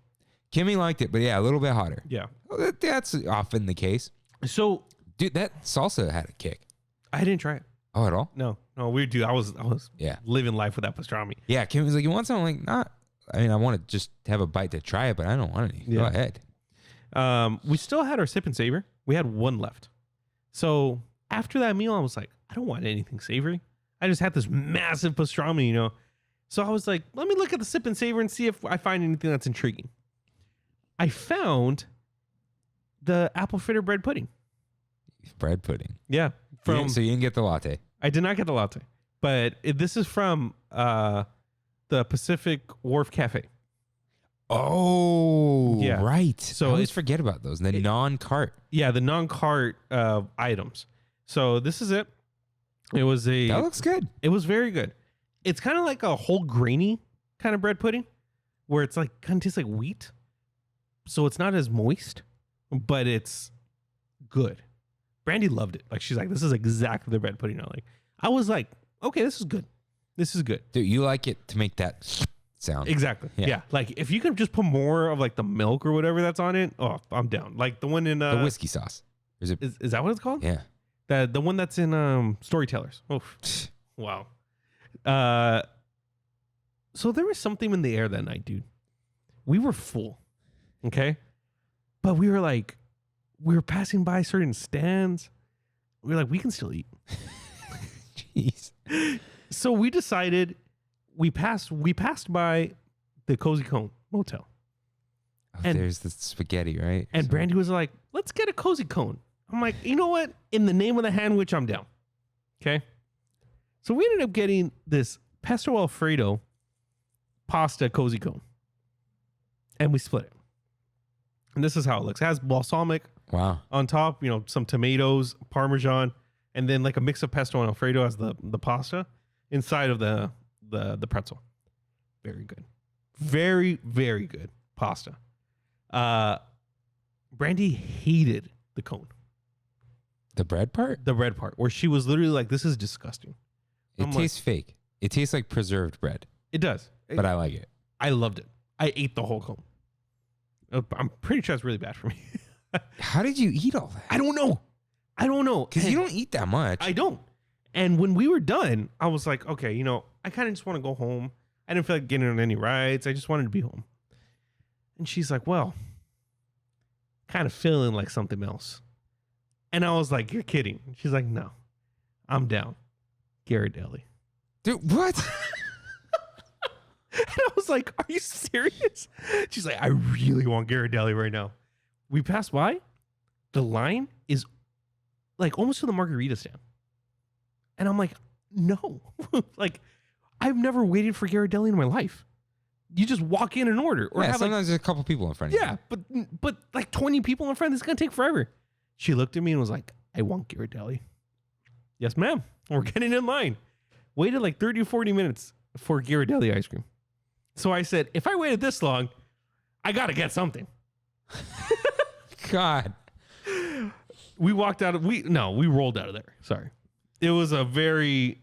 Kimmy liked it, but yeah, a little bit hotter. Yeah, well, that's often the case. So, dude, that salsa had a kick. I didn't try it. Oh, at all? No, we do. I was living life with that pastrami. Yeah, Kim was like, "You want something?" I'm like, not. I mean, I want to just have a bite to try it, but I don't want any. Yeah. Go ahead. We still had our sip and savor. We had one left. So after that meal, I was like, I don't want anything savory. I just had this massive pastrami, So I was like, let me look at the sip and savor and see if I find anything that's intriguing. I found the apple fritter bread pudding. Bread pudding. Yeah. So you didn't get the latte? I did not get the latte, but this is from the Pacific Wharf Cafe. Oh, yeah. Right. So I always forget about those. The non-cart. Yeah, the non-cart items. So this is it. That looks good. It was very good. It's kind of like a whole grainy kind of bread pudding, where it's like kind of tastes like wheat. So it's not as moist, but it's good. Brandy loved it. Like, she's like, this is exactly the bread pudding I like. I was like, okay, this is good. This is good. Dude, you like it to make that sound. Exactly. Yeah. Like, if you could just put more of like the milk or whatever that's on it, oh, I'm down. Like the one in the whiskey sauce. Is that what it's called? Yeah. The one that's in Storytellers. Oh, wow. So there was something in the air that night, dude. We were full. Okay. But we were passing by certain stands. We were like, we can still eat. Jeez. So we decided we passed by the Cozy Cone Motel. Oh, and there's the spaghetti, right? And Brandy was like, let's get a Cozy Cone. I'm like, you know what? In the name of the sandwich, I'm down. Okay. So we ended up getting this Pesto Alfredo pasta Cozy Cone. And we split it. And this is how it looks. It has balsamic on top, some tomatoes, Parmesan, and then like a mix of pesto and Alfredo as the pasta inside of the pretzel. Very good. Very, very good pasta. Brandy hated the cone. The bread part? The bread part, where she was literally like, this is disgusting. It tastes fake. It tastes like preserved bread. It does. But I like it. I loved it. I ate the whole cone. I'm pretty sure it's really bad for me. How did you eat all that? I don't know. Because you don't eat that much. I don't. And when we were done, I was like, okay, I kind of just want to go home. I didn't feel like getting on any rides. I just wanted to be home. And she's like, well, kind of feeling like something else. And I was like, you're kidding. She's like, no, I'm down. Ghirardelli. Dude, what? And I was like, are you serious? She's like, I really want Ghirardelli right now. we passed by. The line is like almost to the margarita stand. And I'm like, no. Like, I've never waited for Ghirardelli in my life. You just walk in and order. Or have sometimes there's a couple people in front of you. Yeah, but like 20 people in front, this is going to take forever. She looked at me and was like, I want Ghirardelli. Yes, ma'am. We're getting in line. Waited like 30 or 40 minutes for Ghirardelli ice cream. So I said, if I waited this long, I got to get something. God. We walked out of, we rolled out of there. Sorry. It was a very...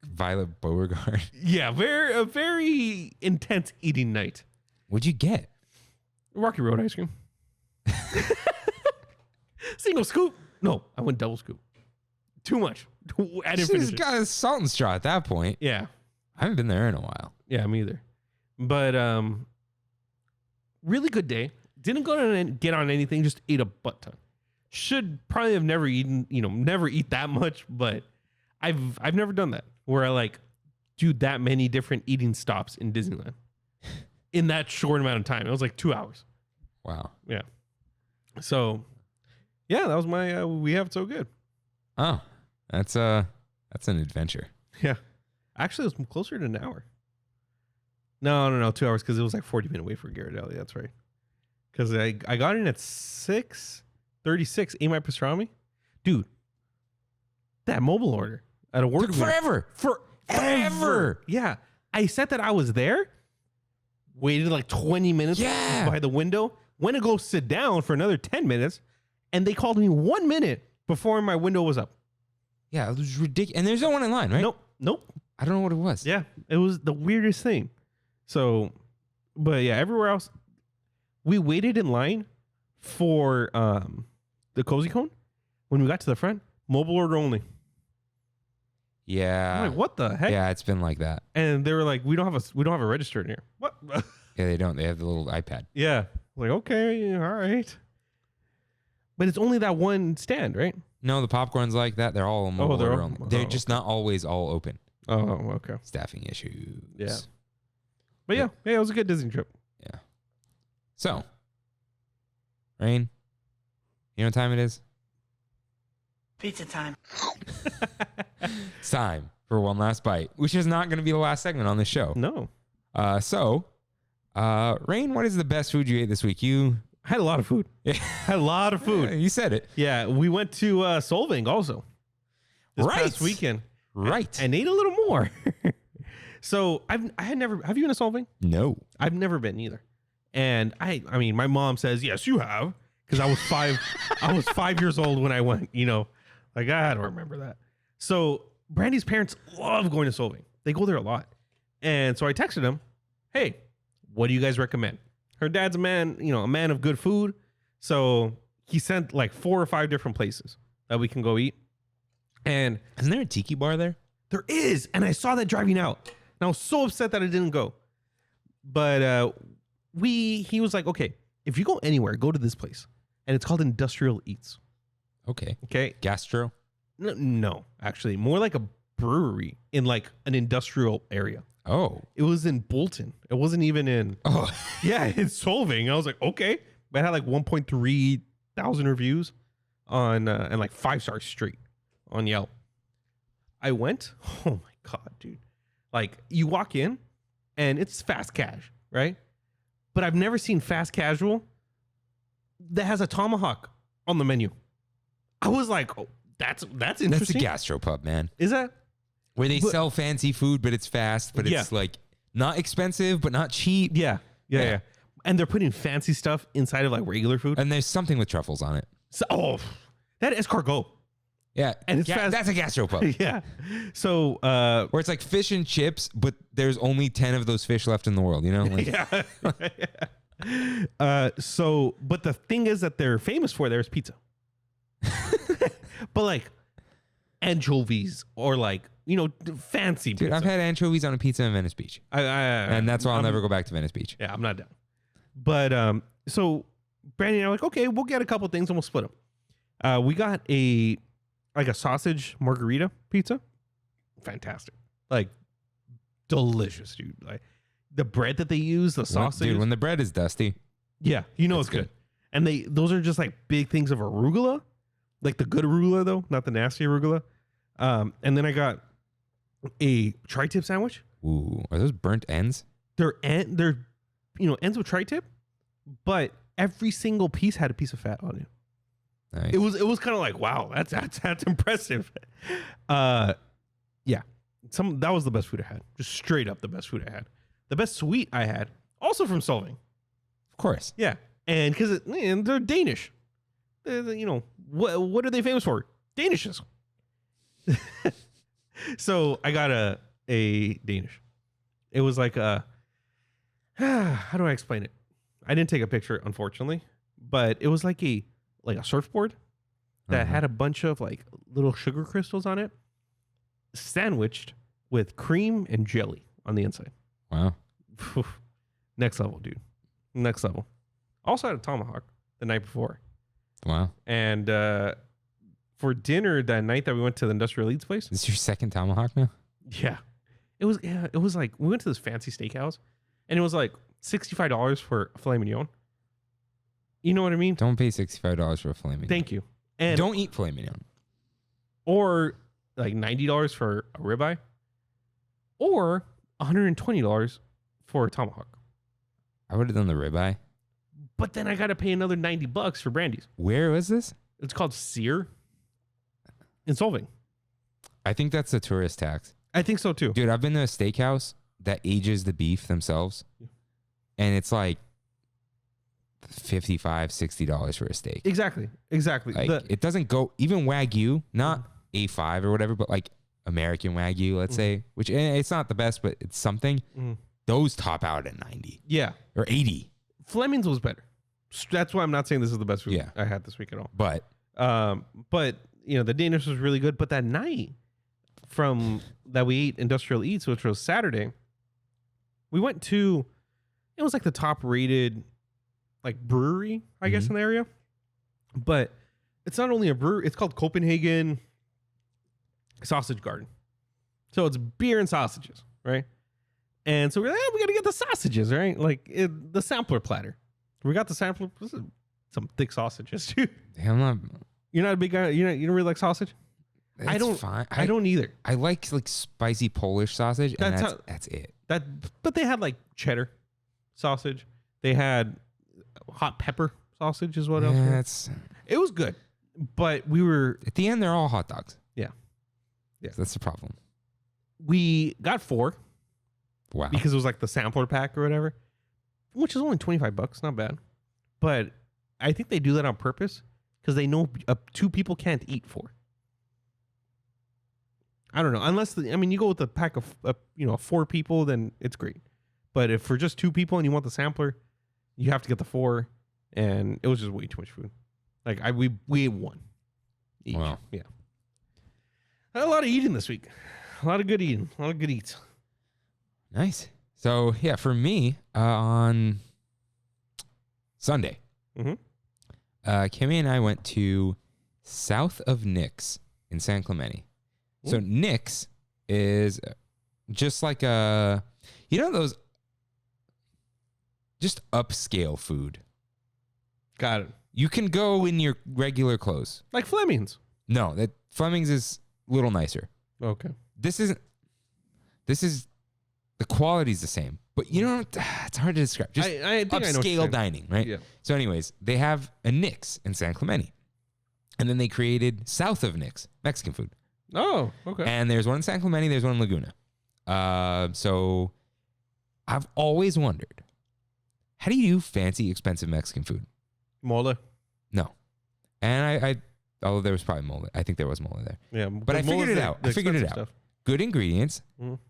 Violet Beauregard. Yeah, a very intense eating night. What'd you get? Rocky Road ice cream. Single scoop. No, I went double scoop. Too much. I didn't finish it. Got a salt and straw at that point. Yeah. I haven't been there in a while. Yeah, me either. But really good day. Didn't go and get on anything, just ate a butt ton. Should probably have never eaten, never eat that much, but I've never done that where I like do that many different eating stops in Disneyland in that short amount of time. It was like 2 hours. Wow. Yeah. So yeah, that was my we have it so good. Oh, that's an adventure. Yeah. Actually, it was closer to an hour. No, 2 hours because it was like 40-minute wait for Ghirardelli. That's right. Because I got in at 6:36. Ate my pastrami. Dude, that mobile order at a work took forever. Yeah. I said that I was there, waited like 20 minutes by the window, went to go sit down for another 10 minutes, and they called me 1 minute before my window was up. Yeah, it was ridiculous. And there's no one in line, right? Nope. I don't know what it was. Yeah, it was the weirdest thing. So, but yeah, everywhere else, we waited in line for the Cozy Cone. When we got to the front, mobile order only. Yeah. I'm like, what the heck? Yeah, it's been like that. And they were like, we don't have a register in here. What? Yeah, they don't. They have the little iPad. Yeah. Like, okay, all right. But it's only that one stand, right? No, the popcorn's like that. They're all mobile order only. They're just not always all open. Oh, okay. Staffing issues. Yeah. But yeah, it was a good Disney trip. Yeah. So, Rain, you know what time it is? Pizza time. It's time for one last bite, which is not going to be the last segment on the show. No. Rain, what is the best food you ate this week? You had a lot of food. Had a lot of food. You said it. Yeah, we went to Solvang also this past weekend. Right. And ate a little more. So I had never. Have you been to Solvang? No, I've never been either. And I mean, my mom says yes, you have, because I was 5. I was 5 years old when I went. Like I don't remember that. So Brandy's parents love going to Solvang. They go there a lot. And so I texted them, "Hey, what do you guys recommend?" Her dad's a man, a man of good food. So he sent like 4 or 5 different places that we can go eat. And isn't there a tiki bar there? There is. And I saw that driving out. And I was so upset that I didn't go. But he was like, okay, if you go anywhere, go to this place. And it's called Industrial Eats. Okay. Okay. Gastro? No, actually. More like a brewery in like an industrial area. Oh. It was in Bolton. It wasn't even in. Oh. Yeah, it's Solvang. I was like, okay. But it had like 1.3 thousand reviews on and like 5 stars straight on Yelp. I went. Oh my God, dude. Like you walk in and it's fast cash, right? But I've never seen fast casual that has a tomahawk on the menu. I was like, oh, that's interesting. That's a gastropub, man. Is that? Where they sell fancy food, but it's fast, but it's like not expensive, but not cheap. Yeah. And they're putting fancy stuff inside of like regular food. And there's something with truffles on it. So, that escargot. Yeah. And it's fast. That's a gastropub. Yeah. So, where it's like fish and chips, but there's only 10 of those fish left in the world, Like, yeah. But the thing is that they're famous for there is pizza. But like anchovies or like, fancy Dude, pizza. I've had anchovies on a pizza in Venice Beach. And that's why I'll never go back to Venice Beach. Yeah, I'm not down. But so Brandy and I are like, okay, we'll get a couple things and we'll split them. We got a sausage margarita pizza. Fantastic. Like delicious, dude. Like the bread that they use, the sausage. Dude, when the bread is dusty. Yeah, it's good. And those are just like big things of arugula, like the good arugula though, not the nasty arugula. And then I got a tri-tip sandwich. Ooh, are those burnt ends? They're ends with tri-tip, but every single piece had a piece of fat on it. Nice. It was kind of like, wow, that's impressive. Yeah. That was the best food I had. Just straight up the best food I had. The best sweet I had, also from Solving. Of course. Yeah. And because they're Danish. What are they famous for? Danishes. So I got a Danish. It was like how do I explain it? I didn't take a picture, unfortunately, but it was like a surfboard that had a bunch of like little sugar crystals on it, sandwiched with cream and jelly on the inside. Wow. Next level, dude. Next level. Also had a tomahawk the night before. Wow. And for dinner that night that we went to the Industrial Eats place. This is your second tomahawk now? Yeah. It was like, we went to this fancy steakhouse and it was like $65 for a filet mignon. You know what I mean? Don't pay $65 for a filet mignon. Thank you. And don't eat filet mignon. Or like $90 for a ribeye. Or $120 for a tomahawk. I would have done the ribeye. But then I got to pay another $90 for brandies. Where was this? It's called Sear in Solving. I think that's the tourist tax. I think so too. Dude, I've been to a steakhouse that ages the beef themselves. And it's like $55, $60 for a steak. Exactly. Like, it doesn't go, even Wagyu, not A5 or whatever, but like American Wagyu, let's say, which it's not the best, but it's something. Those top out at 90. Yeah. Or 80. Fleming's was better. That's why I'm not saying this is the best food I had this week at all. But the Danish was really good. But that night from that we ate Industrial Eats, which was Saturday, we went to, it was like the top rated like brewery, I guess, in the area. But it's not only a brewery, it's called Copenhagen Sausage Garden. So it's beer and sausages, right? And so we're like, we got to get the sausages, right? Like the sampler platter. We got the sampler. This is some thick sausages, dude. I'm not. You're not a big guy. You don't really like sausage. I don't. Fine. I don't either. I like spicy Polish sausage, and that's it. But they had like cheddar sausage. They had hot pepper sausage, is what else? It was good, but we were at the end. They're all hot dogs. Yeah. That's the problem. We got 4. Wow. Because it was like the sampler pack or whatever, which is only $25, not bad. But I think they do that on purpose because they know 2 people can't eat 4. I don't know. Unless, you go with a pack of, 4 people, then it's great. But if for just 2 people and you want the sampler, you have to get the 4. And it was just way too much food. Like we ate 1 each. Wow. Yeah. I had a lot of eating this week. A lot of good eating. A lot of good eats. Nice. So yeah, for me on Sunday, Kimmy and I went to south of Nick's in San Clemente. So Nick's is just like those just upscale food. Got it. You can go in your regular clothes. Like Fleming's. No, that Fleming's is a little nicer. Okay. This is the quality's the same, but it's hard to describe. Just I think upscale dining, right? Yeah. So anyways, they have a Nick's in San Clemente. And then they created south of Nick's Mexican food. Oh, okay. And there's one in San Clemente, there's one in Laguna. So I've always wondered, how do you do fancy, expensive Mexican food? Mole? No. And I although there was probably mole. I think there was mole there. Yeah. But I figured it out. Stuff. Good ingredients.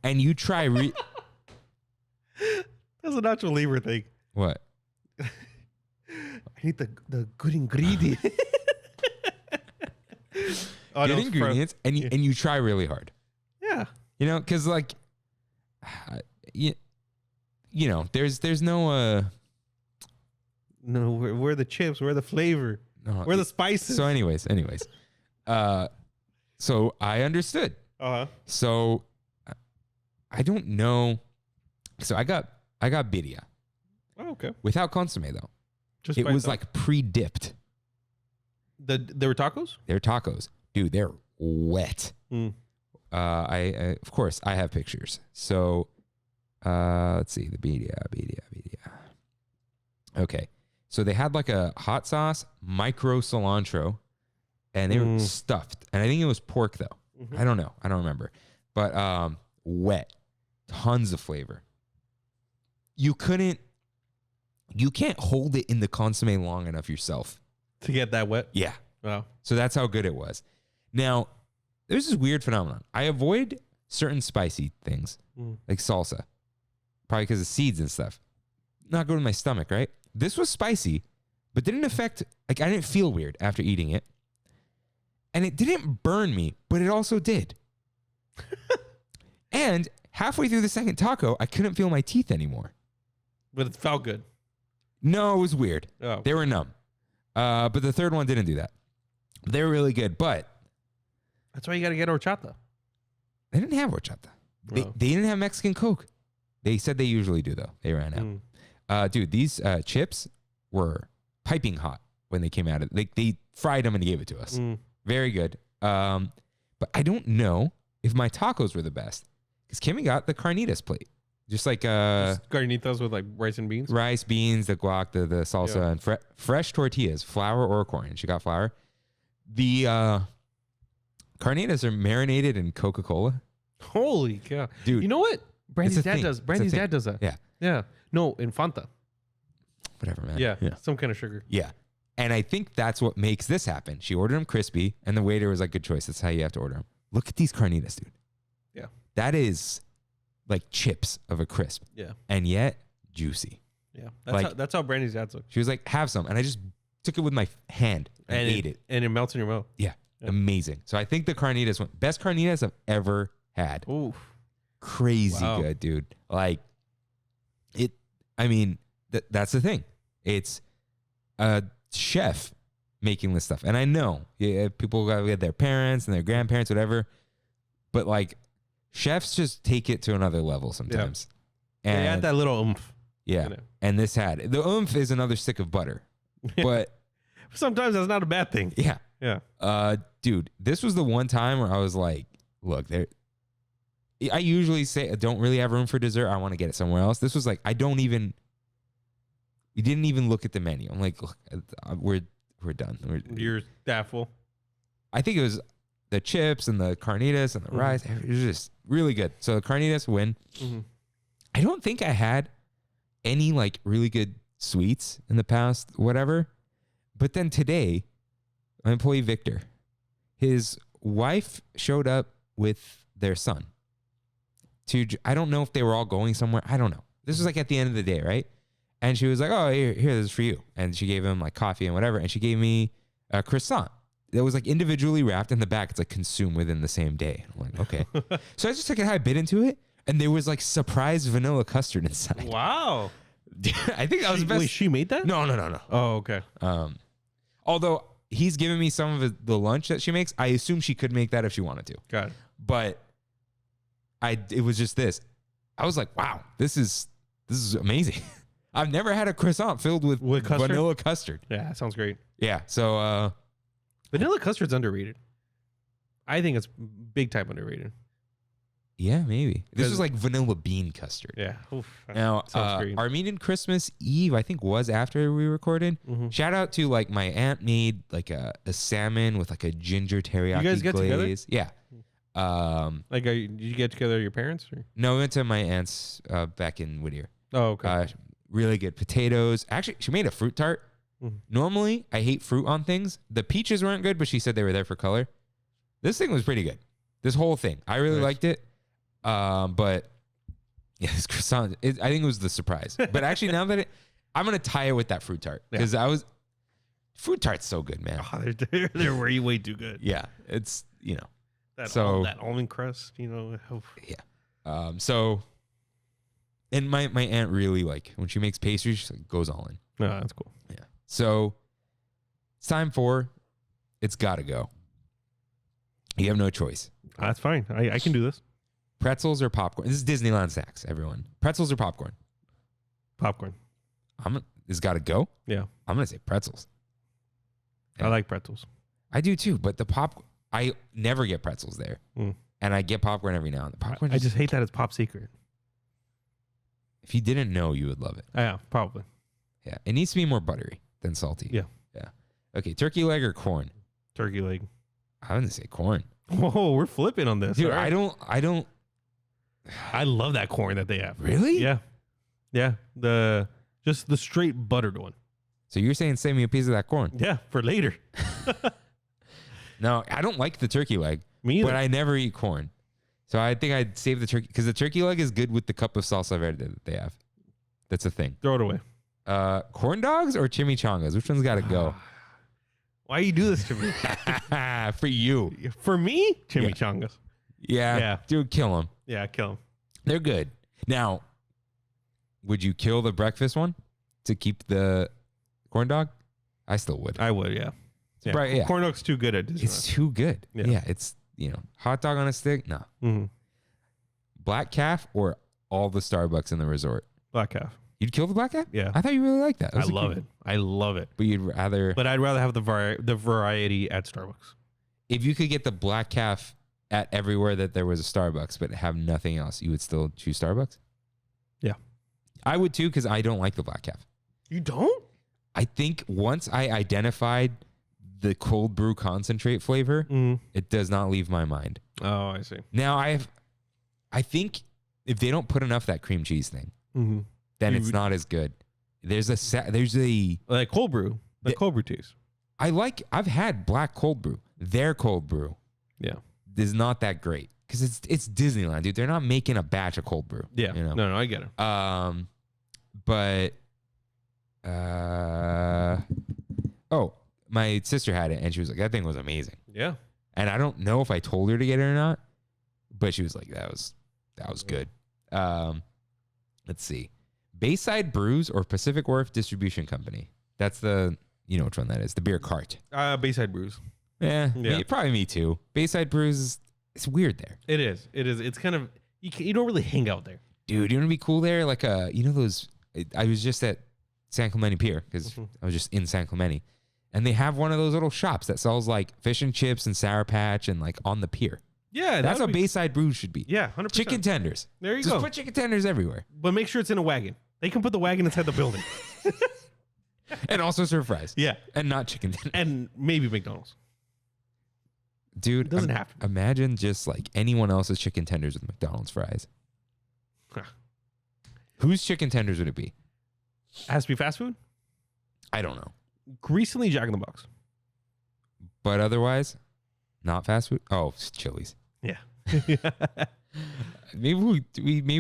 And you try... That's a natural labor thing. What? I need the good ingredient. Good ingredients, and you try really hard. Yeah. Because like, there's no... No, where are the chips? Where are the flavor? Where are the spices? So anyways. So I understood. Uh-huh. So I don't know. So I got birria. Oh, okay. Without consomme though. It was like pre-dipped. They were tacos? They're tacos. Dude, they're wet. I of course, I have pictures. So, let's see. The media. Okay. So they had like a hot sauce, micro cilantro, and they were stuffed. And I think it was pork, though. I don't know. I don't remember. But wet. Tons of flavor. You can't hold it in the consomme long enough yourself. To get that wet? Yeah. Wow. So that's how good it was. Now, there's this weird phenomenon. I avoid certain spicy things, like salsa, probably because of seeds and stuff. Not good with my stomach, right? This was spicy, but didn't affect, like, I didn't feel weird after eating it. And it didn't burn me, but it also did. And halfway through the second taco, I couldn't feel my teeth anymore. But it felt good. No, it was weird. Oh. They were numb. But the third one didn't do that. They were really good, but that's why you got to get horchata. they didn't have horchata. They didn't have Mexican Coke. They said they usually do, though. They ran out. Dude, these chips were piping hot when they came out. They fried them and gave it to us. Very good. But I don't know if my tacos were the best. Because Kimmy got the carnitas plate. Just like Just carnitas with like rice and beans? Rice, beans, the guac, the salsa, and fresh tortillas, flour or corn. She got flour. The carnitas are marinated in Coca-Cola. Holy cow. Dude. You know what? Brandy's dad thing. does. Brandy's dad does that. Yeah. Yeah. No, in Fanta. Whatever, man. Yeah. Some kind of sugar. Yeah. And I think that's what makes this happen. She ordered them crispy, and the waiter was like, good choice. That's how you have to order them. Look at these carnitas, dude. Yeah. That is like chips of a crisp. Yeah. And yet juicy. Yeah. That's how Brandy's dad's look. She was like, have some. And I just took it with my hand and ate it. And it melts in your mouth. Yeah. Amazing. So I think the carnitas one, best carnitas I've ever had. Ooh. Crazy good, dude. Like it, I mean, that's the thing. It's a chef making this stuff. And I know people got their parents and their grandparents, whatever. But like chefs just take it to another level sometimes. Yeah. And they add that little oomph. Yeah. And this had the oomph is another stick of butter. But sometimes that's not a bad thing. Yeah. Yeah. Dude, this was the one time where I was like, look, I usually say I don't really have room for dessert. I want to get it somewhere else. This was like, we didn't even look at the menu. I'm like, look, we're done. You're that full. I think it was the chips and the carnitas and the rice. It was just really good. So the carnitas win. I don't think I had any like really good sweets in the past, whatever. But then today, my employee Victor, his wife showed up with their son. I don't know if they were all going somewhere. I don't know. This was like at the end of the day, right? And she was like, oh, here, this is for you. And she gave him like coffee and whatever. And she gave me a croissant that was like individually wrapped in the back. It's like consumed within the same day. I'm like, okay. So I just took a bit into it. And there was like surprise vanilla custard inside. Wow. I think that was the best. Wait, she made that? No. Oh, okay. Although he's given me some of the lunch that she makes. I assume she could make that if she wanted to. Got it. But it was just this. I was like, wow, this is amazing. I've never had a croissant filled with custard? vanilla custard. Yeah, that sounds great. Yeah. So vanilla custard's underrated. I think it's big time underrated. Yeah, maybe. This was like vanilla bean custard. Yeah. Oof, now, Armenian Christmas Eve, I think, was after we recorded. Shout out to like my aunt made like a salmon with like a ginger teriyaki you guys get glaze. Together? Yeah. Like, did you get together with your parents? Or? No, we went to my aunt's back in Whittier. Oh, okay. Really good potatoes. Actually, she made a fruit tart. Normally, I hate fruit on things. The peaches weren't good, but she said they were there for color. This thing was pretty good. This whole thing. I really liked it. But yeah, this croissant, I think it was the surprise. But actually, now that I'm going to tie it with that fruit tart because fruit tart's so good, man. Oh, they're way too good. Yeah. It's, that almond crust, Yeah. So, and my aunt really like when she makes pastries, she goes all in. No, that's cool. Yeah. So it's time for, it's gotta go. You have no choice. That's fine. I can do this. Pretzels or popcorn? This is Disneyland snacks, everyone. Pretzels or popcorn? Popcorn. is got to go, Yeah. I'm going to say pretzels. I like pretzels. I do too, but I never get pretzels there. And I get popcorn every now and then. Popcorn I just hate that it's Pop Secret. If you didn't know, you would love it. Yeah, probably. Yeah. It needs to be more buttery than salty. Yeah. Yeah. Okay. Turkey leg or corn? Turkey leg. I wouldn't say corn. Whoa, we're flipping on this. Dude, right? I love that corn that they have. Really? Yeah. Yeah. Just the straight buttered one. So you're saying save me a piece of that corn? Yeah, for later. No, I don't like the turkey leg. Me either. But I never eat corn. So I think I'd save the turkey because the turkey leg is good with the cup of salsa verde that they have. That's a thing. Throw it away. Corn dogs or chimichangas? Which one's got to go? Why you do this to me? For you. For me? Chimichangas. Yeah. Dude, kill them. Yeah, kill them. They're good. Now, would you kill the breakfast one to keep the corn dog? I still would. I would, yeah. Right, yeah. Corn dog's too good at Disneyland. It's too good. Yeah. It's, hot dog on a stick? No. Mm-hmm. Black calf or all the Starbucks in the resort? Black calf. You'd kill the black calf? Yeah. I thought you really liked that. I love it. I love it. But you'd rather... But I'd rather have the variety at Starbucks. If you could get the black calf at everywhere that there was a Starbucks but have nothing else, you would still choose Starbucks? Yeah. I would too because I don't like the black calf. You don't? I think once I identified the cold brew concentrate flavor, it does not leave my mind. Oh, I see. Now I think if they don't put enough of that cream cheese thing, then it's not as good. There's a like cold brew, cold brew taste. I've had black cold brew. Their cold brew, is not that great because it's Disneyland, dude. They're not making a batch of cold brew. Yeah, no, I get it. But my sister had it and she was like, that thing was amazing. Yeah. And I don't know if I told her to get it or not, but she was like, that was good. Let's see. Bayside Brews or Pacific Wharf Distribution Company. That's you know which one that is. The beer cart. Bayside Brews. Yeah. Probably me too. Bayside Brews, it's weird there. It is. It's kind of, you don't really hang out there. Dude, you want to be cool there? Like, those, I was just at San Clemente Pier because I was just in San Clemente. And they have one of those little shops that sells like fish and chips and Sour Patch and like on the pier. Yeah, that's how Bayside Brews should be. Yeah, 100%. Chicken tenders. There you go. Just put chicken tenders everywhere. But make sure it's in a wagon. They can put the wagon inside the building. And also serve fries. Yeah. And not chicken tenders. And maybe McDonald's. Dude, it doesn't have to. Imagine just like anyone else's chicken tenders with McDonald's fries. Whose chicken tenders would it be? Has to be fast food? I don't know. Recently, Jack in the Box. But otherwise, not fast food? Oh, Chili's. Yeah. Maybe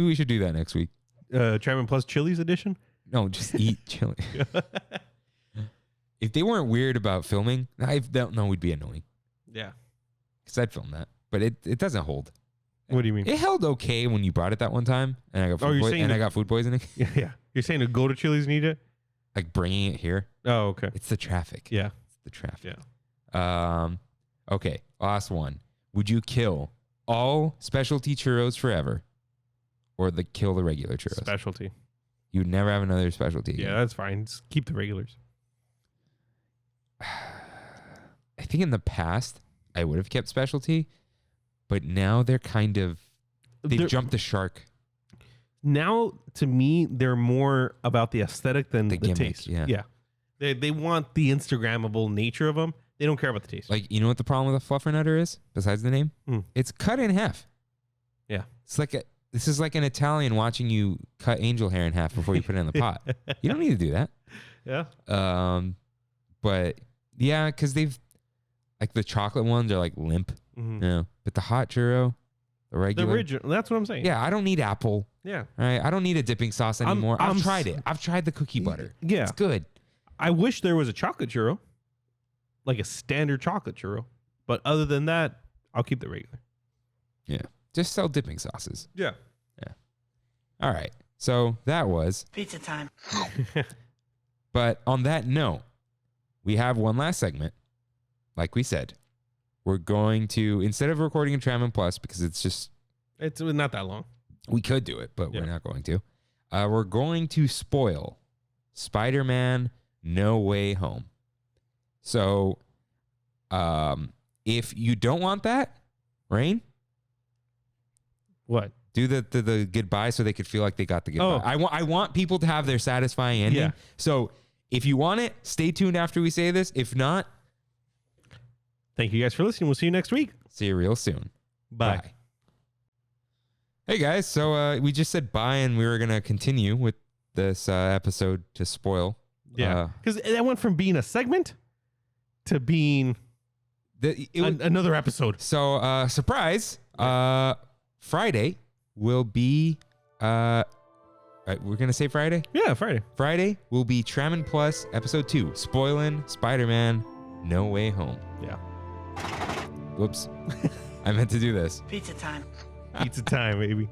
we should do that next week. Trammin Plus Chili's edition? No, just eat chili. If they weren't weird about filming, I don't know, we'd be annoying. Yeah. Because I'd film that. But it doesn't hold. What do you mean? It held okay when you brought it that one time, and I got food poisoning. Yeah. You're saying to go to Chili's and eat it? Like bringing it here. Oh, okay. It's the traffic. Yeah. It's the traffic. Yeah. Okay. Last one. Would you kill all specialty churros forever, or kill the regular churros? Specialty. You would never have another specialty again. Yeah, that's fine. Just keep the regulars. I think in the past I would have kept specialty, but now they've jumped the shark. Now, to me, they're more about the aesthetic than the gimmick, taste. Yeah. They want the Instagrammable nature of them. They don't care about the taste. Like, you know what the problem with a fluffernutter is, besides the name? It's cut in half. Yeah. This is like an Italian watching you cut angel hair in half before you put it in the pot. You don't need to do that. Yeah. But yeah, because they've, like, the chocolate ones are like limp. But the hot churro, the regular. The original. That's what I'm saying. Yeah, I don't need apple. Yeah. Right. I don't need a dipping sauce anymore. I've tried it. I've tried the cookie butter. Yeah. It's good. I wish there was a chocolate churro, like a standard chocolate churro. But other than that, I'll keep the regular. Yeah. Just sell dipping sauces. Yeah. All right. So that was pizza time. But on that note, we have one last segment. Like we said, we're going to, instead of recording in Trammin Plus, because it's not that long. We could do it, but we're not going to. We're going to spoil Spider-Man No Way Home. So if you don't want that, Rain, What? do the goodbye so they could feel like they got the goodbye. I want people to have their satisfying ending. Yeah. So if you want it, stay tuned after we say this. If not, thank you guys for listening. We'll see you next week. see you real soon. Bye. Hey guys, so we just said bye and we were going to continue with this episode to spoil. Yeah. Because that went from being a segment to being another episode. So surprise, Friday will be, we're going to say Friday? Yeah, Friday. Friday will be Trammin Plus episode 2, spoiling Spider-Man No Way Home. Yeah. Whoops. I meant to do this. Pizza time. Pizza time, baby.